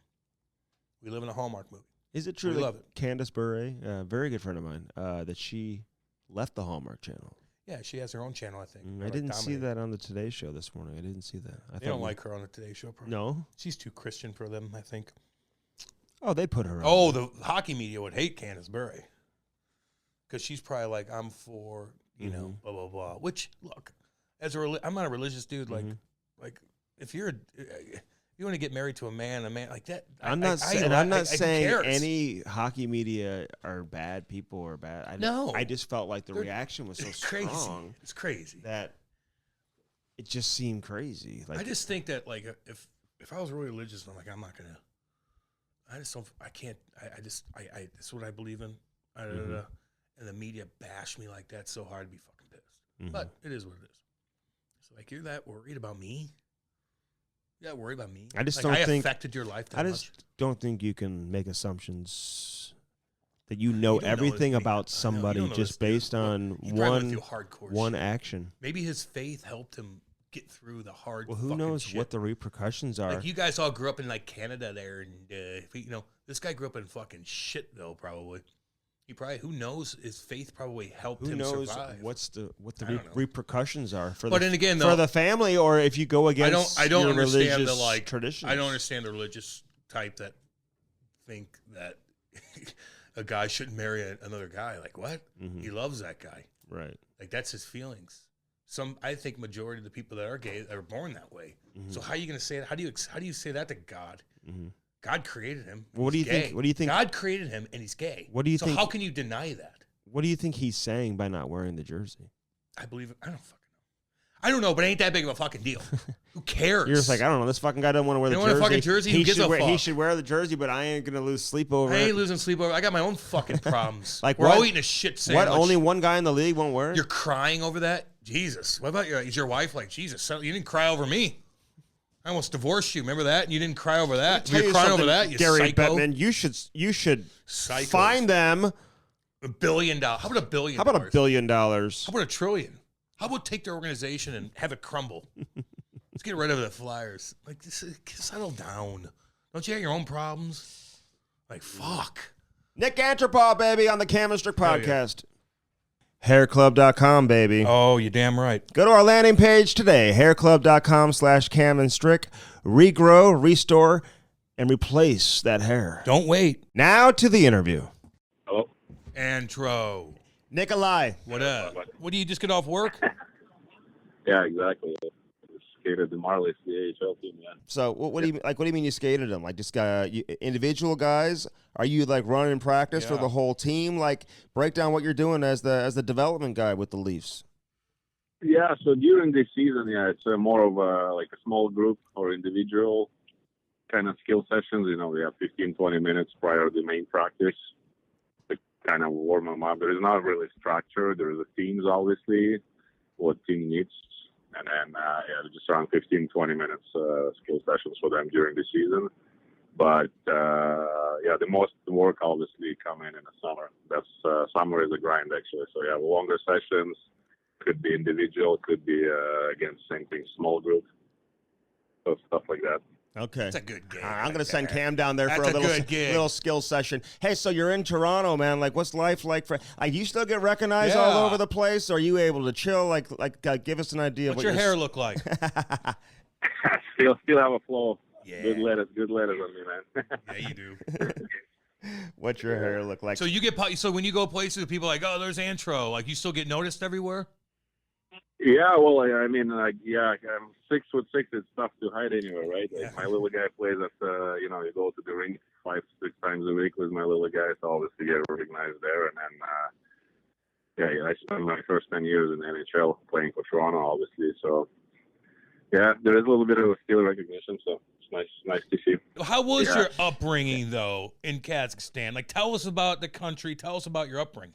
We live in a Hallmark movie. Is it true that Candace Bure, a very good friend of mine, that she left the Hallmark Channel? Yeah, she has her own channel, I think. I didn't see that on the Today Show this morning. I didn't see that. They don't like her on the Today Show. Probably. No? She's too Christian for them, I think. Oh, they put her on. Oh, the hockey media would hate Candace Bure. Because she's probably like, I'm for, you know, blah, blah, blah. Which, look, I'm not a religious dude. Like if you want to get married to a man like that. I'm not saying any hockey media are bad people or bad. I just felt like the reaction was so strong. It's crazy that it just seemed crazy. Like, I just think that like if I was really religious, I'm like, I'm not gonna. I just don't. I can't. This is what I believe in. And the media bash me like that so hard, I'd be fucking pissed. But it is what it is. It's like, you're that worried about me? You're that worried about me? I just like, don't think affected your life that much? Don't think you can make assumptions that you know everything about somebody just based on one action. Maybe his faith helped him get through the hard. Well, who knows shit. what the repercussions are? Like, you guys all grew up in like Canada there, and you know, this guy grew up in fucking shit though, probably. He probably, who knows, his faith probably helped Who him knows survive. what the I don't know. repercussions are for But the then again, for though, the family, or if you go against I don't your understand religious the like traditions. I don't understand the religious type that think that a guy shouldn't marry another guy. Like what? Mhm. He loves that guy. Right. Like that's his feelings. I think majority of the people that are gay are born that way. Mhm. So how are you going to say that? How do you say that to God? Mhm. God created him. What do you gay. think? What do you think? God created him and he's gay. What do you so think? how can you deny that? What do you think he's saying by not wearing the jersey? I believe it. I don't fucking know. I don't know, but it ain't that big of a fucking deal. Who cares? You're just like, I don't know. This fucking guy doesn't want to wear the You jersey. don't want a fucking jersey? Who gives a He fuck? should wear the jersey, but I ain't gonna lose sleep over I it. ain't losing sleep over. I got my own fucking problems. Like we're what? all eating a shit sandwich. What? Only one guy in the league won't wear it? You're crying over that? Jesus. What about is your wife like Jesus? So you didn't cry over me. I almost divorced you. Remember that? And you didn't cry over that. Tell You're you crying something, over that. You Gary psycho. Bettman. You should Psychos. find them. $1 billion. How about $1 billion? How about $1 billion? How about $1 trillion? How about take their organization and have it crumble? Let's get rid of the Flyers. Like, settle down. Don't you have your own problems? Like, fuck. Nik Antropov, baby, on the Cam Strick Hell yeah. podcast. Hairclub.com, baby. Oh, you're damn right. Go to our landing page today, hairclub.com/Cam and Strick. Regrow, restore, and replace that hair. Don't wait. Now to the interview. Hello? Antro. Nikolai. What up? What do you just get off work? Yeah, exactly. Skated the Marlies, the AHL team, yeah. So what do you like? What do you mean you skated them? Like just individual guys? Are you like running practice for Yeah. the whole team? Like break down what you're doing as the development guy with the Leafs. Yeah, so during this season, yeah, it's more of like a small group or individual kind of skill sessions. You know, we have 15, 20 minutes prior to the main practice to kind of warm them up. There is not really structure. There is a teams, obviously, what team needs. And then, yeah, just around 15, 20 minutes skill sessions for them during the season. But, yeah, the most work obviously come in the summer. That's summer is a grind, actually. So, yeah, longer sessions. Could be individual, could be, again, same thing, small group. So stuff like that. Okay. That's a good game. I'm going to send Cam down there for That's a a good gig. little skill session. Hey, so you're in Toronto, man. Like, what's life like for? You still get recognized all Yeah. over the place? Or are you able to chill? Like, give us an idea. What's of your what hair look like? Still have a flow. Yeah. Good letters on me, man. Yeah, you do. What's your hair look like? So you get so when you go places, people are like, oh, there's Antro. Like you still get noticed everywhere. Yeah, well, I mean, yeah, I'm 6'6". It's tough to hide anywhere, right? Like, Yeah. my little guy plays at, you know, you go to the rink 5-6 times a week with my little guy, so obviously get recognized there. And then, yeah, I spent my first 10 years in the NHL playing for Toronto, obviously. So, yeah, there is a little bit of a skill recognition, so it's nice to see. How was Yeah. your upbringing though in Kazakhstan? Like, tell us about the country. Tell us about your upbringing.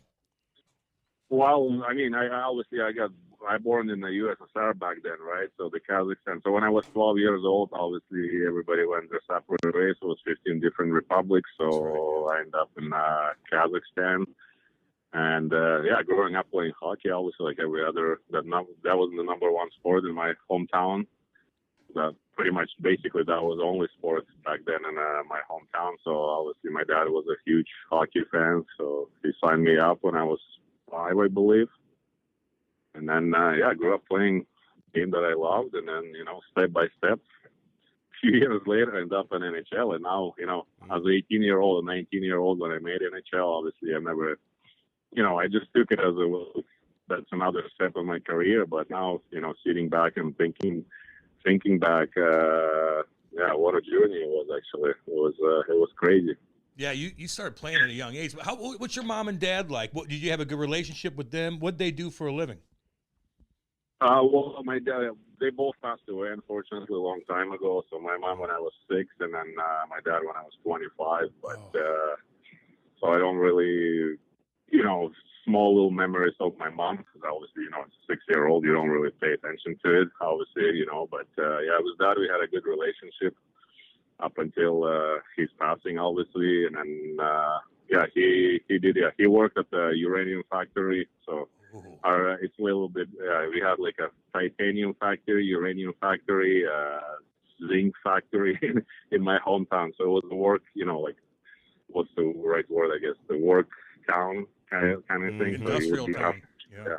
Well, I mean, I born in the USSR back then, right? So the Kazakhstan. So when I was 12 years old, obviously everybody went their separate ways. It was 15 different republics. So I ended up in Kazakhstan. And yeah, growing up playing hockey, obviously like every other, that was the number one sport in my hometown. Pretty much, basically, that was the only sport back then in my hometown. So obviously my dad was a huge hockey fan. So he signed me up when I was 5, I believe. And then, yeah, I grew up playing a game that I loved. And then, you know, step by step, a few years later, I ended up in NHL. And now, you know, as an 18-year-old, a 19-year-old, when I made NHL, obviously I never, you know, I just took it as that's another step of my career. But now, you know, sitting back and thinking back, yeah, what a journey it was, actually. It was crazy. Yeah, you started playing at a young age. But what's your mom and dad like? Did you have a good relationship with them? What'd they do for a living? Well, my dad, they both passed away, unfortunately, a long time ago. So my mom when I was 6, and then my dad when I was 25. But so I don't really, you know, small little memories of my mom, because obviously, you know, as a 6-year-old, you don't really pay attention to it, obviously, you know. But yeah, with dad, we had a good relationship up until his passing, obviously. And then, yeah, he worked at the uranium factory. So it's a little bit, we had like a titanium factory, uranium factory, zinc factory in my hometown. So it was the work, you know, like, what's the right word, I guess, the work town kind of thing. So he Industrial would get up, town. Yeah.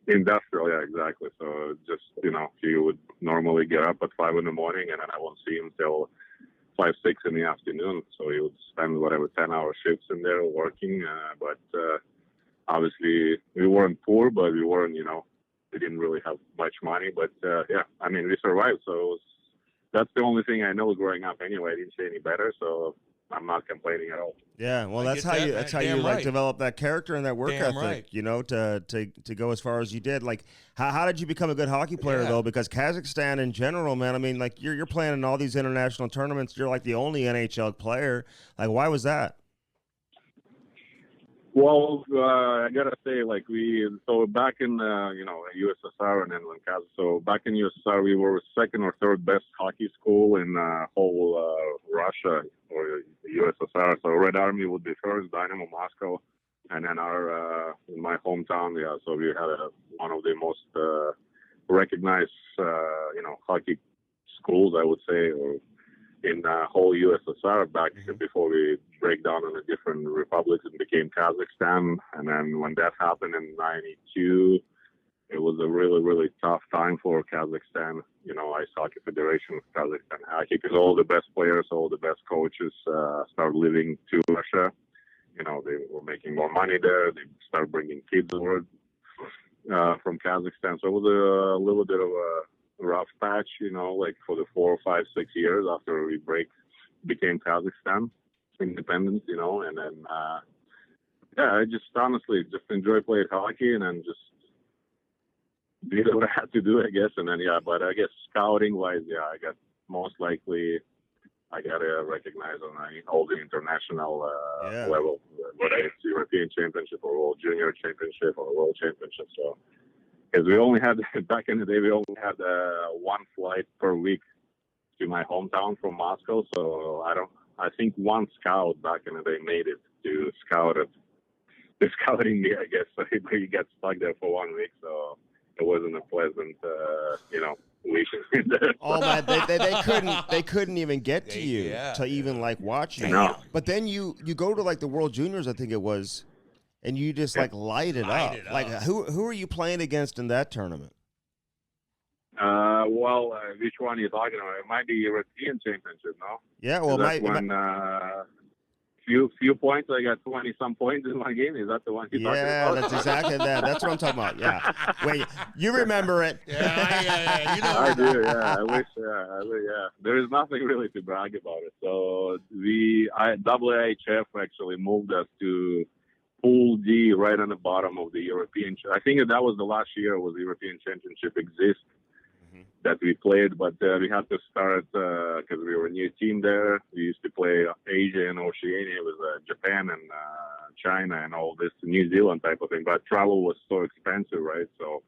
industrial, yeah, exactly. So just he would normally get up at 5 in the morning, and then I won't see him till 5, 6 in the afternoon. So he would spend whatever 10-hour shifts in there working. But obviously we weren't poor, but we weren't, we didn't really have much money. But yeah, I mean, we survived. So that's the only thing I know growing up. Anyway, I didn't say any better, so I'm not complaining at all. Yeah, well, I that's get how that, you man. that's how Damn you like right. develop that character and that work Damn ethic, right. to go as far as you did. Like, how did you become a good hockey player Yeah. though? Because Kazakhstan in general, man, I mean, like you're playing in all these international tournaments. You're like the only NHL player. Like, why was that? Well, I gotta say, so back in USSR and then so back in USSR, we were second or third best hockey school in whole Russia or USSR. So Red Army would be first, Dynamo Moscow, and then our in my hometown, yeah. So we had one of the most recognized hockey schools, I would say, or in whole USSR back before we break down in the different republics and became Kazakhstan. And then when that happened in '92, it was a really, really tough time for Kazakhstan, Ice Hockey Federation of Kazakhstan Hockey, because all the best players, all the best coaches started leaving to Russia. They were making more money there. They started bringing kids over from Kazakhstan. So it was a little bit of a rough patch, for the 4, 5, 6 years after we became Kazakhstan independent, and then I just honestly just enjoy playing hockey and then just did what I had to do, I guess. And then but I guess scouting wise, I got most likely I got recognized on all the international level, whether it's European Championship or World Junior Championship or World Championship. So. Because we only had, back in the day, we only had one flight per week to my hometown from Moscow. So I think one scout back in the day made it to scouting me, I guess. So he got stuck there for 1 week. So it wasn't a pleasant, week. Oh man, they couldn't even get to you to even watch you. No. But then you go to the World Juniors, I think it was. And you just light it up. Who are you playing against in that tournament? Which one are you talking about? It might be European Championship, no? Yeah, well, few points. I got 20-some points in my game. Is that the one you're talking about? Yeah, that's exactly that. That's what I'm talking about. Yeah. Wait, you remember it? Yeah. I do. Yeah, I wish. Yeah. There is nothing really to brag about it. So WHF actually moved us to Pool D, right on the bottom of the European. I think that was the last year was the European Championship that we played, but we had to start because we were a new team there. We used to play Asia and Oceania with Japan and China and all this New Zealand type of thing. But travel was so expensive, right? So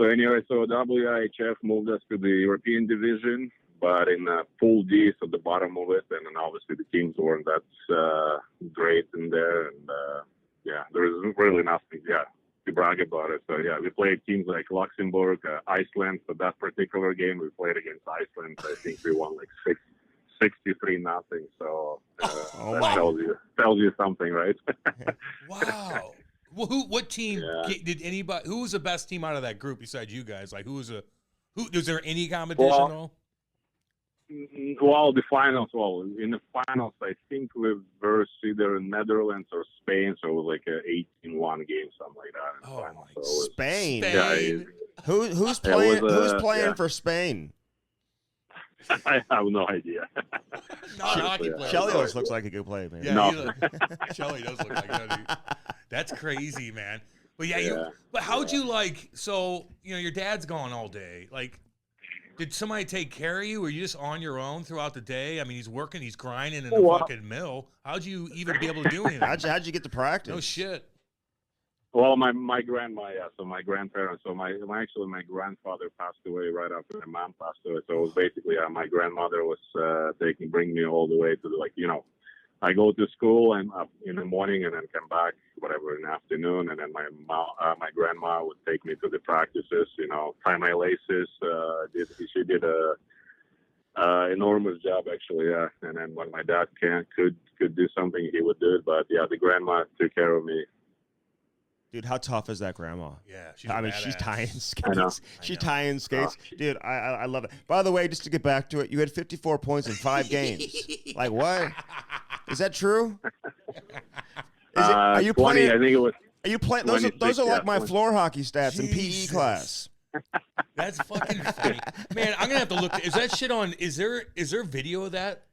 anyway, so WIHF moved us to the European division, but in Pool D, so the bottom of it, and then obviously the teams weren't that great in there, and there is really nothing, to brag about it. So we played teams like Luxembourg, Iceland. For that particular game, we played against Iceland. I think we won 63-0. So that tells you something, right? Wow. Well, what team did anybody? Who was the best team out of that group besides you guys? Was there any competition though? Well, the finals. Well, in the finals, I think we versus either Netherlands or Spain. So it was like a 18-1 game, something like that. In the finals. So Spain. Yeah, who's playing? Who's playing for Spain? I have no idea. Shelly always looks like a good player, man. Yeah, No. Shelly does look like that. That's crazy, man. But but how'd you So your dad's gone all day. Did somebody take care of you? Were you just on your own throughout the day? I mean, he's working, he's grinding in the fucking mill. How'd you even be able to do anything? How'd you get to practice? No shit. Well, my grandma, so my grandparents, so my grandfather passed away right after my mom passed away. So it was basically my grandmother was bring me all the way to I go to school and up in the morning and then come back, whatever, in the afternoon. And then my grandma would take me to the practices, tie my laces. She did Enormous job, actually, yeah. And then when my dad could do something, he would do it. But yeah, the grandma took care of me. Dude, how tough is that grandma? Yeah, she's she's badass. tying I know. skates. She's tying skates. Oh. Dude, I love it. By the way, just to get back to it, you had 54 points in 5 games. Like, what? Is that true? Are you 20, playing? I think it was. Are you playing? 26, Those are like yeah, my 20. floor hockey stats in PE Jesus. class. That's fucking funny, man. I'm gonna have to look. Is that shit on? Is there video of that?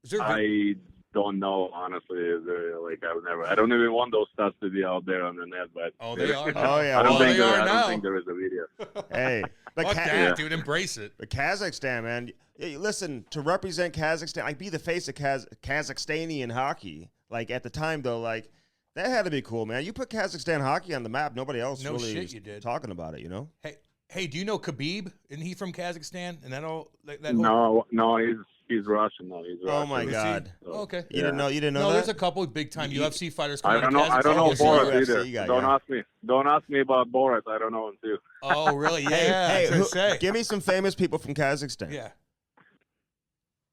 Is there? I don't know, honestly. I don't even want those stats to be out there on the net, but Oh, they are now. Oh, yeah, I don't well, think they there, are I now. don't think there is a video. Hey, but Fuck that, dude. Embrace it. But Kazakhstan, man. Listen, to represent Kazakhstan, like be the face of Kazakhstanian hockey. Like at the time, though, like that had to be cool, man. You put Kazakhstan hockey on the map. Nobody else No really shit is you did. talking about it, you know? Hey, do you know Khabib? Isn't he from Kazakhstan? And that all that whole... No, he's Russian. No, he's Russian. Oh my Is he? God! Oh, okay. You didn't know? You didn't know No, that? there's a couple of big time UFC fighters I coming don't know. out of Kazakhstan. I don't know He's a Borat UFC either. guy, Don't yeah. ask me. Don't ask me about Borat. I don't know him too. Oh, really? Yeah. Hey, I was gonna say. give me some famous people from Kazakhstan. Yeah.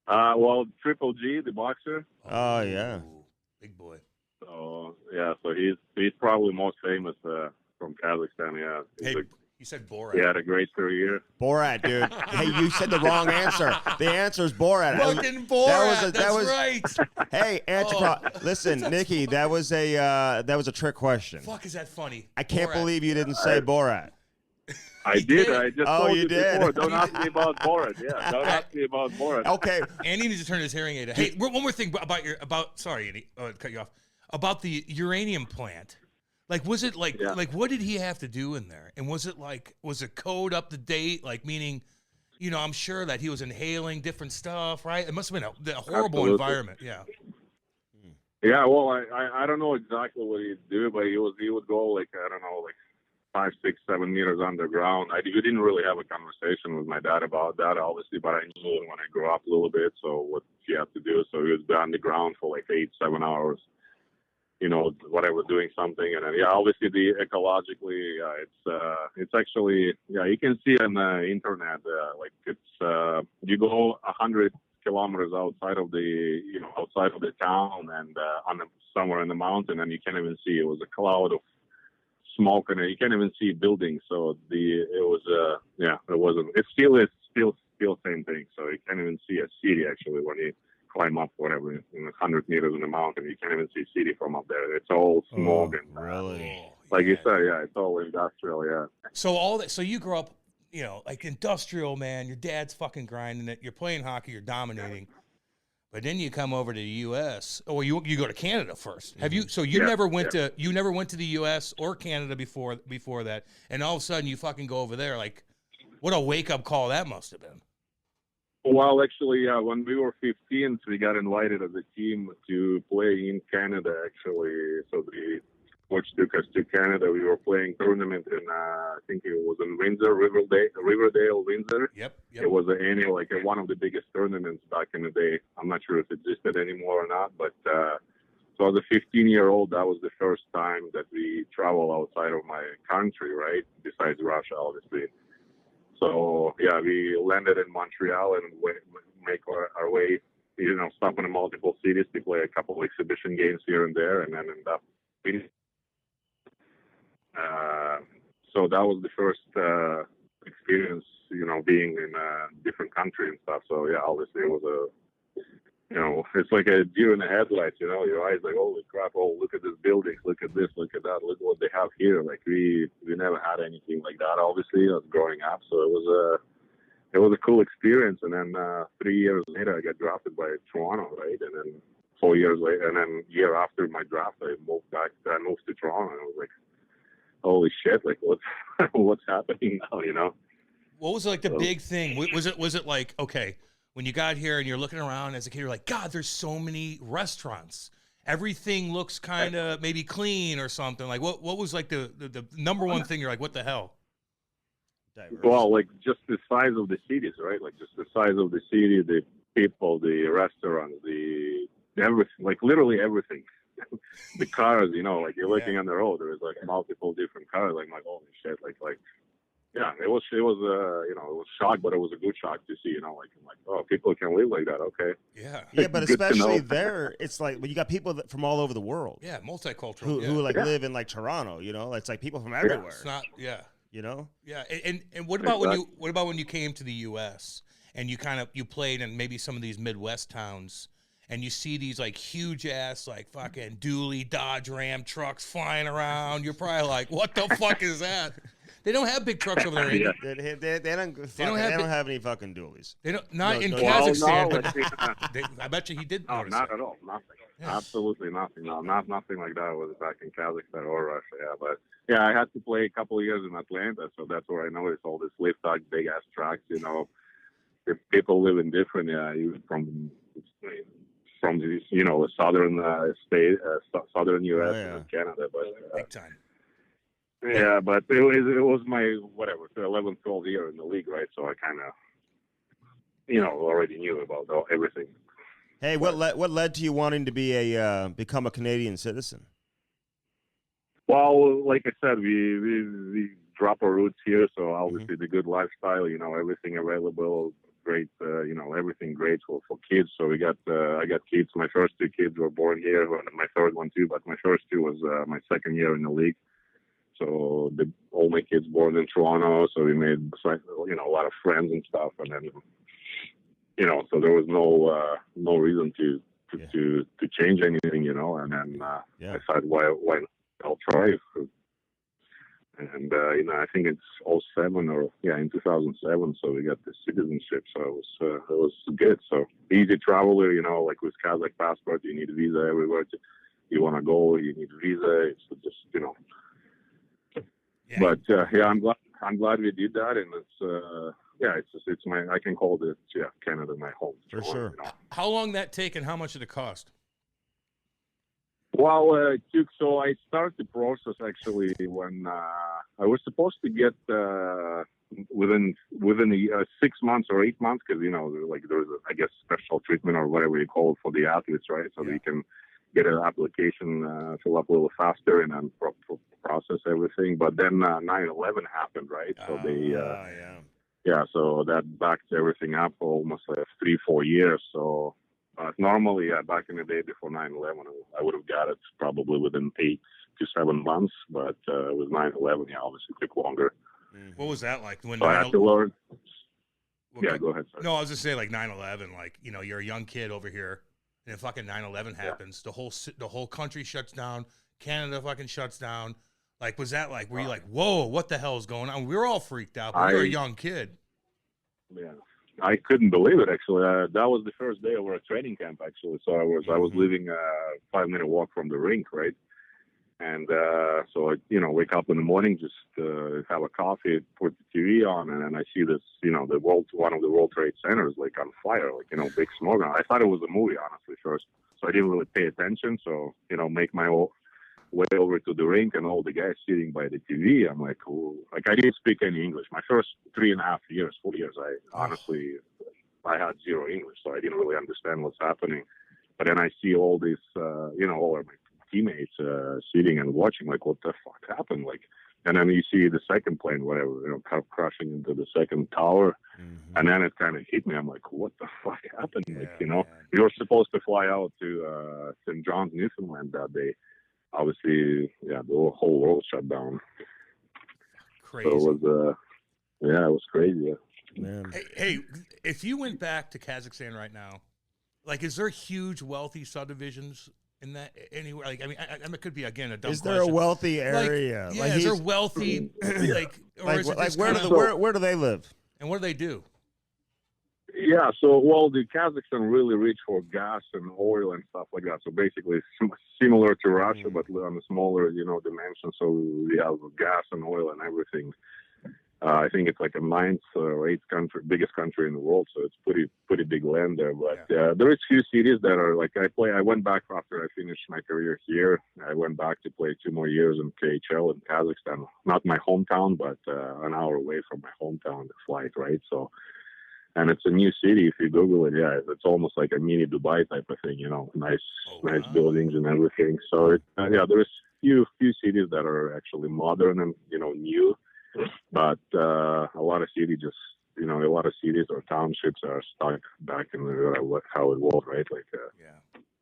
Well, Triple G, the boxer. Oh, yeah. Ooh, big boy. So yeah, so he's probably most famous from Kazakhstan. Yeah, Hey, you said Borat. he had a great career. Borat, dude. Hey, you said the wrong answer. The answer is Borat. Fucking Borat. that was right. Hey, Antropov. Listen, Nikki, that was a trick question. Fuck, is that funny? I can't Borat. believe you didn't say Borat. I He did. did. I just Oh, told you you did. before. Don't ask me about Borat. Yeah, don't ask me about Borat. Okay. Andy needs to turn his hearing aid. Hey, one more thing about sorry, Andy, cut you off. About the uranium plant. Like, was it like what did he have to do in there? And was it code up to date? Like, meaning, I'm sure that he was inhaling different stuff, right? It must have been a horrible Absolutely. environment. Yeah. Yeah, well, I don't know exactly what he'd do, but he would go like 5, 6, 7 meters underground. We didn't really have a conversation with my dad about that, obviously, but I knew when I grew up a little bit. So what he had to do, so he was underground for like 8, 7 hours. Whatever, doing something, and then, obviously ecologically, it's actually, you can see on the internet, you go 100 kilometers outside of the town and somewhere in the mountain, and you can't even see. It was a cloud of smoke, and you can't even see buildings. So it still is same thing. So you can't even see a city actually when you climb up whatever 100 meters in the mountain. You can't even see city from up there. It's all smoke and really? like you said, it's all industrial. Yeah. So all that. So you grew up, like industrial, man. Your dad's fucking grinding it. You're playing hockey. You're dominating. But then you come over to the U.S. Or you go to Canada first. Have you? So you never went to the U.S. or Canada before that, and all of a sudden you fucking go over there. Like, what a wake up call that must have been. Well, actually, when we were 15, we got invited as a team to play in Canada. Actually, so the coach took us to Canada. We were playing tournament in I think it was in Windsor, Riverdale, Windsor. Yep. It was an annual, one of the biggest tournaments back in the day. I'm not sure if it existed anymore or not, but so as a 15-year-old, that was the first time that we traveled outside of my country, right? Besides Russia, obviously. So we landed in Montreal and make our way, stopping in multiple cities to play a couple of exhibition games here and there, and then end up winning. So that was the first experience, being in a different country and stuff. So obviously it was it's like a deer in the headlights. Your eyes like, holy crap! Oh, look at this building, look at this, look at that, look what they have here. Like we never had anything like that. Obviously, I was growing up, so it was a cool experience. And then 3 years later, I got drafted by Toronto, right? And then 4 years later, and then year after my draft, I moved to Toronto. And I was like, holy shit! Like what's happening now? What was like the big thing? Was it like, okay, when you got here and you're looking around as a kid, you're like, God, there's so many restaurants. Everything looks kind of maybe clean or something. Like what was like the number one thing? You're like, what the hell? Diverse. Well, like just the size of the cities, right? Like just the size of the city, the people, the restaurants, the everything, like literally everything. The cars, like you're looking on the road, there's like multiple different cars. Like holy shit, like it was it was shock, but it was a good shock to see, like oh, people can live like that. Okay. Yeah. Yeah, but Good to especially know. there, it's like you got people from all over the world. Yeah, multicultural. Who like live in like Toronto, It's like people from everywhere. It's not. Yeah. Yeah. And what about when you came to the U.S. and you played in maybe some of these Midwest towns, and you see these like huge ass like fucking dually Dodge Ram trucks flying around? You're probably like, what the fuck is that? They don't have big trucks over there. Yeah. They don't have any fucking dualies. They don't. Not in no. Kazakhstan. Well, but I bet you he did. No, notice not it. at all. Nothing. Yeah. Absolutely nothing. No, nothing like that was back in Kazakhstan or Russia. Yeah, but yeah, I had to play a couple of years in Atlanta, so that's where I noticed all this lift truck, big ass trucks. If people live in different, even from the southern southern U.S. and Canada, but Big time. yeah, but it was my 11th, 12th year in the league, right? So I kind of already knew about everything. Hey, what led to you wanting to become a Canadian citizen? Well, like I said, we drop our roots here, so obviously the good lifestyle, everything available, great, everything great for kids. So I got kids. My first two kids were born here, my third one too, but my first two was my second year in the league. So all my kids born in Toronto, so we made a lot of friends and stuff, and then so there was no reason to change anything, and then I decided why not? I'll try. And I think it's 07 in 2007, so we got the citizenship, so it was good. So easy traveler, like with Kazakh passport, you need a visa everywhere you want to go, you need a visa. It's just Yeah. But I'm glad we did that, and it's my, I can call it Canada my home for sure. How long that take and how much did it cost? Well, so I started the process actually when I was supposed to get within 6 months or 8 months, because there's I guess special treatment or whatever you call it for the athletes, right? So that you can get an application fill up a little faster and then process everything. But then 9/11 happened, right? So so that backed everything up for almost 3-4 years. So normally, back in the day before 9/11, I would have got it probably within 8 to 7 months. But with 9/11, obviously took longer. What was that like? When so I had to learn. Okay. Go ahead. Sorry. No, I was just saying, like 9/11, like you're a young kid over here, and fucking 9/11 happens. The whole country shuts down. Canada fucking shuts down. Like, was that like? Were you like, whoa, what the hell is going on? We were all freaked out. But you're a young kid. Yeah. I couldn't believe it, actually. That was the first day of our training camp, actually. So I was living a 5-minute walk from the rink, right? And so I, wake up in the morning, just have a coffee, put the TV on, and then I see this, one of the World Trade Centers like on fire, like big smoke. I thought it was a movie, honestly, first. So I didn't really pay attention. So make my way over to the rink, and all the guys sitting by the TV. I'm like, oh, like I didn't speak any English. My first 3.5 years, 4 years, I had zero English, so I didn't really understand what's happening. But then I see all these, all of my teammates sitting and watching, like, what the fuck happened? Like, and then you see the second plane, whatever, crashing into the second tower, and then it kind of hit me. I'm like, what the fuck happened? We were supposed to fly out to St. John's, Newfoundland that day. Obviously, the whole world shut down. Crazy. So it was, it was crazy. Man. Hey, if you went back to Kazakhstan right now, like, is there huge, wealthy subdivisions in that anywhere? Like, I mean, it could be again a dumb question. Is there a wealthy area? Like, is there wealthy? Where do they live? And what do they do? Yeah, so the Kazakhstan really rich for gas and oil and stuff like that. So basically, it's similar to Russia, but on a smaller, dimension. So we have gas and oil and everything. I think it's like a 9th or 8th biggest country in the world. So it's pretty big land there. But there is few cities that are like I went back after I finished my career here. I went back to play 2 more years in KHL in Kazakhstan. Not my hometown, but an hour away from my hometown, the flight, right? So. And it's a new city. If you Google it, it's almost like a mini Dubai type of thing. Nice buildings and everything. So there's few cities that are actually modern and new, but a city just, a lot of cities or townships are stuck back in how it was, right? Like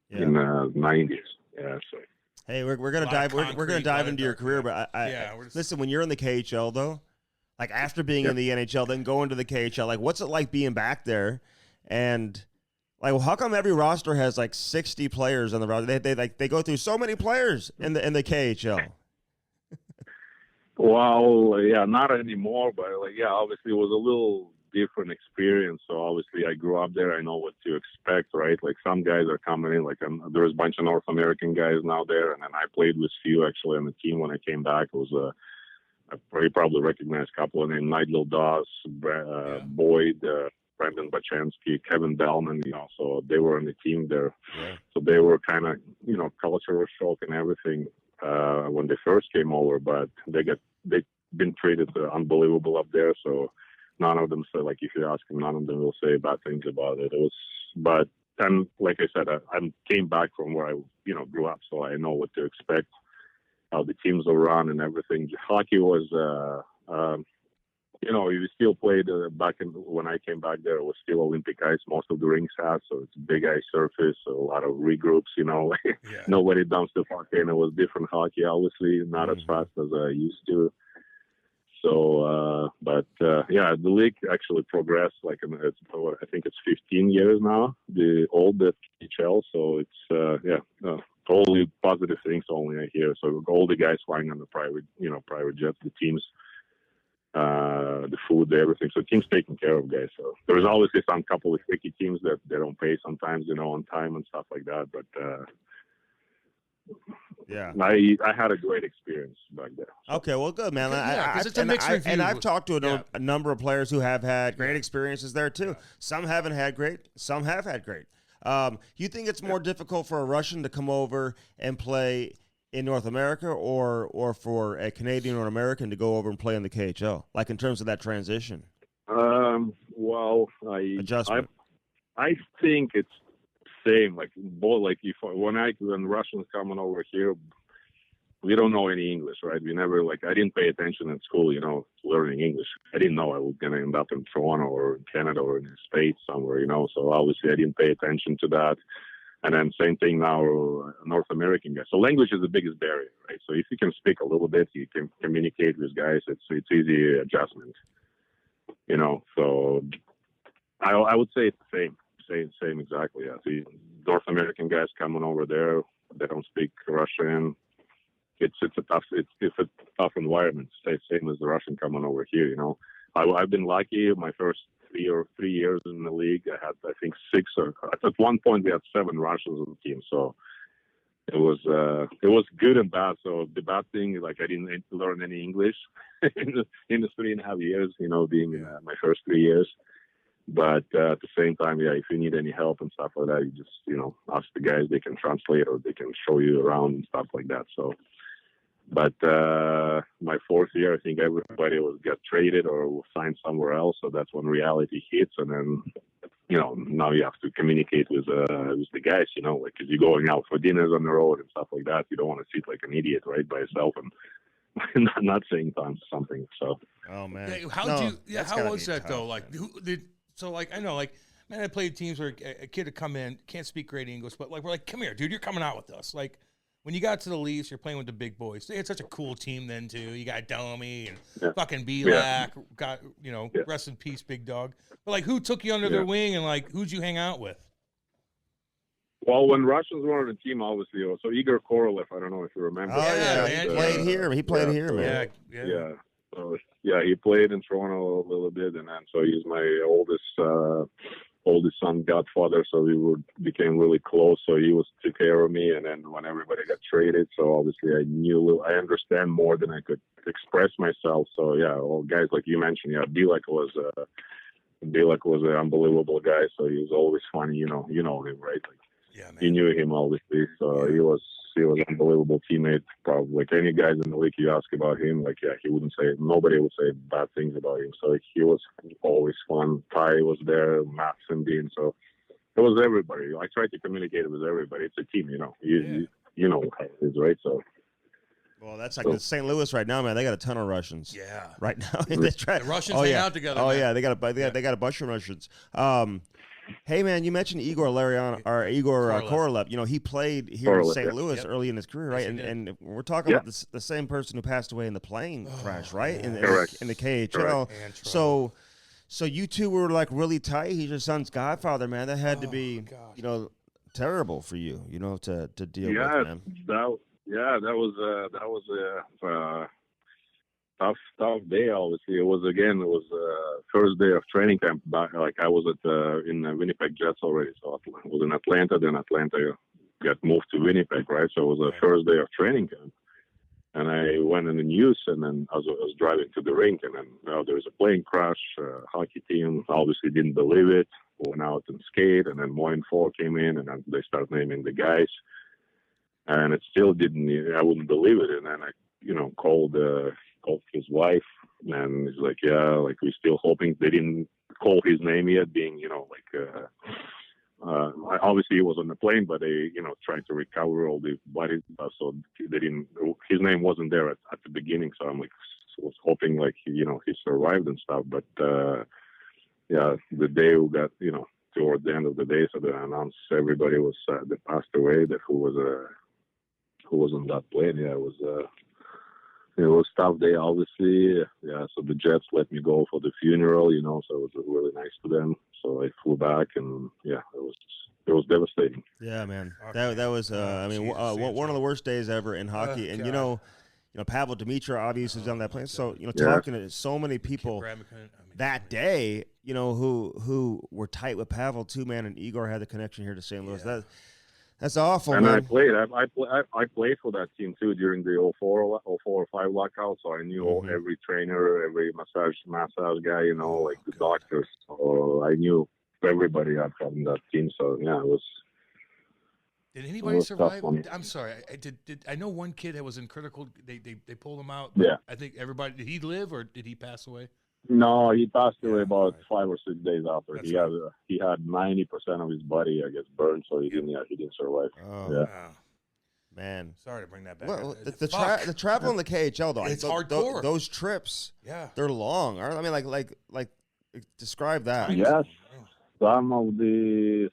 in the 90s. Yeah. So. Hey, we're gonna dive. We're gonna dive into your career, but listen. When you're in the KHL, though, like after being in the NHL, then going to the KHL, like what's it like being back there? And like, well, how come every roster has like 60 players on the roster? They go through so many players in the KHL. Well, yeah, not anymore, but obviously it was a little different experience. So obviously I grew up there. I know what to expect, right? Like some guys are coming in, there was a bunch of North American guys now there. And then I played with few actually on the team when I came back. It was you probably recognize a couple of names, Nigel Dawes, Boyd, Brendan Bachansky, Kevin Bellman, so they were on the team there. Yeah. So they were kind of, cultural shock and everything when they first came over, but they've been treated unbelievable up there. So none of them say, like, if you ask them, none of them will say bad things about it. And like I said, I came back from where I, grew up, so I know what to expect, how the teams will run and everything. Hockey was, we still played back when I came back there, it was still Olympic ice. Most of the rinks had, so it's big ice surface, so a lot of regroups, Nobody dumps the puck in. It was different hockey, obviously, not as fast as I used to. So, the league actually progressed. I think it's 15 years now, the old KHL. So it's, only positive things only I hear. So all the guys flying on the private jets, the teams, the food, everything. So teams taking care of guys. So there's obviously some couple of tricky teams that they don't pay sometimes, on time and stuff like that. But, I had a great experience back there. Okay, well, good, man. It's a mixed review. And I've talked to a number of players who have had great experiences there, too. Yeah. Some haven't had great. Some have had great. You think it's more difficult for a Russian to come over and play in North America or for a Canadian or an American to go over and play in the KHL, like in terms of that transition? Adjustment. I think it's same, like both. Like when Russians coming over here, we don't know any English, right? We never I didn't pay attention in school, learning English. I didn't know I was gonna end up in Toronto or in Canada or in the States somewhere, So obviously I didn't pay attention to that. And then same thing now, North American guys. So language is the biggest barrier, right? So if you can speak a little bit, you can communicate with guys. It's easy adjustment, So I would say it's the same exactly. Yeah. So North American guys coming over there, they don't speak Russian. It's a tough environment. Same as the Russian coming over here. I've been lucky. My first 3 years in the league, I had, I think, 6 or at one point we had 7 Russians on the team. So it was good and bad. So the bad thing, I didn't learn any English in the 3.5 years, being in my first 3 years. But at the same time, if you need any help and stuff like that, you just, ask the guys. They can translate or they can show you around and stuff like that. So, but my 4th year, I think everybody got traded or signed somewhere else. So that's when reality hits. And then, now you have to communicate with the guys, because you're going out for dinners on the road and stuff like that. You don't want to sit like an idiot, right, by yourself and not saying something. So, oh man, how was that though? I know, I played teams where a kid would come in, can't speak great English, but we're like, come here, dude, you're coming out with us. When you got to the Leafs, you're playing with the big boys. They had such a cool team then too. You got Domi and fucking Belak, got rest in peace, big dog. But who took you under their wing and who'd you hang out with? Well, when Russians were on the team, obviously, so Igor Korolev, I don't know if you remember. Oh yeah, he played here. He played here, man. Yeah. So, he played in Toronto a little bit, and then so he's my oldest son, godfather. So we became really close. So he took care of me, and then when everybody got traded, so obviously I understand more than I could express myself. So all guys like you mentioned, Belak was an unbelievable guy. So he was always funny, you know him, right? Man. You knew him obviously, so he was an unbelievable teammate. Probably any guys in the league you ask about him, nobody would say bad things about him. So he was always fun. Ty was there, Max and Dean. So it was everybody. I tried to communicate with everybody. It's a team, you know how it is, right? So Well, that's like in St. Louis right now, man. They got a ton of Russians. Yeah. Right now, they try. The Russians hang out together. Oh man. yeah, they got a bunch of Russians. Hey man, you mentioned Igor Korolev. You know, he played here in St. Louis early in his career, right? Yes, and we're talking about the same person who passed away in the plane crash, right? In the KHL. So you two were like really tight. He's your son's godfather, man. That had to be, you know, terrible for you, you know, to deal with, man. That was a tough day. Obviously, it was first day of training camp. Like I was in Winnipeg Jets already, so I was in Atlanta. Then Atlanta got moved to Winnipeg, right? So it was the first day of training camp, and I went in the news, and then I was driving to the rink, and then there was a plane crash. Hockey team obviously didn't believe it. Went out and skate, and then more info came in, and then they started naming the guys. And it still didn't. I wouldn't believe it. And then I, you know, called his wife, and he's like, "Yeah, like we're still hoping." They didn't call his name yet, being, you know, like obviously he was on the plane, but they, you know, trying to recover all the body stuff, so they didn't. His name wasn't there at the beginning, so I'm like, was hoping like he survived and stuff. But yeah, the day we got, you know, toward the end of the day, so they announced everybody was that passed away, that who was on that plane. Yeah, it was a tough day, obviously. Yeah, so the Jets let me go for the funeral, you know, so it was really nice to them. So I flew back, and yeah, it was devastating. Yeah, man, that was I mean, one of the worst days ever in hockey. And you know, Pavel Dimitrov obviously was on that plane. So talking to so many people that day, you know, who were tight with Pavel too, man, and Igor had the connection here to St. Louis. Yeah. That's awful, and man. I played for that team too during the 04 or 05 lockout, so I knew every trainer, every massage guy, you know, like the doctors. So I knew everybody from that team. So yeah, it was. Did anybody survive? I'm sorry. I know one kid that was in critical. They pulled him out. Yeah. I think everybody. Did he live or did he pass away? No, he passed away about 5 or 6 days after. He had 90% of his body, I guess, burned, so he didn't survive. Oh, yeah. Wow. Man, sorry to bring that back. Well, the travel in the KHL though, it's hardcore. Those trips, they're long. I mean, like describe that. Yes. Some of the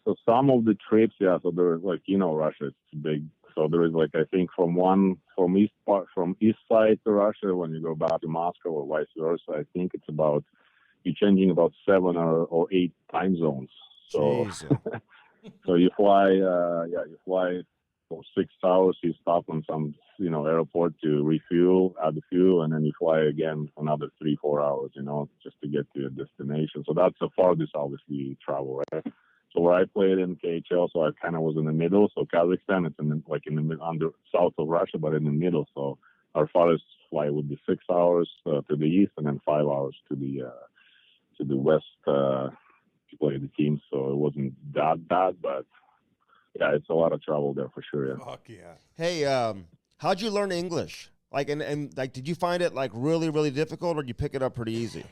trips, so there is, like, you know, Russia, it's big. So there is, like, I think from east side to Russia, when you go back to Moscow or vice versa, I think it's you're changing about 7 or 8 time zones. So so you fly for 6 hours. You stop on some, you know, airport to refuel, add the fuel, and then you fly again for another 3-4 hours, you know, just to get to your destination. So that's the farthest, obviously, travel, right? So where I played in KHL, so I kind of was in the middle. So Kazakhstan, it's in the south of Russia, but in the middle. So our farthest flight would be 6 hours to the east, and then 5 hours to the west to play the team. So it wasn't that bad, but yeah, it's a lot of travel there for sure. Yeah. Fuck yeah. Hey, how'd you learn English? Like, and like, did you find it like really, really difficult, or did you pick it up pretty easy?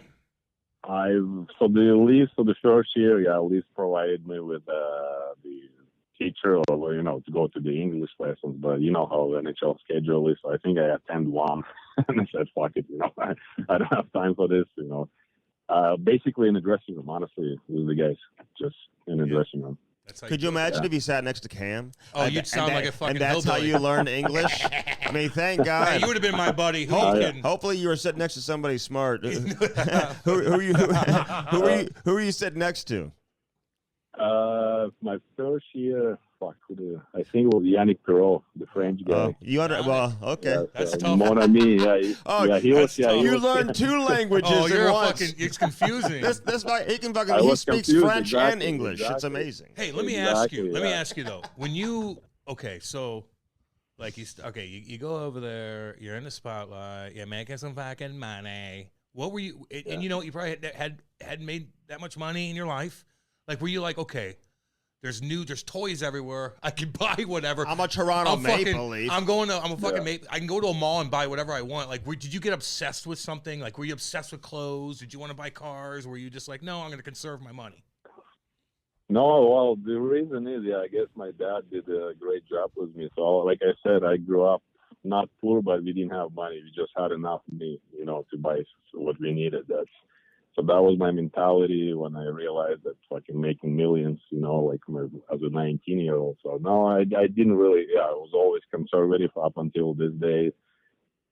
The first year, at least provided me with the teacher, or, you know, to go to the English lessons. But you know how NHL schedule is. So I think I attend one, and I said, "Fuck it, you know, I don't have time for this." You know, basically in the dressing room, honestly, with the guys, just in the dressing room. Could you imagine if you sat next to Cam? Oh, you'd sound like a fucking hillbilly. And that's how you learned English? I mean, thank God. Hey, you would have been my buddy. Hopefully you were sitting next to somebody smart. who are you sitting next to? My first year, I think it was Yannick Perrault, the French guy. Okay. Yeah, that's tough. Mon ami, he was. You learned 2 languages at once. It's confusing. He speaks French and English. Exactly. It's amazing. Hey, let me ask you though. When you so like you go over there, you're in the spotlight, you're making some fucking money. What were you? And you know, you probably hadn't made that much money in your life. Like, were you like, okay, there's toys everywhere. I can buy whatever. I'm a Toronto Maple Leaf. I'm a fucking Maple. I can go to a mall and buy whatever I want. Like, did you get obsessed with something? Like, were you obsessed with clothes? Did you want to buy cars? Were you just like, no, I'm going to conserve my money? No, well, the reason is, I guess my dad did a great job with me. So, like I said, I grew up not poor, but we didn't have money. We just had enough money, to buy what we needed. So that was my mentality when I realized that fucking making millions, like as a 19-year-old. So no, I didn't really. Yeah, I was always conservative up until this day.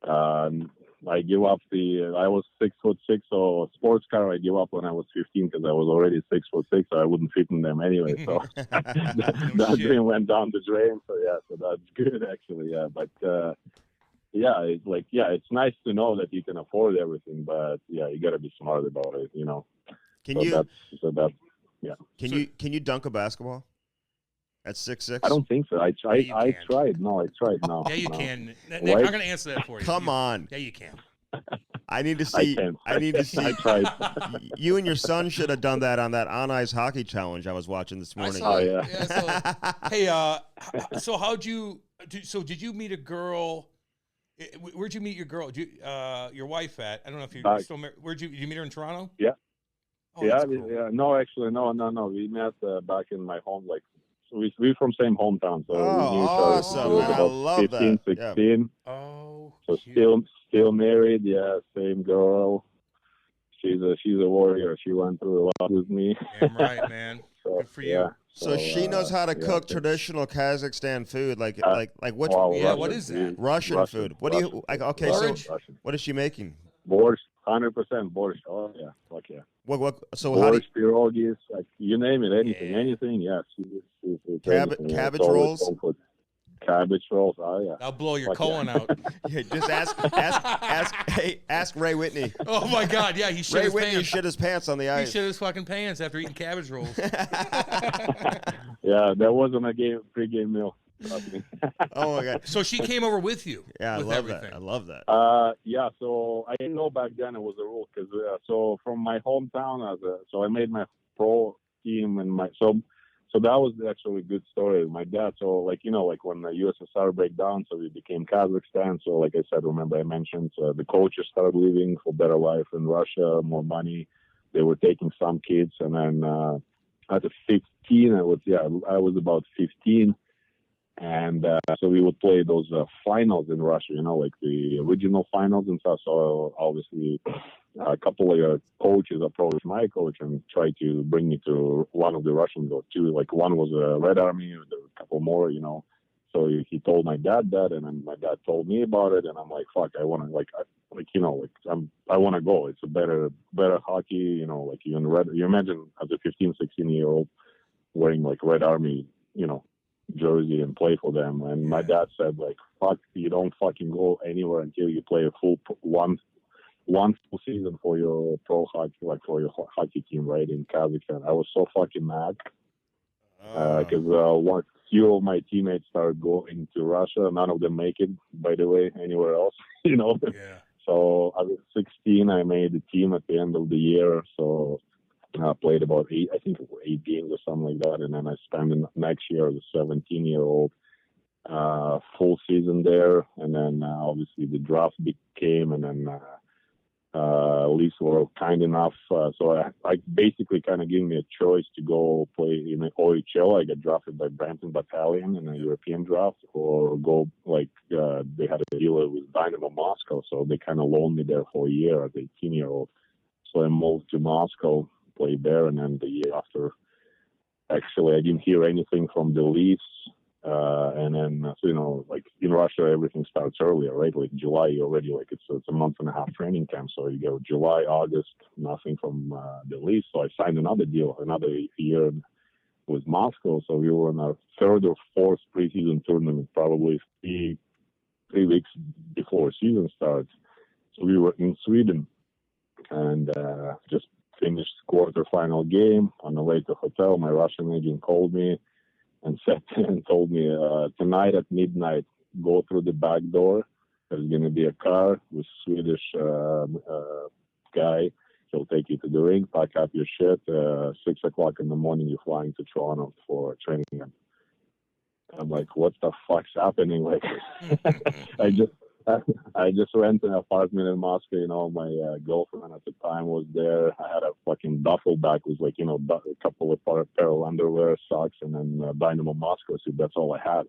I give up I was 6'6", so sports car I give up when I was 15 because I was already 6'6", so I wouldn't fit in them anyway. So that dream went down the drain. So yeah, so that's good actually. Yeah, but it's nice to know that you can afford everything, but yeah, you got to be smart about it. Can you dunk a basketball at 6'6"? I don't think so. I tried. I tried. No, I tried. No. Yeah, you no. can. Nick, I'm going to answer that for you. Come on. Yeah, you can. I need to see. I need to see. I tried. You and your son should have done that on that on ice hockey challenge I was watching this morning. Hey, so how'd you? So did you meet a girl? Where'd you meet your girl? Your wife at? I don't know if you're still married. Did you meet her in Toronto? Yeah. Oh, yeah. Cool. Yeah. No, actually, no. We met back in my home. Like, we're from same hometown, so we knew each other since we was about 15, 16. Yeah. Oh. So cute. still married. Yeah, same girl. She's a warrior. She went through a lot with me. Damn right, man. So, good for you. yeah. So she knows how to cook traditional Kazakhstan food, like what? Wow, yeah, what is that? Russian food. What do you like? Okay, Porridge? so what is she making? Borscht, 100% borscht. Oh yeah, fuck yeah. What? So borscht, pierogies, like you name it, anything. Yeah, she's cabbage rolls. Cabbage rolls. Oh yeah. I'll blow your colon out. Yeah, just ask Ray Whitney. Oh my God, yeah, he shit Ray his Whitney pants. shit his pants on the ice. He shit his fucking pants after eating cabbage rolls. Yeah, that wasn't a pre-game meal. Oh my God. So she came over with you. Yeah, with I love everything. that. I love that. Yeah, so I didn't know back then it was a rule because so from my hometown so I made my pro team and so that was actually a good story. My dad, so like when the USSR break down, so we became Kazakhstan. So like I said, remember I mentioned the coaches started leaving for better life in Russia, more money. They were taking some kids, and then at 15, I was about 15. And so we would play those finals in Russia, like the original finals and stuff. So obviously a couple of coaches approached my coach and tried to bring me to one of the Russian two. Like one was a Red Army, there were a couple more, So he told my dad that, and then my dad told me about it, and I'm like, fuck, I want to I want to go. It's a better hockey, like you imagine as a 15, 16-year-old wearing like Red Army, jersey and play for them. And my dad said, like, fuck, you don't fucking go anywhere until you play a full one full season for your pro hockey, like for your hockey team, right, in Kazakhstan. I was so fucking mad because one few of my teammates started going to Russia. None of them make it, by the way, anywhere else, Yeah. So I was 16. I made the team at the end of the year. So I played about 8 games or something like that. And then I spent the next year as a 17-year-old full season there. And then obviously the draft came, and then Leafs were kind enough. So I basically kind of gave me a choice to go play in the OHL. I got drafted by Brampton Battalion in a European draft, or go they had a deal with Dynamo Moscow. So they kind of loaned me there for a year as an 18-year-old. So I moved to Moscow, played there, and then the year after, actually, I didn't hear anything from the Leafs. And then, like in Russia, everything starts earlier, right? Like July already, like it's a month and a half training camp. So you go July, August, nothing from the Leafs. So I signed another deal, another year with Moscow. So we were in our third or fourth preseason tournament, probably three weeks before season starts. So we were in Sweden and just finished quarterfinal game. On the way to hotel, my Russian agent called me and told me tonight at midnight, go through the back door. There's going to be a car with Swedish guy. He'll take you to the rink, pack up your shit. 6 o'clock in the morning, you're flying to Toronto for training. I'm like, what the fuck's happening? Like, I just rented an apartment in Moscow. My girlfriend at the time was there. I had a fucking duffel bag with a couple of pair of underwear, socks, and then Dynamo Moscow suit. That's all I had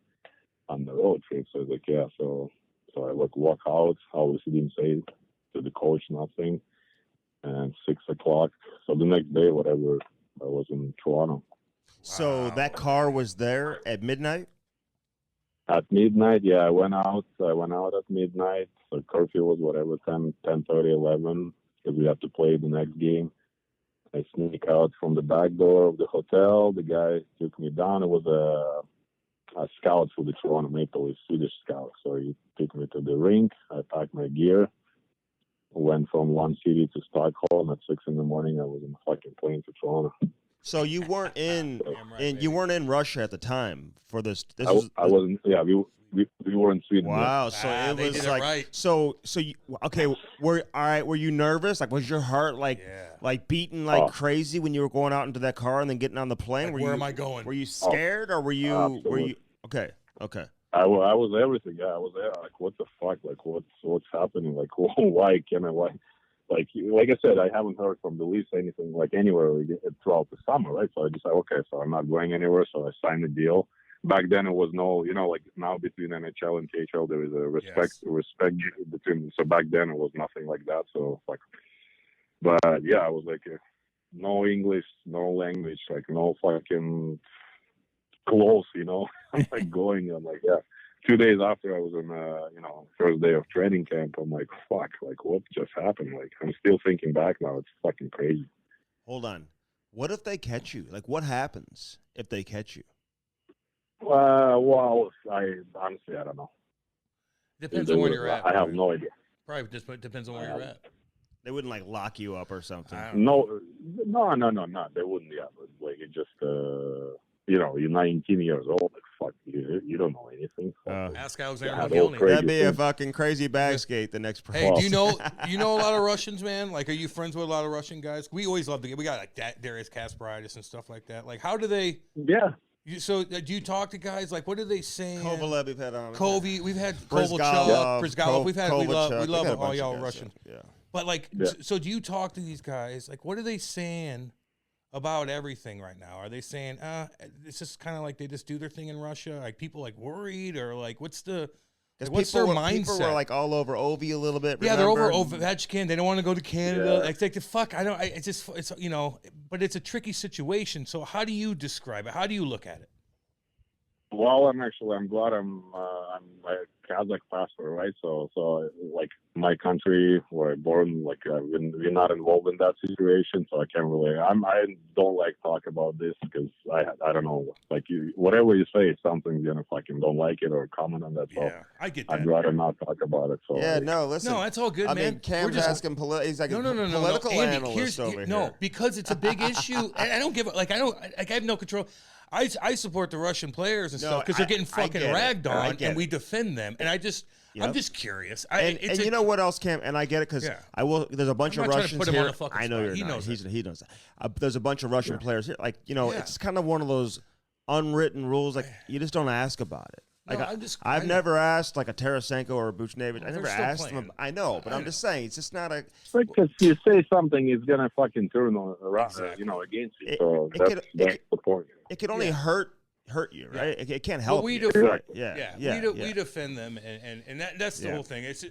on the road trip. So I was like, yeah. So So I walk out. Obviously didn't say to the coach nothing. And 6 o'clock. So the next day, whatever, I was in Toronto. So that car was there at midnight? At midnight, yeah, I went out at midnight. So curfew was whatever, 10:30, 11, because we had to play the next game. I sneak out from the back door of the hotel. The guy took me down. It was a scout for the Toronto Maple Leafs, Swedish scout. So he took me to the rink. I packed my gear. Went from one city to Stockholm at 6 in the morning. I was in the fucking plane to Toronto. So you weren't you weren't in Russia at the time for this. I wasn't. Yeah, we were in Sweden. Wow. So it they was did it like right. so you okay. Were you nervous? Like, was your heart like beating like crazy when you were going out into that car and then getting on the plane? Like, were where you, am I going? Were you scared or were you Absolutely. okay? I was everything. Yeah, I was there. Like, what the fuck? Like, what's happening? Like, why? Like I said, I haven't heard from the Leafs anything like anywhere throughout the summer, right? So I decided, okay, so I'm not going anywhere. So I signed the deal. Back then, it was no, like now between NHL and KHL, there is a respect between. So back then, it was nothing like that. So like, but yeah, I was like, no English, no language, like no fucking clothes, I'm like going. I'm like, yeah. 2 days after I was on, first day of training camp, I'm like, fuck, like what just happened? Like I'm still thinking back now. It's fucking crazy. Hold on. What if they catch you? Like what happens if they catch you? Well, I honestly, I don't know. Depends on where you're at. I have no idea. Probably just depends on where you're at. They wouldn't like lock you up or something. No. They wouldn't. Yeah, but like it just, you're 19 years old. Like fuck, you don't know anything. Ask Alexander McGillney. That'd be a fucking crazy bag skate the next. Hey, do you know a lot of Russians, man? Like, are you friends with a lot of Russian guys? We always love to get. We got like Darius Kasparaitis and stuff like that. Like, how do they? Yeah. So do you talk to guys? Like, what are they saying? Kovalev, we've had on. Kobe, we've had Kovalchuk, Brizgalov. We love all y'all Russians. Yeah. But like, so do you talk to these guys? Like, what are they saying about everything right now? Are they saying, it's just kind of like they just do their thing in Russia? Like people like worried or like what's their mindset? People were like all over Ovi a little bit. Yeah, remember? they're over Ovechkin. They don't want to go to Canada. Yeah. It's like the fuck. It's but it's a tricky situation. So how do you describe it? How do you look at it? Well, I'm glad I'm a Kazakh passport, right? So like my country where I'm born, like we're not involved in that situation, so I can't really. I don't like talk about this because I don't know, like whatever you say, something's gonna fucking don't like it or comment on that. So yeah, I get that. I'd rather not talk about it. So yeah, no, listen, no, that's all good, man. I mean, Cam's asking. He's like political analyst over here. No, because it's a big issue. I don't give like I have no control. I support the Russian players and stuff because they're getting fucking ragged on, and we defend them. And I'm just curious. And you know what else, Cam? And I get it because I will. There's a bunch of Russians here. I know you're not. He knows that. There's a bunch of Russian players here. Like it's kind of one of those unwritten rules. Like you just don't ask about it. Like I've never asked like a Tarasenko or a Buchnevich. I never asked them. I know, but I'm just saying it's just not a. It's like because you say something, it's gonna fucking turn around, against you. So that's the point. It could only hurt you, right? It can't help. Well, we you. We defend them, and that's the whole thing. It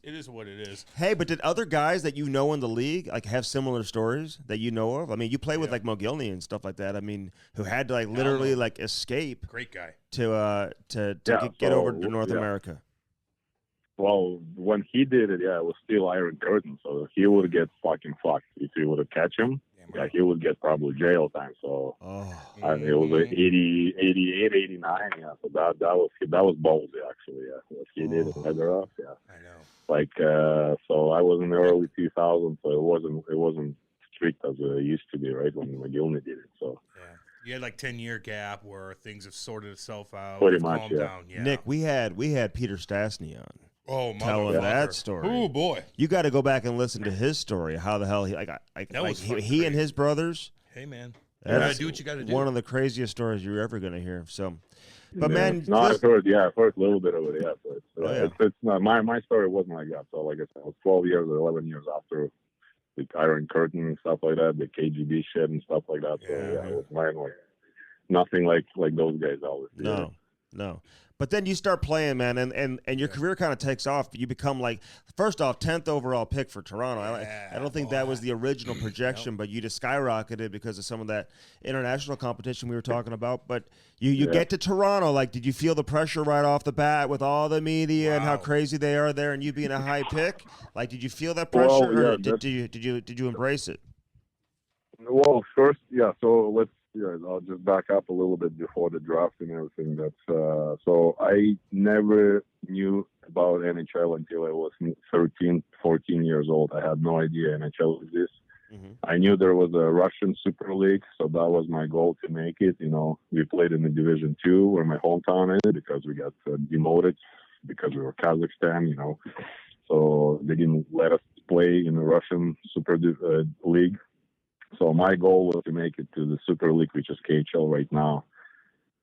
is what it is. Hey, but did other guys that you know in the league like have similar stories that you know of? I mean, you play with like Mogilny and stuff like that. I mean, who had to like literally like escape. Great guy. To get over to North America. Well, when he did it, it was still Iron Curtain, so he would get fucking fucked if he would have catch him. Yeah, he would get probably jail time. So it was like 88, 89. Yeah, so that was ballsy actually. Yeah, what he did in Fedorov. Yeah, I know. Like so, I was in the early 2000s, so it wasn't strict as it used to be, right? When McGillney did it. So you had like 10-year gap where things have sorted itself out. Pretty much, down. Yeah. Nick, we had Peter Stastny on. Oh, telling that story. Oh boy, you got to go back and listen to his story. How the hell he and his brothers. Hey man, you gotta do what you gotta do. One of the craziest stories you're ever gonna hear. So, but man, I've heard a little bit of it. Yeah, but it's not my story wasn't like that. So like I said, I was 12 years or 11 years after the Iron Curtain and stuff like that, the KGB shit and stuff like that. So it was mine like nothing like those guys always. No. But then you start playing, man, and your career kind of takes off. You become like, first off, 10th overall pick for Toronto. I don't think that was the original projection, but you just skyrocketed because of some of that international competition we were talking about. But you get to Toronto. Like, did you feel the pressure right off the bat with all the media and how crazy they are there, and you being a high pick? Like, did you feel that pressure, or did you embrace it? Well, first, so I'll just back up a little bit before the draft and everything. So I never knew about NHL until I was 13, 14 years old. I had no idea NHL exists. Mm-hmm. I knew there was a Russian Super League, so that was my goal to make it. You know, we played in the Division 2 where my hometown is because we got demoted because we were Kazakhstan, you know. So they didn't let us play in the Russian Super League. So my goal was to make it to the Super League, which is KHL right now.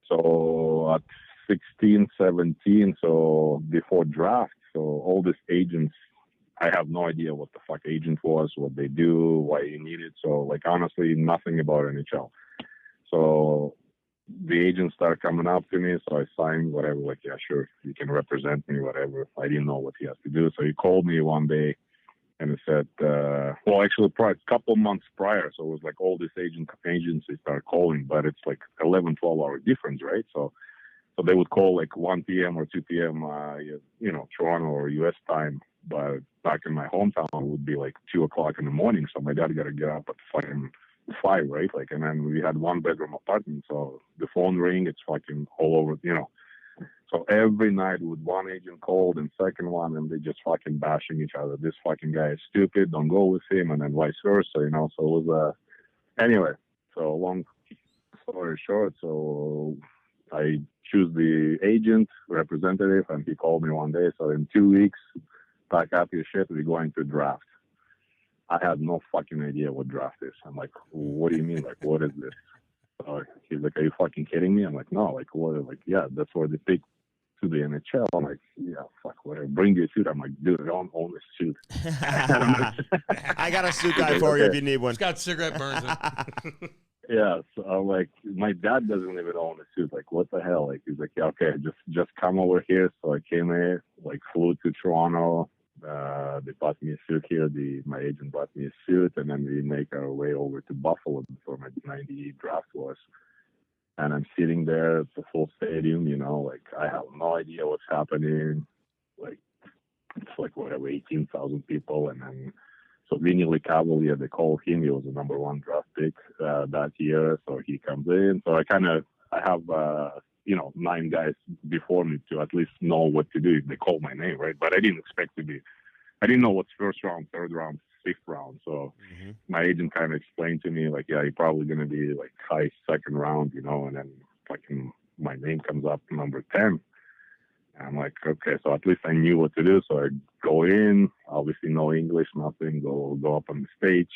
So at 16, 17, so before draft, so all these agents, I have no idea what the fuck agent was, what they do, why you need it. So, like, honestly, nothing about NHL. So the agents started coming up to me, so I signed whatever, like, yeah, sure, you can represent me, whatever. I didn't know what he has to do. So he called me one day. And it said, actually, a couple months prior, so it was like all these agencies start calling, but it's like 11, 12-hour difference, right? So they would call like 1 p.m. or 2 p.m., Toronto or U.S. time, but back in my hometown, it would be like 2 o'clock in the morning, so my dad got to get up at fucking 5, right? Like, and then we had 1-bedroom apartment, so the phone ring, it's fucking all over, you know. So every night with one agent called and second one, and they just fucking bashing each other. This fucking guy is stupid. Don't go with him, and then vice versa, you know. So it was anyway. So long story short, so I choose the agent representative, and he called me one day. So in 2 weeks, pack up your shit. We're going to draft. I had no fucking idea what draft is. I'm like, what do you mean? Like, what is this? He's like, are you fucking kidding me? I'm like, no, like, what? Like, yeah, that's where they pick to the NHL. I'm like, yeah, fuck, whatever. Bring your suit. I'm like, dude, I don't own this suit. I got a suit guy for you if you need one. It's got cigarette burns in. Yeah, so I'm like, my dad doesn't even own a suit. Like, what the hell? Like, he's like, yeah, okay, just come over here. So I came here, like, flew to Toronto. They bought me a suit here. My agent bought me a suit, and then we make our way over to Buffalo before my 98 draft was. And I'm sitting there at the full stadium, you know, like, I have no idea what's happening. Like, it's like, whatever, 18,000 people. And then, so Vinny Cavalier, they call him. He was the number 1 draft pick that year. So he comes in. So I have 9 guys before me to at least know what to do if they call my name, right? But I didn't expect to be. I didn't know what's first round, third round, 6th round. So my agent kind of explained to me, like, yeah, you're probably going to be like high 2nd round, you know, and then fucking my name comes up number 10. And I'm like, okay, so at least I knew what to do. So I go in, obviously no English, nothing, go up on the stage,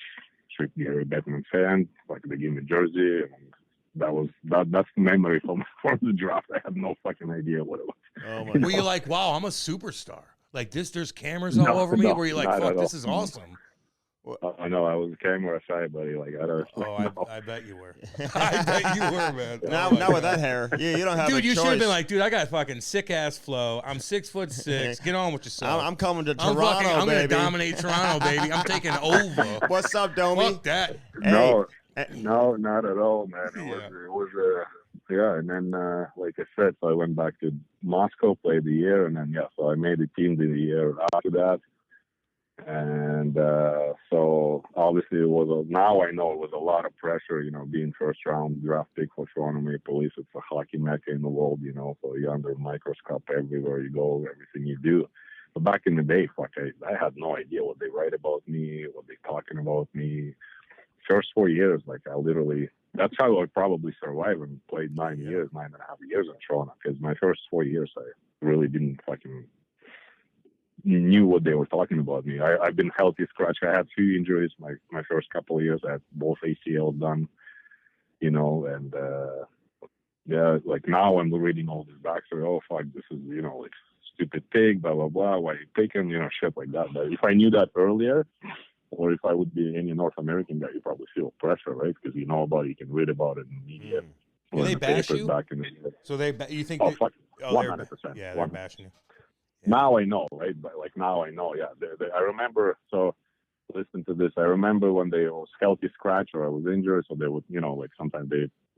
strictly a Batman fan, like they give me a jersey, and that's the memory from the draft. I had no fucking idea what it was. Oh my! Were you like, wow, I'm a superstar? Like this, there's cameras all over me. Were you like, fuck, this is awesome? I know I was camera shy, buddy. Like I don't. I bet you were. I bet you were, man. Now with that hair, you don't have. Dude, you should have been like, dude, I got fucking sick ass flow. I'm 6'6". Get on with yourself. I'm coming to Toronto, I'm baby. gonna dominate Toronto, baby. I'm taking over. What's up, Domi? Fuck that. No, not at all, man. It was and then like I said, so I went back to Moscow, played the year, and then so I made the team the year after that. And so obviously now I know it was a lot of pressure, you know, being first round draft pick for Toronto Maple Leafs. It's a hockey mecca in the world, you know, so you're under a microscope everywhere you go, everything you do. But back in the day, I had no idea what they write about me, what they talking about me. First 4 years, like that's how I probably survived and played 9.5 years in Toronto, because my first 4 years I really didn't fucking knew what they were talking about me. I've been healthy scratch. I had 2 injuries my first couple of years. I had both ACL done, you know, and like now I'm reading all this backstory. Oh fuck, this is, you know, like stupid pig, blah blah blah. Why you pick him, you know, shit like that. But if I knew that earlier, or if I would be any North American guy, you probably feel pressure, right? Because you know about it, you can read about it in the media. Do they the bash papers you? back in the day. So you think? Oh, that, fuck, oh, 100%. yeah, they're bashing you. Yeah. Now I know, right? But like now I know, yeah. I remember. So listen to this. I remember when they was healthy scratch or I was injured, so they would, like sometimes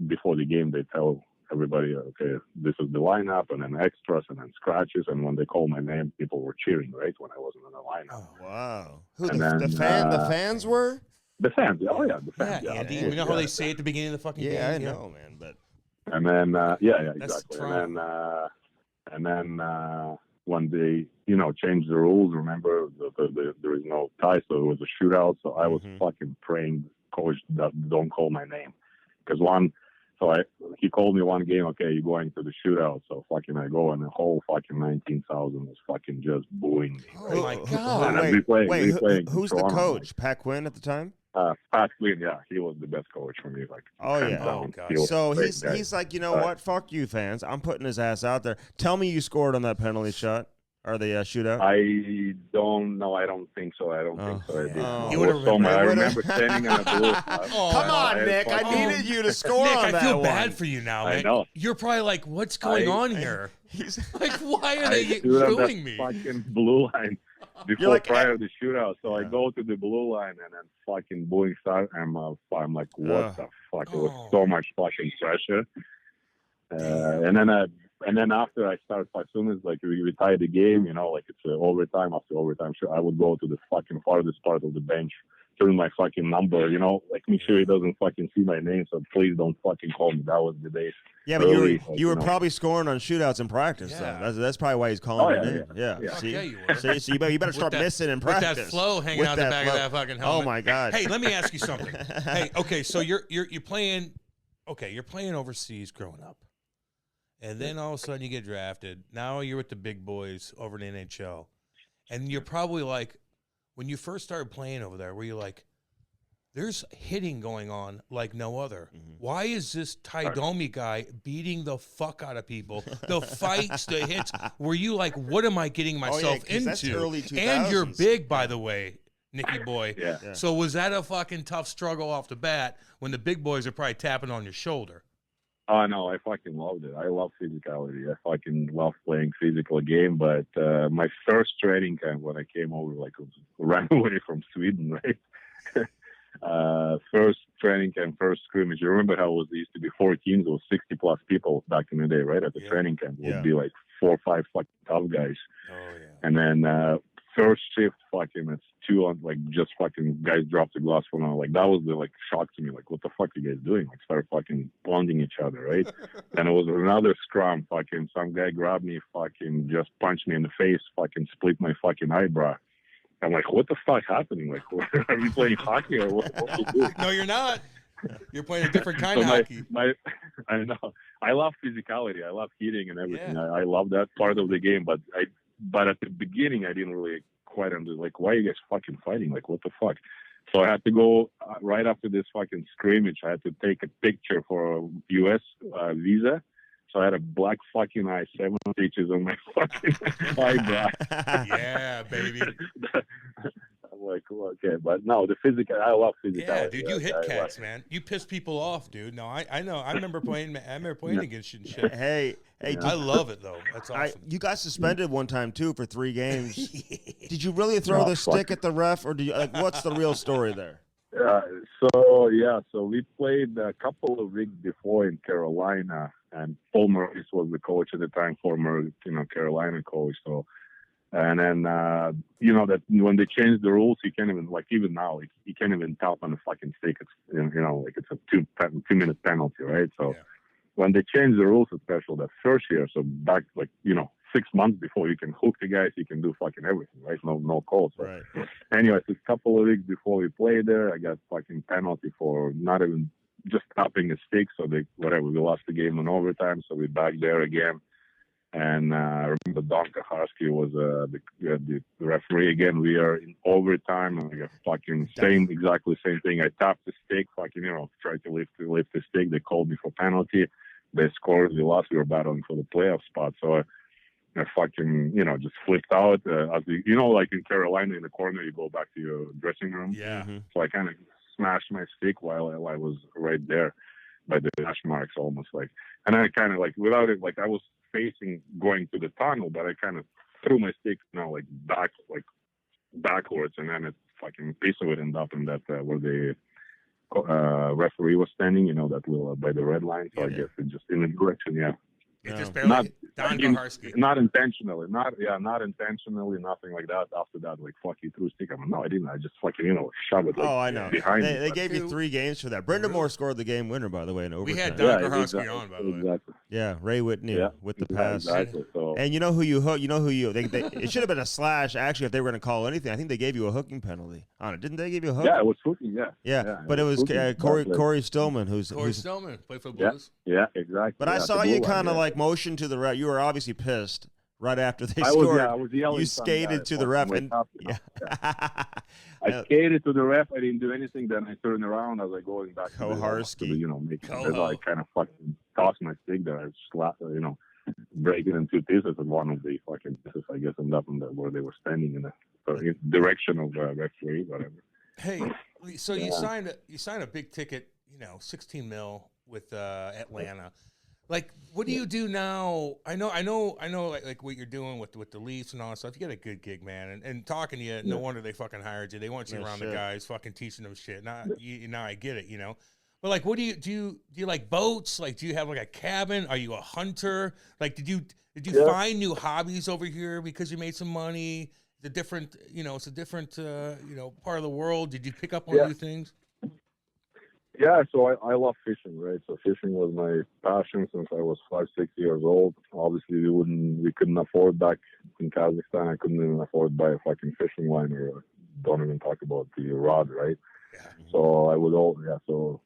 before the game they tell everybody, okay, this is the lineup, and then extras, and then scratches, and when they call my name, people were cheering, right? When I wasn't in the lineup. Oh, wow. Who And the fans were? The fans, oh yeah, the fans. Yeah, Yeah, Andy. of course, You know how they say at the beginning of the fucking game? Yeah, I know, man. But And then yeah, That's exactly. Toronto. And then when they changed the rules, remember there is no tie, so it was a shootout. So I was fucking praying, coach, that don't call my name, because he called me one game. Okay, you're going to the shootout. So fucking I go, and the whole fucking 19,000 was fucking just booing me. Right? Oh my God! And wait, who's the Toronto, coach? Pat Quinn at the time? Pat Quinn, yeah, he was the best coach for me. Like, Oh, hands yeah. down. Oh, He was So a great he's guy. like, you know what? Fuck you, fans. I'm putting his ass out there. Tell me you scored on that penalty shot or the shootout. I don't know. I don't think so. I did. Oh. You would've I remembered. remember standing on a blue. Come on, Nick. I needed you to score Nick, on I that feel one. bad for you now, man. I know. You're probably like, what's going on here? He's Like, why are I they stood on doing that me? fucking blue line You're like, prior to the shootout. So I Yeah. go to the blue line and then fucking booing start. I'm like, what the fuck? It was Oh. so much fucking pressure. And then after I start, as soon as like we tie the game, like it's overtime. After overtime, sure, I would go to the fucking farthest part of the bench, turn my fucking number, like make sure he doesn't fucking see my name. So please don't fucking call me. That was the days. Yeah, but early, you were probably scoring on shootouts in practice, Yeah. though. That's probably why he's calling Oh, your yeah, name. Yeah. yeah. Fuck See? yeah, you were. See, you better start missing in With practice. that flow hanging With out the that back flow. of that fucking helmet. Oh my God. Hey, let me ask you something. Hey, okay, so you're playing. Okay, you're playing overseas growing up, and then all of a sudden you get drafted. Now you're with the big boys over in the NHL, and you're probably like, when you first started playing over there, were you like, there's hitting going on like no other. Why is this Ty Domi guy beating the fuck out of people? The fights, the hits. Were you like, what am I getting myself 'cause that's into? early And you're 2000s. big, by the way, Nicky boy. Yeah. Yeah. So was that a fucking tough struggle off the bat when the big boys are probably tapping on your shoulder? Oh no, I fucking loved it. I love physicality. I fucking love playing physical game. But my first training camp when I came over, like ran away from Sweden, right? First training camp, first scrimmage. You remember how there used to be 4 teams, or 60 plus people back in the day, right? At the training camp, it would be like 4 or 5 fucking tough guys. Oh yeah. And then first shift, fucking, it's 2 on, like, just fucking guys dropped the glass for now. Like, that was the, like, shock to me. Like, what the fuck are you guys doing? Like, start fucking pounding each other, right? And it was another scrum, fucking, some guy grabbed me, fucking, just punched me in the face, fucking split my fucking eyebrow. I'm like, what the fuck happening? Like, are we playing hockey or what are we doing? No, you're not. You're playing a different kind of So hockey. I know. I love physicality. I love hitting and everything. Yeah. I love that part of the game. But at the beginning, I didn't really quite understand. Like, why are you guys fucking fighting? Like, what the fuck? So I had to go right after this fucking scrimmage. I had to take a picture for a U.S. Visa. So I had a black fucking eye, 7 stitches on my fucking eyebrow. Yeah, baby. I'm like, okay, but no, the physical. I love physicality. Yeah, dude, you hit I cats, man. You piss people off, dude. No, I know. I remember playing. Against you and shit. Hey, I love it though. That's awesome. you got suspended one time too for 3 games. Did you really throw the stick at the ref, or do you like? What's the real story there? So we played a couple of weeks before in Carolina, and Paul Maurice was the coach at the time, former Carolina coach. So, and then that when they changed the rules, you can't even, like, even now, you can't even tap on the fucking stick. It's like it's a 2-minute penalty, right? So when they changed the rules, especially that first year, so back 6 months before, you can hook the guys, you can do fucking everything, right? No calls. So. Right. Anyways, a couple of weeks before we played there, I got fucking penalty for not even just tapping a stick. So we lost the game in overtime. So we're back there again. And I remember Don Kaharski was the referee again. We are in overtime, and I got fucking exactly same thing. I tapped the stick, fucking, tried to lift the stick. They called me for penalty. They scored. We lost. We were battling for the playoff spot. So I fucking, just flipped out. Like in Carolina, in the corner, you go back to your dressing room. Yeah. So I kind of smashed my stick while I was right there. by the dash marks almost like. And I kind of like without it, like I was facing going to the tunnel, but I kind of threw my stick, like backwards, and then it fucking piece of it ended up in that where the referee was standing, that will by the red line. So I guess it just in the direction, It just barely not intentionally, not intentionally, nothing like that. After that, like fuck, you threw a stick. I'm like, no, I didn't. I just fucking shove it. Like, I know. Behind they gave you 3 games for that. Brendan Moore scored the game winner, by the way, in overtime. We had Don Grohowski on, by the way. Exactly. Yeah, Ray Whitney with the pass. Exactly. So, and you know who you hook? You know who you? It should have been a slash. Actually, if they were going to call anything, I think they gave you a hooking penalty on it. Didn't they give you a hook? Yeah, it was hooking. Yeah. But it was Corey Stillman Corey Stillman played for the Blues. Yeah, exactly. But I saw you kind of like motion to the ref. You were obviously pissed right after they I scored. I was yelling. You skated to the ref. And, I skated to the ref. I didn't do anything. Then I turned around. I was like going back Koharski. I kind of fucking tossed my stick there. I just break it in 2 pieces, and one of the fucking pieces, I guess, ended up in where they were standing in the direction of the referee, whatever. Hey, so you signed a big ticket, $16 million with Atlanta. Like, what do you do now? I know, like what you're doing with the Leafs and all that stuff. You get a good gig, man. And talking to you, no wonder they fucking hired you. They want you around the guys, fucking teaching them shit. Now I get it, But like, what do you like boats? Like, do you have like a cabin? Are you a hunter? Like, did you find new hobbies over here because you made some money? It's a different part of the world. Did you pick up on new things? Yeah, so I love fishing, right? So fishing was my passion since I was 5-6 years old. Obviously, we couldn't afford back in Kazakhstan. I couldn't even afford to buy a fucking fishing line, or don't even talk about the rod, right? Yeah. So I would so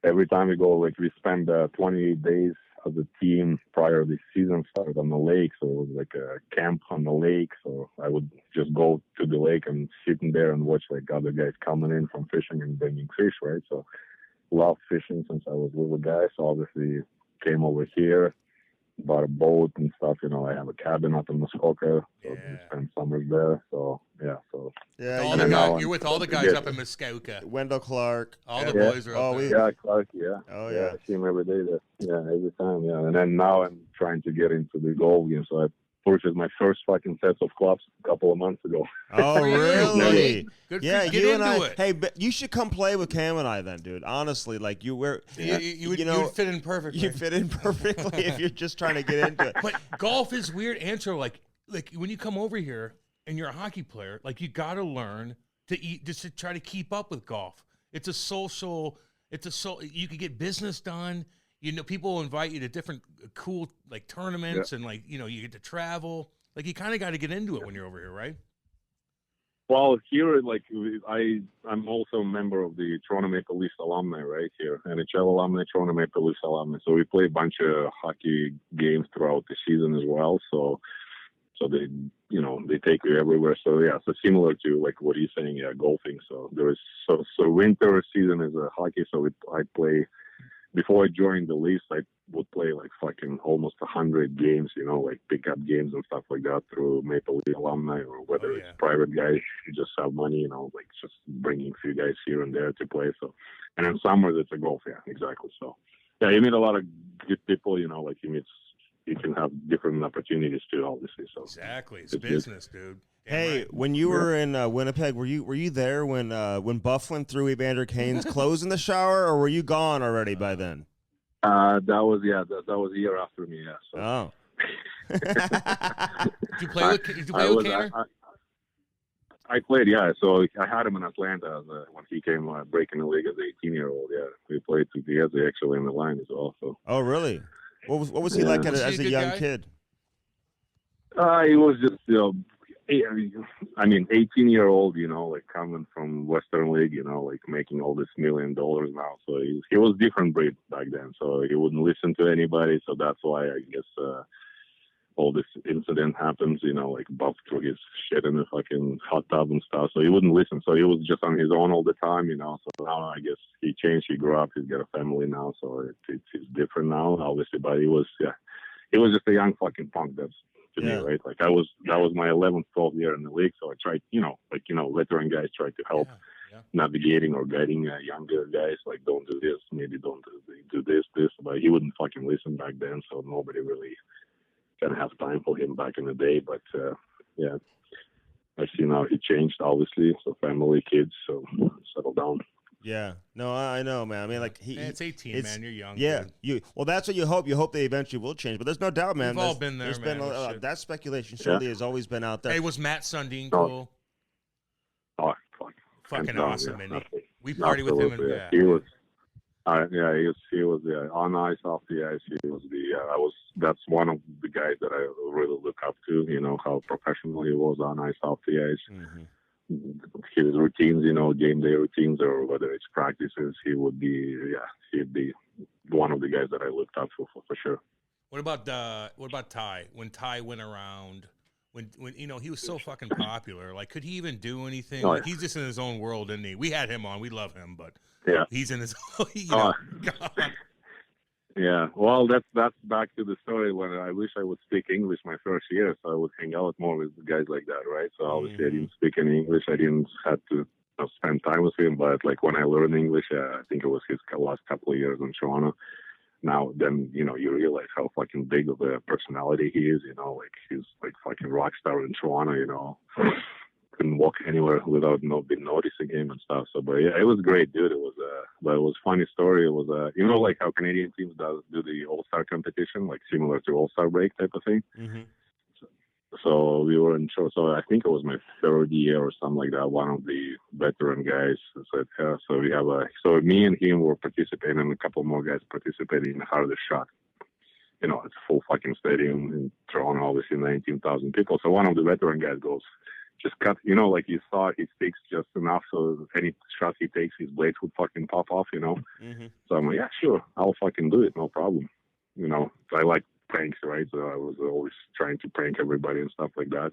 every time we go, like we spend 28 days as a team prior the season started on the lake. So it was like a camp on the lake. So I would just go to the lake and sitting there and watch like other guys coming in from fishing and bringing fish, right? So love fishing since I was a little guy. So obviously came over here, bought a boat and stuff. I have a cabin up in Muskoka, so we spend summers there. So you're with all the guys up in Muskoka. Wendell Clark, all the boys are up there. Clark, I see him every day. Every time, And then now I'm trying to get into the golf game. So I purchased my first fucking sets of clubs a couple of months ago. Oh, really? Good. Yeah, you and I. Hey, but you should come play with Cam and I then, dude. Honestly, like you would fit in perfectly. You fit in perfectly if you're just trying to get into it. But golf is weird, Antro. Like when you come over here and you're a hockey player, like you got to learn to eat, just to try to keep up with golf. It's a social. You can get business done. People invite you to different cool like tournaments and like, you get to travel. Like you kind of got to get into it when you're over here, right? Well, here, like I'm also a member of the Toronto Maple Leafs alumni right here, NHL alumni, Toronto Maple Leafs alumni. So we play a bunch of hockey games throughout the season as well. So they, they take you everywhere. So so similar to like what you're saying, golfing. So there is so winter season is a hockey. So I play. Before I joined the Leafs, I would play like fucking almost 100 games, like pickup games and stuff like that through Maple Leaf alumni, or whether it's private guys who just have money, like just bringing a few guys here and there to play. So, and in summers it's a golf, exactly. So, you meet a lot of good people, like you can have different opportunities too, obviously. So exactly, it's business, dude. Hey, when you were in Winnipeg, were you there when Bufflin threw Evander Kane's clothes in the shower, or were you gone already by then? That was a year after me. Yeah. So. Oh. Did you play with Kaner? I played, So I had him in Atlanta when he came breaking the league as an 18-year-old. Yeah, we played together actually in the line as well. So. Oh, really? What was he like as a young kid? He was just 18-year-old, like coming from Western League, like making all this $1 million now. So he was different breed back then. So he wouldn't listen to anybody. So that's why I guess all this incident happens, like Buff threw his shit in the fucking hot tub and stuff. So he wouldn't listen. So he was just on his own all the time, So now I guess he changed. He grew up. He's got a family now. So it's different now, obviously. But he was just a young fucking punk. That's to me, right? Like that was my 11th, 12th year in the league. So I tried, veteran guys tried to help navigating or guiding younger guys, like don't do this, maybe don't do this. But he wouldn't fucking listen back then, so nobody really can have time for him back in the day. But yeah, I see now he changed, obviously. So family, kids, so settle down. Yeah, no, I know, man. I mean, like it's 18, man. You're young. Yeah, dude. well, that's what you hope. You hope they eventually will change, but there's no doubt, man. We've all been there, man. Been that speculation surely has always been out there. Hey, was Matt Sundin cool? Oh, fucking awesome, and we partied with him. And, He was. He was on ice, off the ice. He was that's one of the guys that I really look up to. You know how professional he was on ice, off the ice. Mm-hmm. His routines, game day routines, or whether it's practices, he'd be one of the guys that I looked up for sure. What about Ty? When Ty went around, when he was so fucking popular, like could he even do anything? Like, he's just in his own world, isn't he? We had him on, we love him, but he's in his God. Yeah, well, that's back to the story when I wish I would speak English my first year, so I would hang out more with guys like that, right? So obviously I didn't speak any English. I didn't have to spend time with him, but like when I learned English, I think it was his last couple of years in Toronto. Now, then, you realize how fucking big of a personality he is, like he's like fucking rock star in Toronto, couldn't walk anywhere without being noticing him and stuff. So, but yeah, it was great, dude. It was a funny story. It was like how Canadian teams do the All-Star competition, like similar to All-Star break type of thing. Mm-hmm. So we were in show. So I think it was my third year or something like that. One of the veteran guys said, so we have so me and him were participating, and a couple more guys participating in the hardest shot. It's a full fucking stadium in Toronto, obviously 19,000 people. So one of the veteran guys goes, just cut, like you saw, he sticks just enough so any shot he takes, his blades would fucking pop off, Mm-hmm. So I'm like, yeah, sure, I'll fucking do it, no problem. I like pranks, right? So I was always trying to prank everybody and stuff like that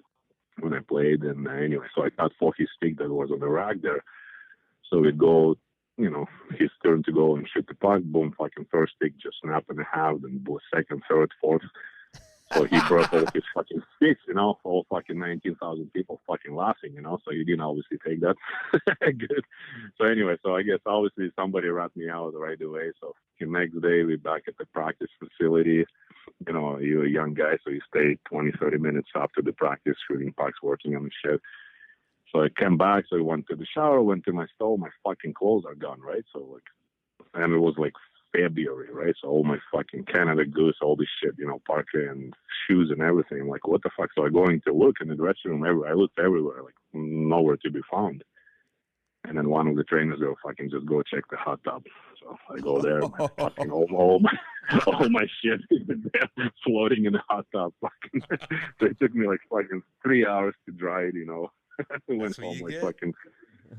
when I played. And anyway, so I cut for his stick that was on the rack there. So we'd go, his turn to go and shoot the puck, boom, fucking first stick just snap in half, then second, third, fourth. So he broke all his fucking sticks, all fucking 19,000 people fucking laughing, so you didn't obviously take that good. So anyway, so I guess obviously somebody rat me out right away. So the next day we're back at the practice facility. You're a young guy, so you stay 20, 30 minutes after the practice, shooting pucks, working on the shit. So I came back, so I went to the shower, went to my stove, my fucking clothes are gone, right? So and it was like February, right? So all my fucking Canada Goose, all this shit, parka and shoes and everything. I'm like, what the fuck? So I go in to look in the dressing room. I looked everywhere, like nowhere to be found. And then one of the trainers go, fucking just go check the hot tub. So I go there, fucking all my shit is there floating in the hot tub. Fucking. So it took me like fucking 3 hours to dry it, I went home like fucking.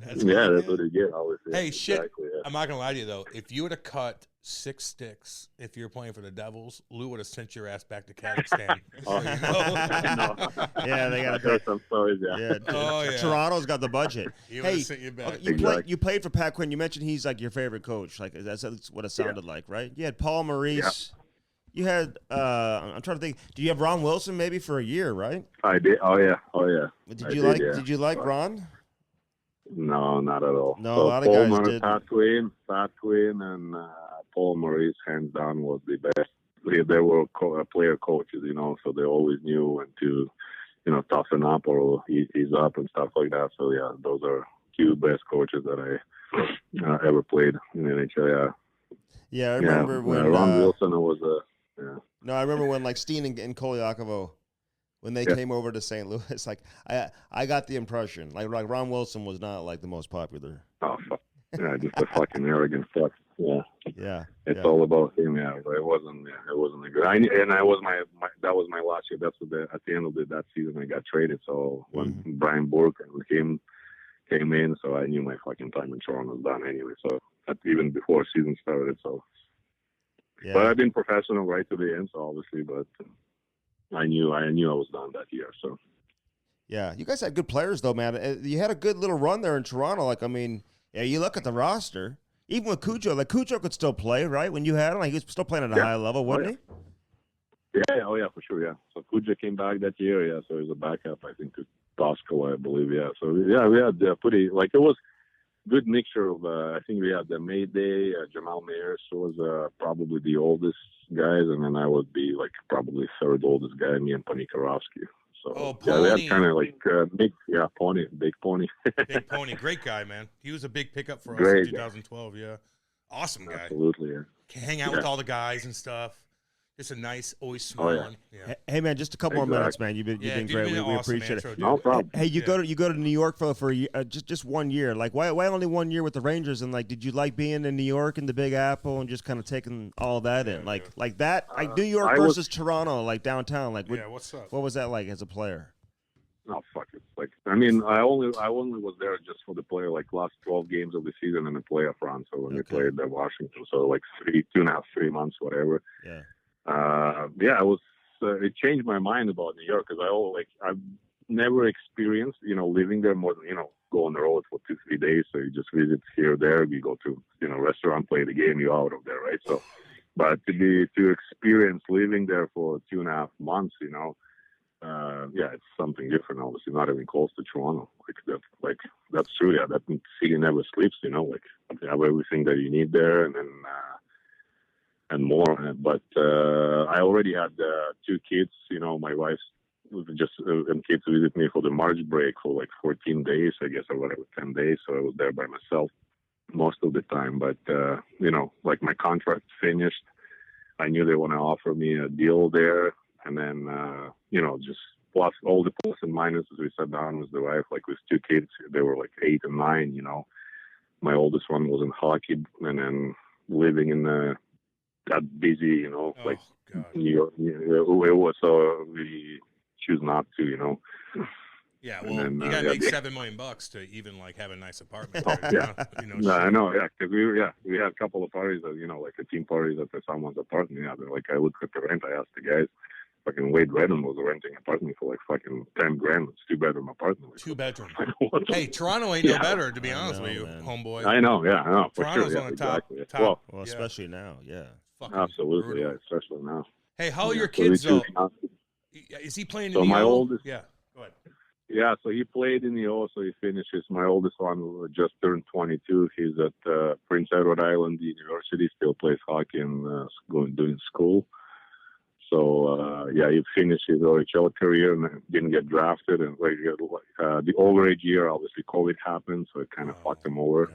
That's what you get. Obviously. Hey, shit. Yeah. I'm not gonna lie to you though. If you would have cut 6 sticks, if you're playing for the Devils, Lou would have sent your ass back to Kazakhstan. Yeah, they got to some stories. Yeah. Toronto's got the budget. Hey, sent you back. You played for Pat Quinn. You mentioned he's like your favorite coach. Like that's what it sounded like, right? You had Paul Maurice. Yeah. You had I'm trying to think. Do you have Ron Wilson maybe for a year, right? I did. Oh yeah. Did you like Ron? No, not at all. No, so a lot of guys did. Pat Quinn, and Paul Maurice, hands down, was the best. They were player coaches, so they always knew when to, toughen up or ease up and stuff like that. So yeah, those are two best coaches that I ever played in the NHL. Yeah, I remember when Ron Wilson was No, I remember when like Steen and Kolyakovo, when they came over to St. Louis, like I got the impression like Ron Wilson was not like the most popular. Oh, fuck. Yeah, just a fucking arrogant fuck. Yeah. Yeah. It's all about him. Yeah, but it wasn't a good. That was my last year. That's what at the end of that season I got traded. So when Brian Burke and him came in, so I knew my fucking time in Toronto was done anyway. So even before season started. So, but I've been professional right to the end. So obviously, but. I knew I was done that year. So, yeah, you guys had good players though, man. You had a good little run there in Toronto. Like, I mean, you look at the roster, even with Cujo. Like Cujo could still play, right? When you had him, like he was still playing at a high level, wasn't he? Yeah, for sure. Yeah. So Cujo came back that year. Yeah, so he was a backup, I think, to Tosco, I believe. Yeah. So yeah, we had pretty like it was. good mixture of. I think we had the Mayday, Jamal Mayers was probably the oldest guys, and then I would be like probably third oldest guy, me and Panikarovsky. So yeah, we had kind of like big, Pony, big Pony. Big Pony, great guy, man. He was a big pickup for us Great in 2012. Yeah, awesome guy. Absolutely, yeah. Can hang out with all the guys and stuff. Just a nice, always smiling. Yeah. Hey man, just a couple more minutes, man. You've been great. We awesome, appreciate Antro, it. No problem. Hey, you go to New York for just 1 year. Like why only 1 year with the Rangers? And like, did you like being in New York and the Big Apple and just kind of taking all that in? Like that, like New York versus Toronto, like downtown. Like what's up? What was that like as a player? No, fuck it. Like, I mean, I only was there just for the player, like last 12 games of the season and the playoff run. So when we played at Washington, so like 2.5-3 months, whatever. Yeah. I was. It changed my mind about New York because I've never experienced, living there more than go on the road for 2-3 days. So you just visit here or there. You go to restaurant, play the game, you're out of there, right? So, but to experience living there for 2.5 months, it's something different. Obviously, not even close to Toronto. That's true. Yeah, that city never sleeps. You have everything that you need there, and then. And more, but I already had 2 kids. My wife just and kids visit me for the March break for like 14 days, I guess, or whatever, 10 days. So I was there by myself most of the time. But like my contract finished, I knew they want to offer me a deal there, and then just plus all the plus and minuses. We sat down with the wife, like with 2 kids. They were like 8 and 9. My oldest one was in hockey, and then living in that busy, New York, it was, so we choose not to, Yeah, well, then, you gotta make $7 million to even like have a nice apartment. No, I know, because we had a couple of parties, like a team parties at someone's apartment. Yeah, they're like, I looked at the rent. I asked the guys. Fucking Wade Redden was renting an apartment for like fucking $10,000. It's 2-bedroom apartment. 2-bedroom. Hey, Toronto ain't no better, to be honest with you, homeboy. I know, yeah, I know. For Toronto's sure, on the exactly. top. Well, especially now, yeah. Absolutely, brutal. yeah, especially now. Hey, how are your kids though? Is he playing in the my O? oldest, yeah. Go ahead. Yeah, so he played in the O, so he finishes. My oldest one just turned 22. He's at Prince Edward Island University, still plays hockey and doing school. So, he finished his OHL career and didn't get drafted. And the overage year, obviously, COVID happened, so it kind of fucked him over.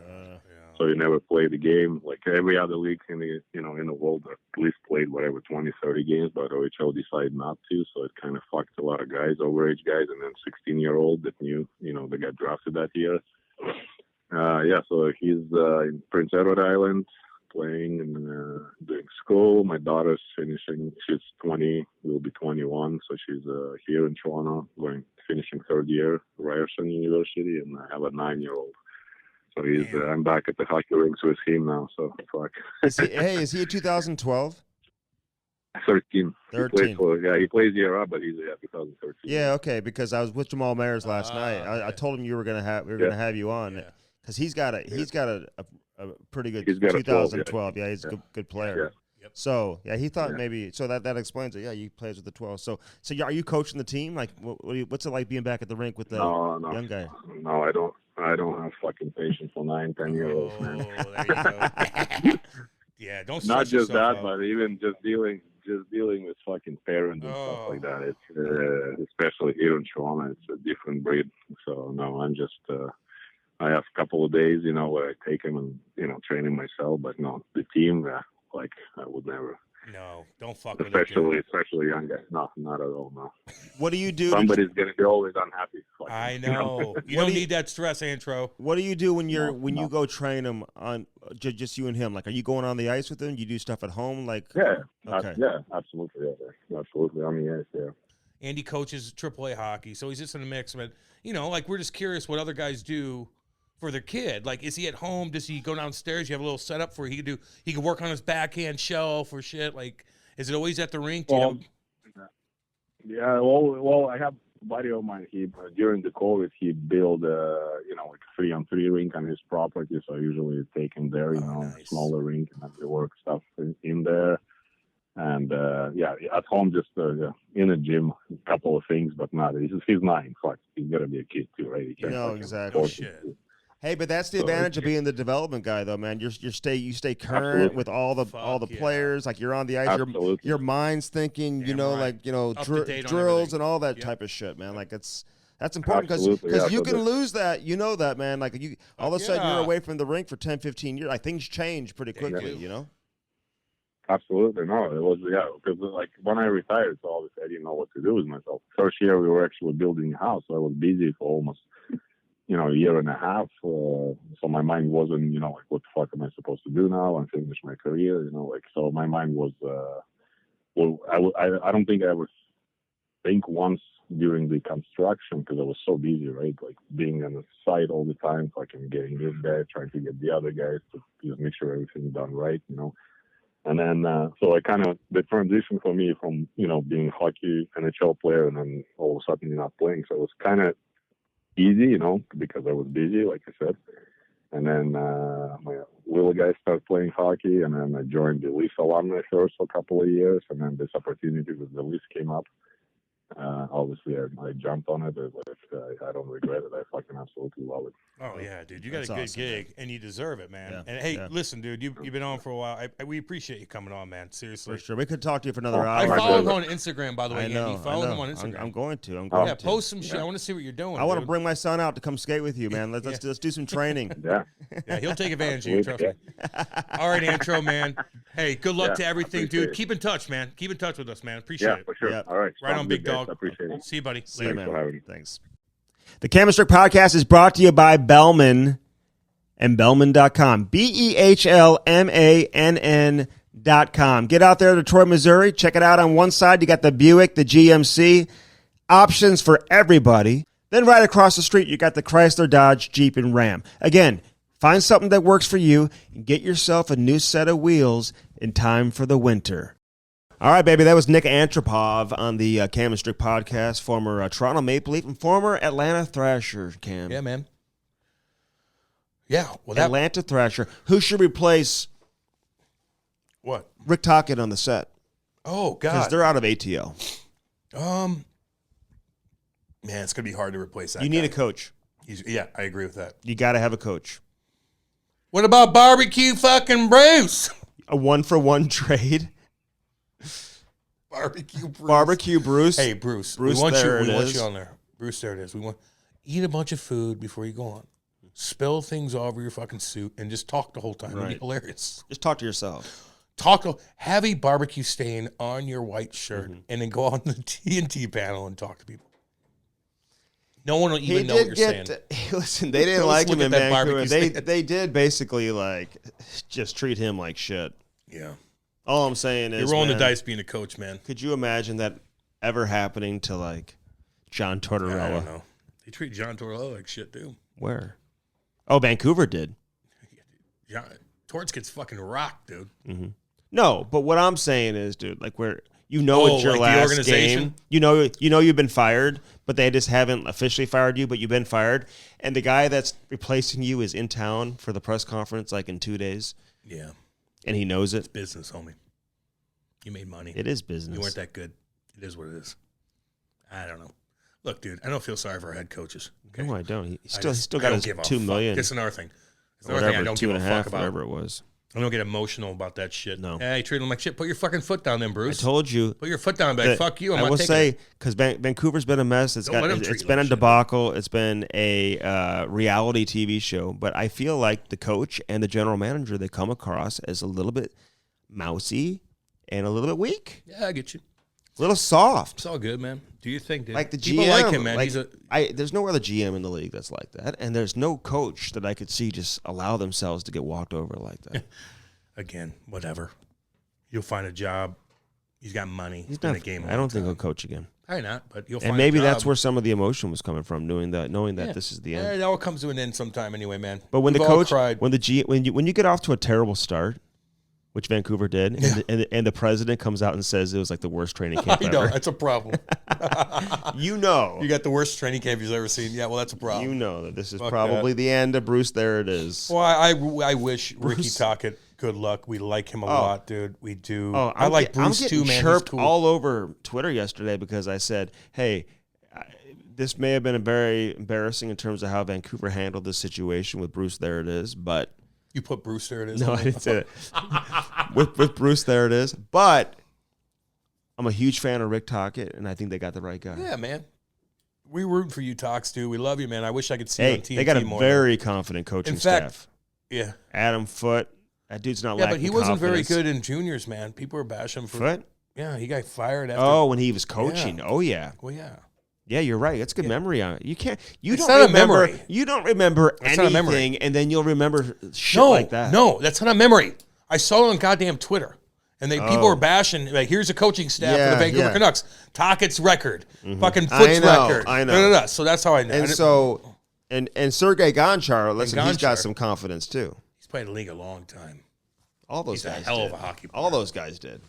So he never played the game. Like every other league in the world, at least played whatever 20, 30 games, but OHL decided not to. So it kind of fucked a lot of guys, overage guys, and then 16-year-old that knew, they got drafted that year. So he's in Prince Edward Island playing and doing school. My daughter's finishing. She's 20, will be 21, so she's here in Toronto, finishing third year, Ryerson University, and I have a 9-year-old. So I'm back at the hockey rinks with him now. So fuck. Is he a 2012? 13. 13. He plays year up, but he's 2013. Yeah, okay. Because I was with Jamal Mayers last night. I told him we were gonna have you on because he's got a pretty good 2012. Yeah, he's a good player. Yeah. So he thought maybe that explains it. Yeah, he plays with the 12. So are you coaching the team? Like, what's it like being back at the rink with the young guy? No, I don't have fucking patience for 9-10-year-olds, man. There you go. Yeah, don't. Not just that, out. but even just dealing with fucking parents and stuff like that. It's especially here in Toronto, it's a different breed. So no, I'm just. I have a couple of days, where I take him and train him myself. But no, the team, I would never. No, don't fuck with it. Especially young guys. No, not at all. No. What do you do? Somebody's gonna be always unhappy. I know. You don't need that stress, Antro. What do you do when you go train him on just you and him? Like, are you going on the ice with him? You do stuff at home, like? Yeah. Okay. Absolutely. Yeah, absolutely on the ice. Yeah. Andy coaches AAA hockey, so he's just in a mix. But we're just curious what other guys do for their kid. Like, is he at home? Does he go downstairs? You have a little setup for he can work on his backhand shelf or shit. Like, is it always at the rink? Well, I have a buddy of mine. He during the COVID he built like a 3-on-3 rink on his property. So I usually take him there, nice. Smaller rink, and the work stuff in there. And at home just in a gym, a couple of things, but not. He's 9. Fuck, he's gotta be a kid too, right? Exactly. Shit. Hey, but that's the advantage of being the development guy, though, man. You stay current Absolutely. with all the players. Like you're on the ice, your mind's thinking, Damn right. Up-to-date on drills everything. and all that type of shit, man. Like that's important because you can lose that. You know that, man. Like you all of a sudden you're away from the rink for 10, 15 years. Like things change pretty quickly, you know. Absolutely, no. It was because like when I retired, so obviously I didn't know what to do with myself. First year we were actually building a house, so I was busy for almost a year and a half. So my mind wasn't like what the fuck am I supposed to do now and finish my career, so my mind was I don't think I ever think once during the construction because I was so busy, right? Like being on the site all the time, fucking getting this guy, trying to get the other guys to just make sure everything's done right, And then, so I kind of, the transition for me from, being a hockey NHL player and then all of a sudden you're not playing. So it was kind of easy, because I was busy, like I said. And then my little guy started playing hockey, and then I joined the Leafs alumni first for a couple of years. And then this opportunity with the Leafs came up. Obviously, I jumped on it. I don't regret it. I fucking absolutely love it. Oh, yeah, dude. You got a good gig, man. And you deserve it, man. Yeah. And, hey, listen, dude, you've been on for a while. We appreciate you coming on, man. Seriously. For sure. We could talk to you for another hour. I follow him on Instagram, by the way, I know, Andy. Follow him on Instagram. I'm going to. Yeah, post some shit. I want to see what you're doing. I want to bring my son out to come skate with you, man. Let's do some training. Yeah. Yeah, he'll take advantage of you, trust me. All right, Antro, man. Hey, good luck to everything, dude. Keep in touch, man. Keep in touch with us, man. Appreciate it. For sure. Yep. All right. Right on, big dog. I appreciate it. See you, buddy. See you, Later. man. Thanks. The Cam Strick podcast is brought to you by Bellman and Bellman.com. BEHLMANN.com. Get out there to Detroit, Missouri. Check it out. On one side, you got the Buick, the GMC. Options for everybody. Then right across the street, you got the Chrysler, Dodge, Jeep, and Ram. Again, find something that works for you and get yourself a new set of wheels in time for the winter. All right, baby, that was Nik Antropov on the Cam Strick podcast, former Toronto Maple Leaf and former Atlanta Thrasher, Cam. Yeah, man. Yeah. Well, Atlanta Thrasher. Who should replace What? Rick Tocchet on the set? Oh, Because God. they're out of ATL. Man, it's going to be hard to replace that You guy. need a coach. Yeah, I agree with that. You got to have a coach. What about barbecue fucking Bruce? A one-for-one trade. Barbecue Bruce. Barbecue Bruce. Hey, Bruce. Bruce, we want there you. it We want is. you on there. Bruce, there it is. We want eat a bunch of food before you go on. Spill things all over your fucking suit and just talk the whole time. It'll be Right. hilarious. Just talk to yourself. Have a barbecue stain on your white shirt and then go on the TNT panel and talk to people. No one will even know what you're saying. Listen, they didn't Go like look him in at that Vancouver. barbecue They did basically just treat him like shit. Yeah. All I'm saying is, You're rolling man, the dice being a coach, man. Could you imagine that ever happening to John Tortorella? I don't know. They treat John Tortorella like shit, too. Where? Oh, Vancouver did. Torts gets fucking rocked, dude. Mm-hmm. No, but what I'm saying is, dude, where it's your like the last organization? game. You've been fired, but they just haven't officially fired you, but you've been fired. And the guy that's replacing you is in town for the press conference in 2 days. Yeah. And he knows it. Business, homie. You made money. It is business. You weren't that good. It is what it is. I don't know. Look, dude, I don't feel sorry for our head coaches. Okay? No, I don't. He still I got don't his give a $2 million. That's another thing. It's another thing I don't give a fuck about. Whatever it was. I don't get emotional about that shit. No. Hey, treat them like shit. Put your fucking foot down then, Bruce. I told you. Put your foot down, back. Fuck you. I'm I not will taking say, it. because Vancouver's been a mess. It's Don't let 'em it's treat you been like a shit. debacle. It's been a reality TV show. But I feel like the coach and the general manager, they come across as a little bit mousy and a little bit weak. Yeah, I get you. A little soft. It's all good, man. Do you think, dude? Like the GM. People like him, man. There's no other GM in the league that's like that. And there's no coach that I could see just allow themselves to get walked over like that. Again, whatever. You'll find a job. He's got money. He's been not. in the game. I don't think he'll coach again. Probably not, but you'll find And maybe a job. that's where some of the emotion was coming from, knowing that this is the end. It all comes to an end sometime anyway, man. But when We've the all coach, cried. when you get off to a terrible start, which Vancouver did, and the president comes out and says it was the worst training camp I know, ever. that's a problem. You know You got the worst training camp you've ever seen. Yeah, well, that's a problem. you know that this is Fuck probably the end of Bruce. There it is. Well, I wish Ricky Tocchet good luck. We like him a lot, dude. We do. Oh, I like Bruce I'm too, getting man. chirped He's cool. all over Twitter yesterday because I said, "Hey, this may have been a very embarrassing in terms of how Vancouver handled this situation with Bruce. There it is, but You put Bruce there. It is. no, I didn't say that. with Bruce, there it is. But I'm a huge fan of Rick Tocchet, and I think they got the right guy. Yeah, man. We're rooting for you, Tox, too. We love you, man. I wish I could see you Hey, on TNT they got a more. very confident coaching In fact, staff. Yeah. Adam Foote, that dude's not Yeah, lacking but he wasn't very confidence. good in juniors, man. People were bashing him for. Foote? Yeah, he got fired after. Oh, when he was coaching. Yeah. Oh, yeah. Well, yeah. Yeah, you're right. That's good memory on it. You can't. It's don't not a remember. memory. You don't remember It's not a memory. anything, and then you'll remember shit No, like that. no, that's not a memory. I saw it on goddamn Twitter. And people Oh. were bashing, like, here's a coaching staff for Yeah, the Vancouver yeah. Canucks. Tockett's record. Fucking I Foot's know, record. I know. Da, da, da. So that's how I know. And so, and Sergei Gonchar, listen, he's got Gonchar. some confidence too. He's played in the league a long time. All those He's a guys hell did. of a hockey player. All those guys did.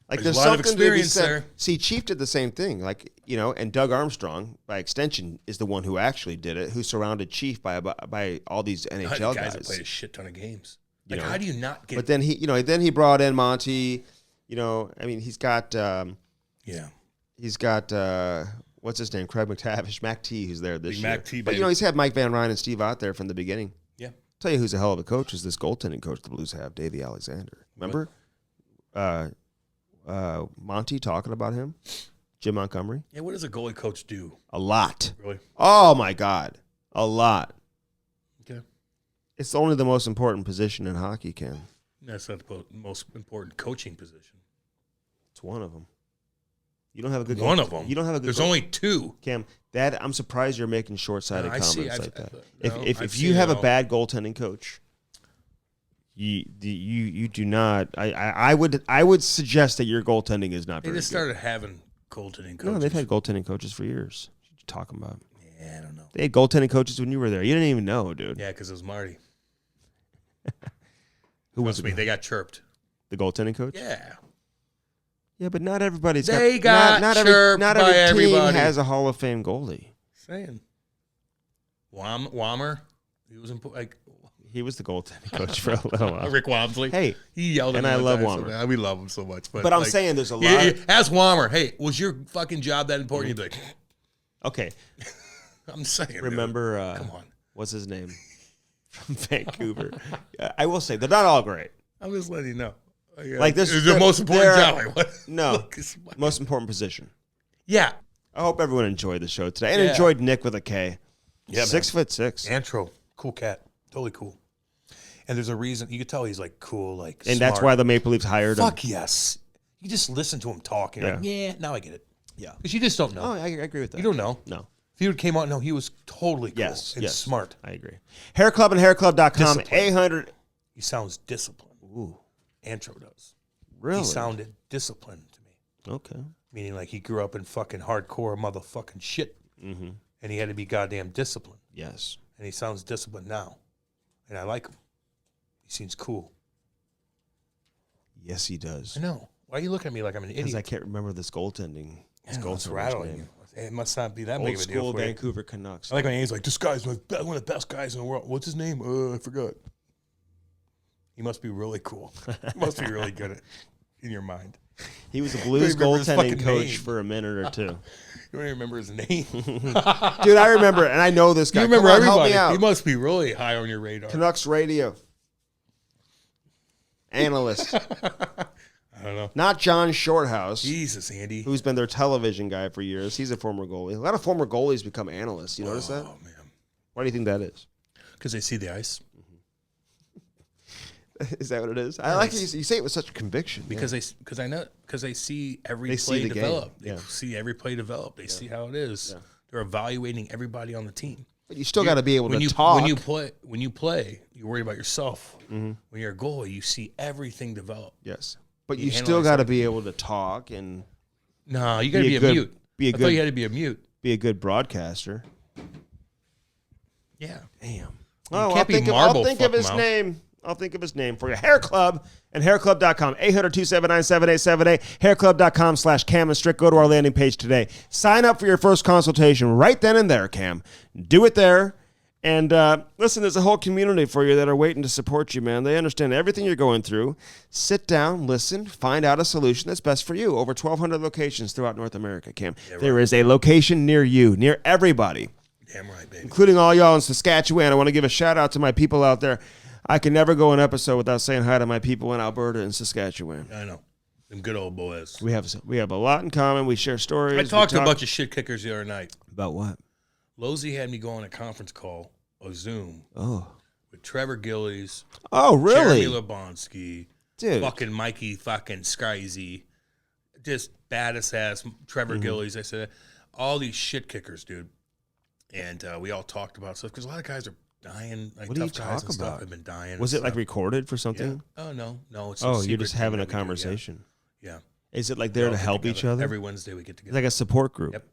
Like There's there's a lot of something to be experience said. there. See, Chief did the same thing. Like, you know, and Doug Armstrong, by extension, is the one who actually did it, who surrounded Chief by all these NHL guys guys. that played a shit ton of games. You Like, know. how do you not get? But then he brought in Monty. You know, I mean, he's got what's his name? Craig McTavish, Mac T, who's there this Big year. Mac T, But baby. he's had Mike Van Ryn and Steve out there from the beginning. Yeah. Tell you who's a hell of a coach is this goaltending coach the Blues have, Davey Alexander. Remember? Monty talking about him? Jim Montgomery? Yeah, what does a goalie coach do? A lot. Really? Oh, my God. A lot. Okay. It's only the most important position in hockey, Ken. That's not the most important coaching position. It's one of them. You don't have a good One of them. You don't have a good There's goal- only two. Cam, I'm surprised you're making short-sighted No, I comments see. like that. No, If I've you seen have it a all. bad goaltending coach, you do not. I would suggest that your goaltending is not They very just good. started having goaltending coaches. No, they've had goaltending coaches for years. What you talking about? Yeah, I don't know. They had goaltending coaches when you were there. You didn't even know, dude. Yeah, because it was Marty. Who was Trust me, they got chirped. the goaltending coach? Yeah. Yeah, but not everybody's They got got every chirped not by every team everybody. has a Hall of Fame goalie. Saying. Wammer. He was like He was the goaltending coach for a little while. Rick Wamsley. Hey, He yelled at and me I one love time, Wammer. so we love him so much. But I'm like, saying there's a lot. Yeah, ask Wammer, hey, was your fucking job that important? He'd be like, Okay, I'm saying. dude. remember? Come on. What's his name from Vancouver? I will say they're not all great. I'm just letting you know. Like this is the most important job. Like, what? No, Look, it's- most important position. Yeah. I hope everyone enjoyed the show today and Yeah. enjoyed Nick with a K. Yeah, 6'6". Antro. Cool cat. Totally cool. And there's a reason. You could tell he's like cool, like And that's why the Maple Leafs hired him. Fuck yes. You just listen to him talk. And you're like, yeah, now I get it. Yeah. Because you just don't know. Oh, I agree with that. You don't know. No. If he would came out, no, he was totally cool Yes. and yes. smart. I agree. Hair Club and hairclub.com. Discipline. 800. He sounds disciplined. Ooh, Antro does. really? He sounded disciplined to me. Okay. Meaning like he grew up in fucking hardcore motherfucking shit. Mm-hmm. And he had to be goddamn disciplined. Yes. And he sounds disciplined now. And I like him. He seems cool. Yes, he does. I know. Why are you looking at me like I'm an Because idiot? I can't remember this goaltending. This I know, it's goaltender's rattling name. you. It must not be that Old big of a deal school for you. Vancouver Canucks. I like when he's like, this guy's one of the best guys in the world. What's his name? I forgot. He must be really cool. He must be really good at in your mind. He was a Blues remember his goaltending fucking coach name. for a minute or two. You don't even remember his name. Dude, I remember it, and I know this guy. You remember Come on, everybody. help me He out. must be really high on your radar. Canucks radio. Analyst. I don't know. Not John Shorthouse, Jesus, Andy. who's been their television guy for years. He's a former goalie. A lot of former goalies become analysts. You notice that? Oh, man. Why do you think that is? Because they see the ice. Is that what it is? I like you say it with such conviction. Because they see every They see play the game, develop. They yeah. see every play develop. They see how it is. Yeah. They're evaluating everybody on the team. But you still got to be able when to you talk. when you play, you're worried about yourself. When you're a goalie, you see everything develop. Yes. But You you still analyze got to be able to talk and No, you got to Be be a a good- mute. be a I thought good- you had to be a mute. be a good broadcaster. Yeah. Damn. can't I'll be think, marble I'll think of his fuck mouth. name. I'll think of his name for you. Hair Club and hairclub.com. 800-279-7878. Hairclub.com/Cam and Strick. Go to our landing page today. Sign up for your first consultation right then and there, Cam. Do it there. And listen, there's a whole community for you that are waiting to support you, man. They understand everything you're going through. Sit down, listen, find out a solution that's best for you. Over 1,200 locations throughout North America, Cam. Yeah, there is a location near you, near everybody. Damn right, baby. Including all y'all in Saskatchewan. I want to give a shout out to my people out there. I can never go an episode without saying hi to my people in Alberta and Saskatchewan. I know. Them good old boys. We have a lot in common. We share stories. I talked to a bunch of shit kickers the other night. About what? Losey had me go on a conference call, a Zoom. Oh. With Trevor Gillies. Oh, really? Jeremy Lebonsky. Dude. Fucking Mikey fucking Skyzy. Just baddest ass Trevor Gillies. I said, all these shit kickers, dude. And we all talked about stuff because a lot of guys are dying. Like, what do you tough guys talk and stuff about? Have been dying. Was it like recorded for something? Yeah. Oh, no. It's you're just having a conversation. Yeah. Is it like there to help each other? Every Wednesday we get together. It's like a support group. Yep.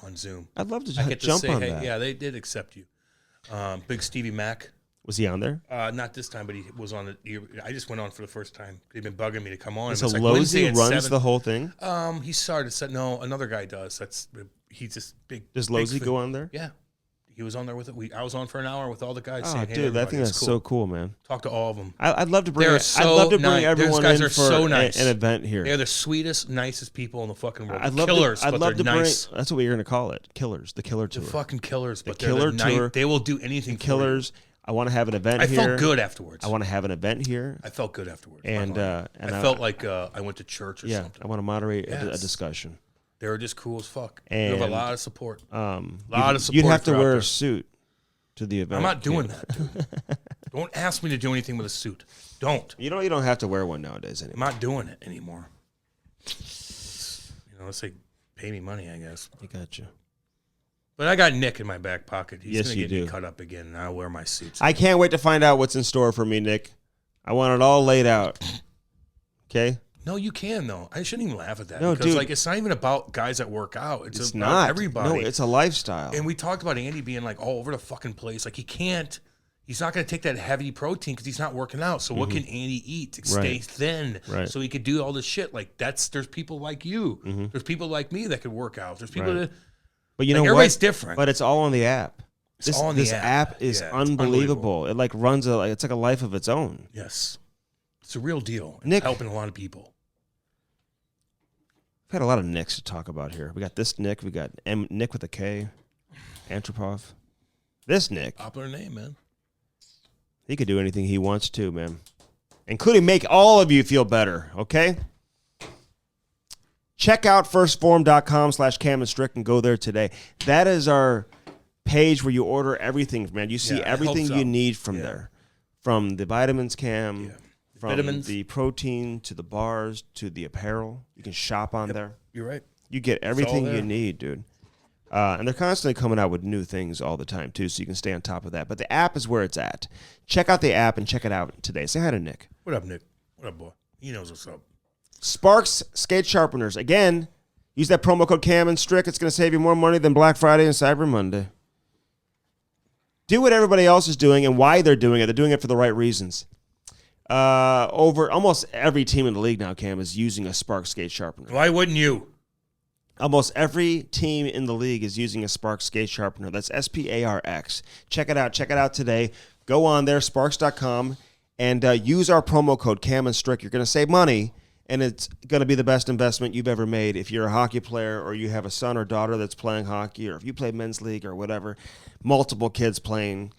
On Zoom. I'd love to jump on that. Yeah, they did accept you. Big Stevie Mac. Was he on there? Not this time, but he was on it. I just went on for the first time. They've been bugging me to come on. So Losey runs the whole thing? He started. No, another guy does. He's just big. Does Losey go on there? Yeah. He was on there with it. I was on for an hour with all the guys. Oh, saying, hey, dude, I think that's cool. So cool, man. Talk to all of them. I'd love to bring. I'd love to bring everyone in for an event here. They're the sweetest, nicest people in the fucking world. I'd love to nice. That's what we're gonna call it. Killers. The Killer Tour. The fucking killers. The Killer Tour. They will do anything. Killers. I want to have an event here. I felt good afterwards. I want to have an event here. I felt good afterwards. And I felt like I went to church or something. I want to moderate a discussion. They were just cool as fuck. And you have a lot of support. You'd have to wear a suit to the event. I'm not doing that, dude. Don't ask me to do anything with a suit. Don't. You don't have to wear one nowadays anymore. I'm not doing it anymore. Unless they pay me money, I guess. I got you. But I got Nik in my back pocket. He's going to get me cut up again, and I'll wear my suits. I can't wait to find out what's in store for me, Nik. I want it all laid out. Okay? No, you can, though. I shouldn't even laugh at that. No, because, dude. It's not even about guys that work out. It's about not. Everybody. No, it's a lifestyle. And we talked about Andy being, like, all over the fucking place. Like, he's not going to take that heavy protein because he's not working out. So what can Andy eat to stay thin so he could do all this shit? Like, there's people like you. There's people like me that could work out. There's people that... But you know everybody's different. But it's all on the app. This app is unbelievable. It like runs it's like a life of its own. Yes. It's a real deal. Nik, it's helping a lot of people. We've had a lot of Niks to talk about here. We got this Nik. We got Nik with a K. Antropov. This Nik. Popular name, man. He could do anything he wants to, man. Including make all of you feel better, okay? Check out firstform.com/Cam Strick and go there today. That is our page where you order everything, man. You see everything you need from there. From the vitamins, Cam, from the protein to the bars to the apparel. You can shop on there. You're right. You get everything you need, dude. And they're constantly coming out with new things all the time, too, so you can stay on top of that. But the app is where it's at. Check out the app and check it out today. Say hi to Nik. What up, Nik? What up, boy? He knows what's up. Sparks Skate Sharpeners. Again, use that promo code Cam Strick. It's going to save you more money than Black Friday and Cyber Monday. Do what everybody else is doing and why they're doing it. They're doing it for the right reasons. Over almost every team in the league now, Cam, is using a Sparks Skate Sharpener. Why wouldn't you? Almost every team in the league is using a Sparks Skate Sharpener. That's SPARX. Check it out. Check it out today. Go on there, sparks.com, and use our promo code Cam Strick. You're going to save money. And it's going to be the best investment you've ever made. If you're a hockey player or you have a son or daughter that's playing hockey, or if you play men's league or whatever, multiple kids playing,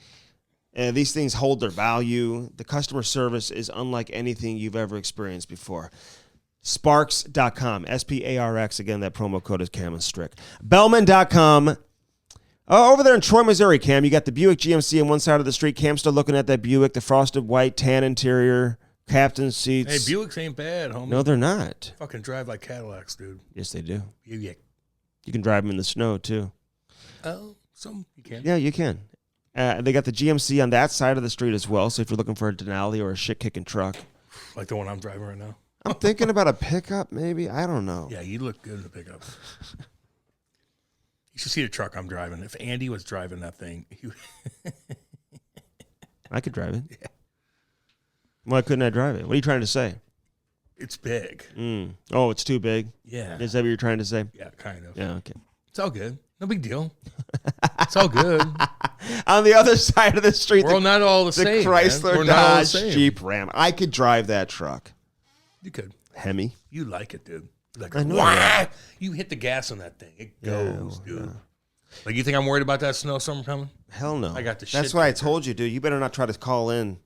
these things hold their value. The customer service is unlike anything you've ever experienced before. Sparks.com, SPARX. Again, that promo code is Cam Strick. Bellman.com. Over there in Troy, Missouri, Cam, you got the Buick GMC on one side of the street. Cam's still looking at that Buick, the frosted white, tan interior. Captain seats. Hey, Buicks ain't bad, homie. No, they're not. Fucking drive like Cadillacs, dude. Yes, they do. Buick. You can drive them in the snow, too. Oh, some you can. Yeah, you can. They got the GMC on that side of the street as well, so if you're looking for a Denali or a shit-kicking truck. Like the one I'm driving right now? I'm thinking about a pickup, maybe. I don't know. Yeah, you look good in the pickup. You should see the truck I'm driving. If Andy was driving that thing, I could drive it. Yeah. Why couldn't I drive it? What are you trying to say? It's big. Oh, it's too big? Yeah. Is that what you're trying to say? Yeah, kind of. Yeah, okay. It's all good. No big deal. It's all good. On the other side of the street, We're not all the same. Chrysler We're not all the Dodge same. Jeep Ram. I could drive that truck. You could. Hemi. You like it, dude. Like, I know wah! that. You hit the gas on that thing. It goes, dude. Yeah. Like, you think I'm worried about that snowstorm coming? Hell no. I got the shit. That's what I kicker. told you, dude. You better not try to call in.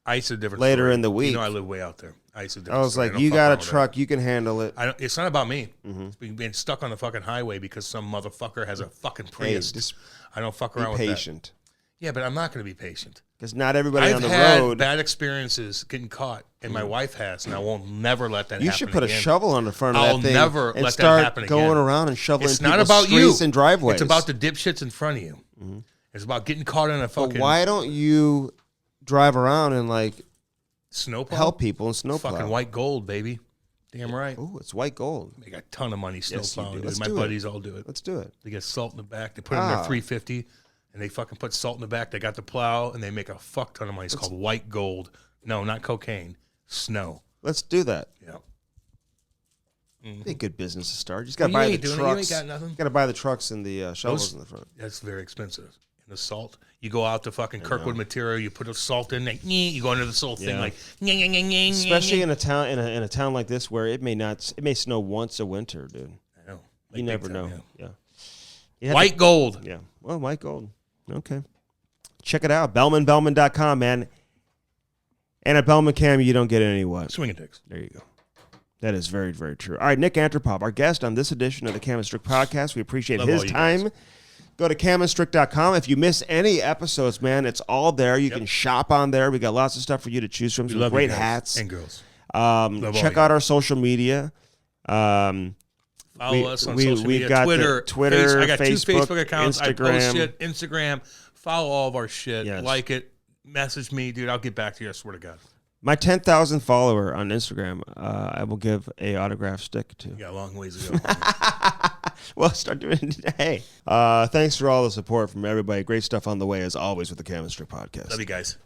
Ice is a different Later story. in the week. You know I live way out there. Ice is a different I was story. like, don't you fuck got a around with truck. You can handle it. that. It's not about me. It's being stuck on the fucking highway because some motherfucker has a fucking Prius. just I don't fuck Be around with that. patient. Yeah, but I'm not going to be patient. Because not everybody I've on the had road. bad experiences getting caught, and my wife has, and I will never let that You happen should put again. a shovel on the front of I'll that thing never and let that start happen going again. around and shoveling It's not people's about you. streets and driveways. It's about the dipshits in front of you. It's about getting caught in a But fucking why don't you drive around and like snowplow. help people and snowplow? Fucking white gold, baby. Damn right. Oh, it's white gold. Make a ton of money Yes, you snowplowing. do. dude. Let's My do it. buddies all do it. Let's do it. They get salt in the back. They put it in their 350, and they fucking put salt in the back. They got the plow, and they make a fuck ton of money. It's called white gold. No, not cocaine. Snow. Let's do that. Yeah. Be a good business to start. You just got to Well, buy you the ain't doing it. You trucks. ain't got nothing. You got to buy the trucks and the shovels Those- in the front. That's very expensive. And the salt. You go out to fucking Kirkwood material. You put the salt in. Like, you go into this little thing Yeah. like. Especially in a town in a town like this where it may snow once a winter, dude. I know. You Like never big time, know. yeah. You have White gold. to- yeah. Well, white gold. Okay. Check it out. Bellman.com, man. And at Bellman Cam, you don't get any what? Swinging dicks. There you go. That is very, very true. All right, Nik Antropov, our guest on this edition of the Cam Strick podcast. We appreciate Love his all you time. guys. Go to camandstrick.com. If you miss any episodes, man, it's all there. You can shop on there. We got lots of stuff for you to choose from. We Some love you great guys hats. and girls. Check all out you. our social media. Follow us on social we've media. got the Twitter. I got Facebook, 2 Facebook accounts. I Instagram. post shit. Instagram. Follow all of our shit. Yes. Like it. Message me, dude. I'll get back to you. I swear to God. My 10,000 follower on Instagram, I will give a autograph stick to. You got a long ways to go. Well, start doing it today. Thanks for all the support from everybody. Great stuff on the way, as always, with the Cam Strick podcast. Love you guys.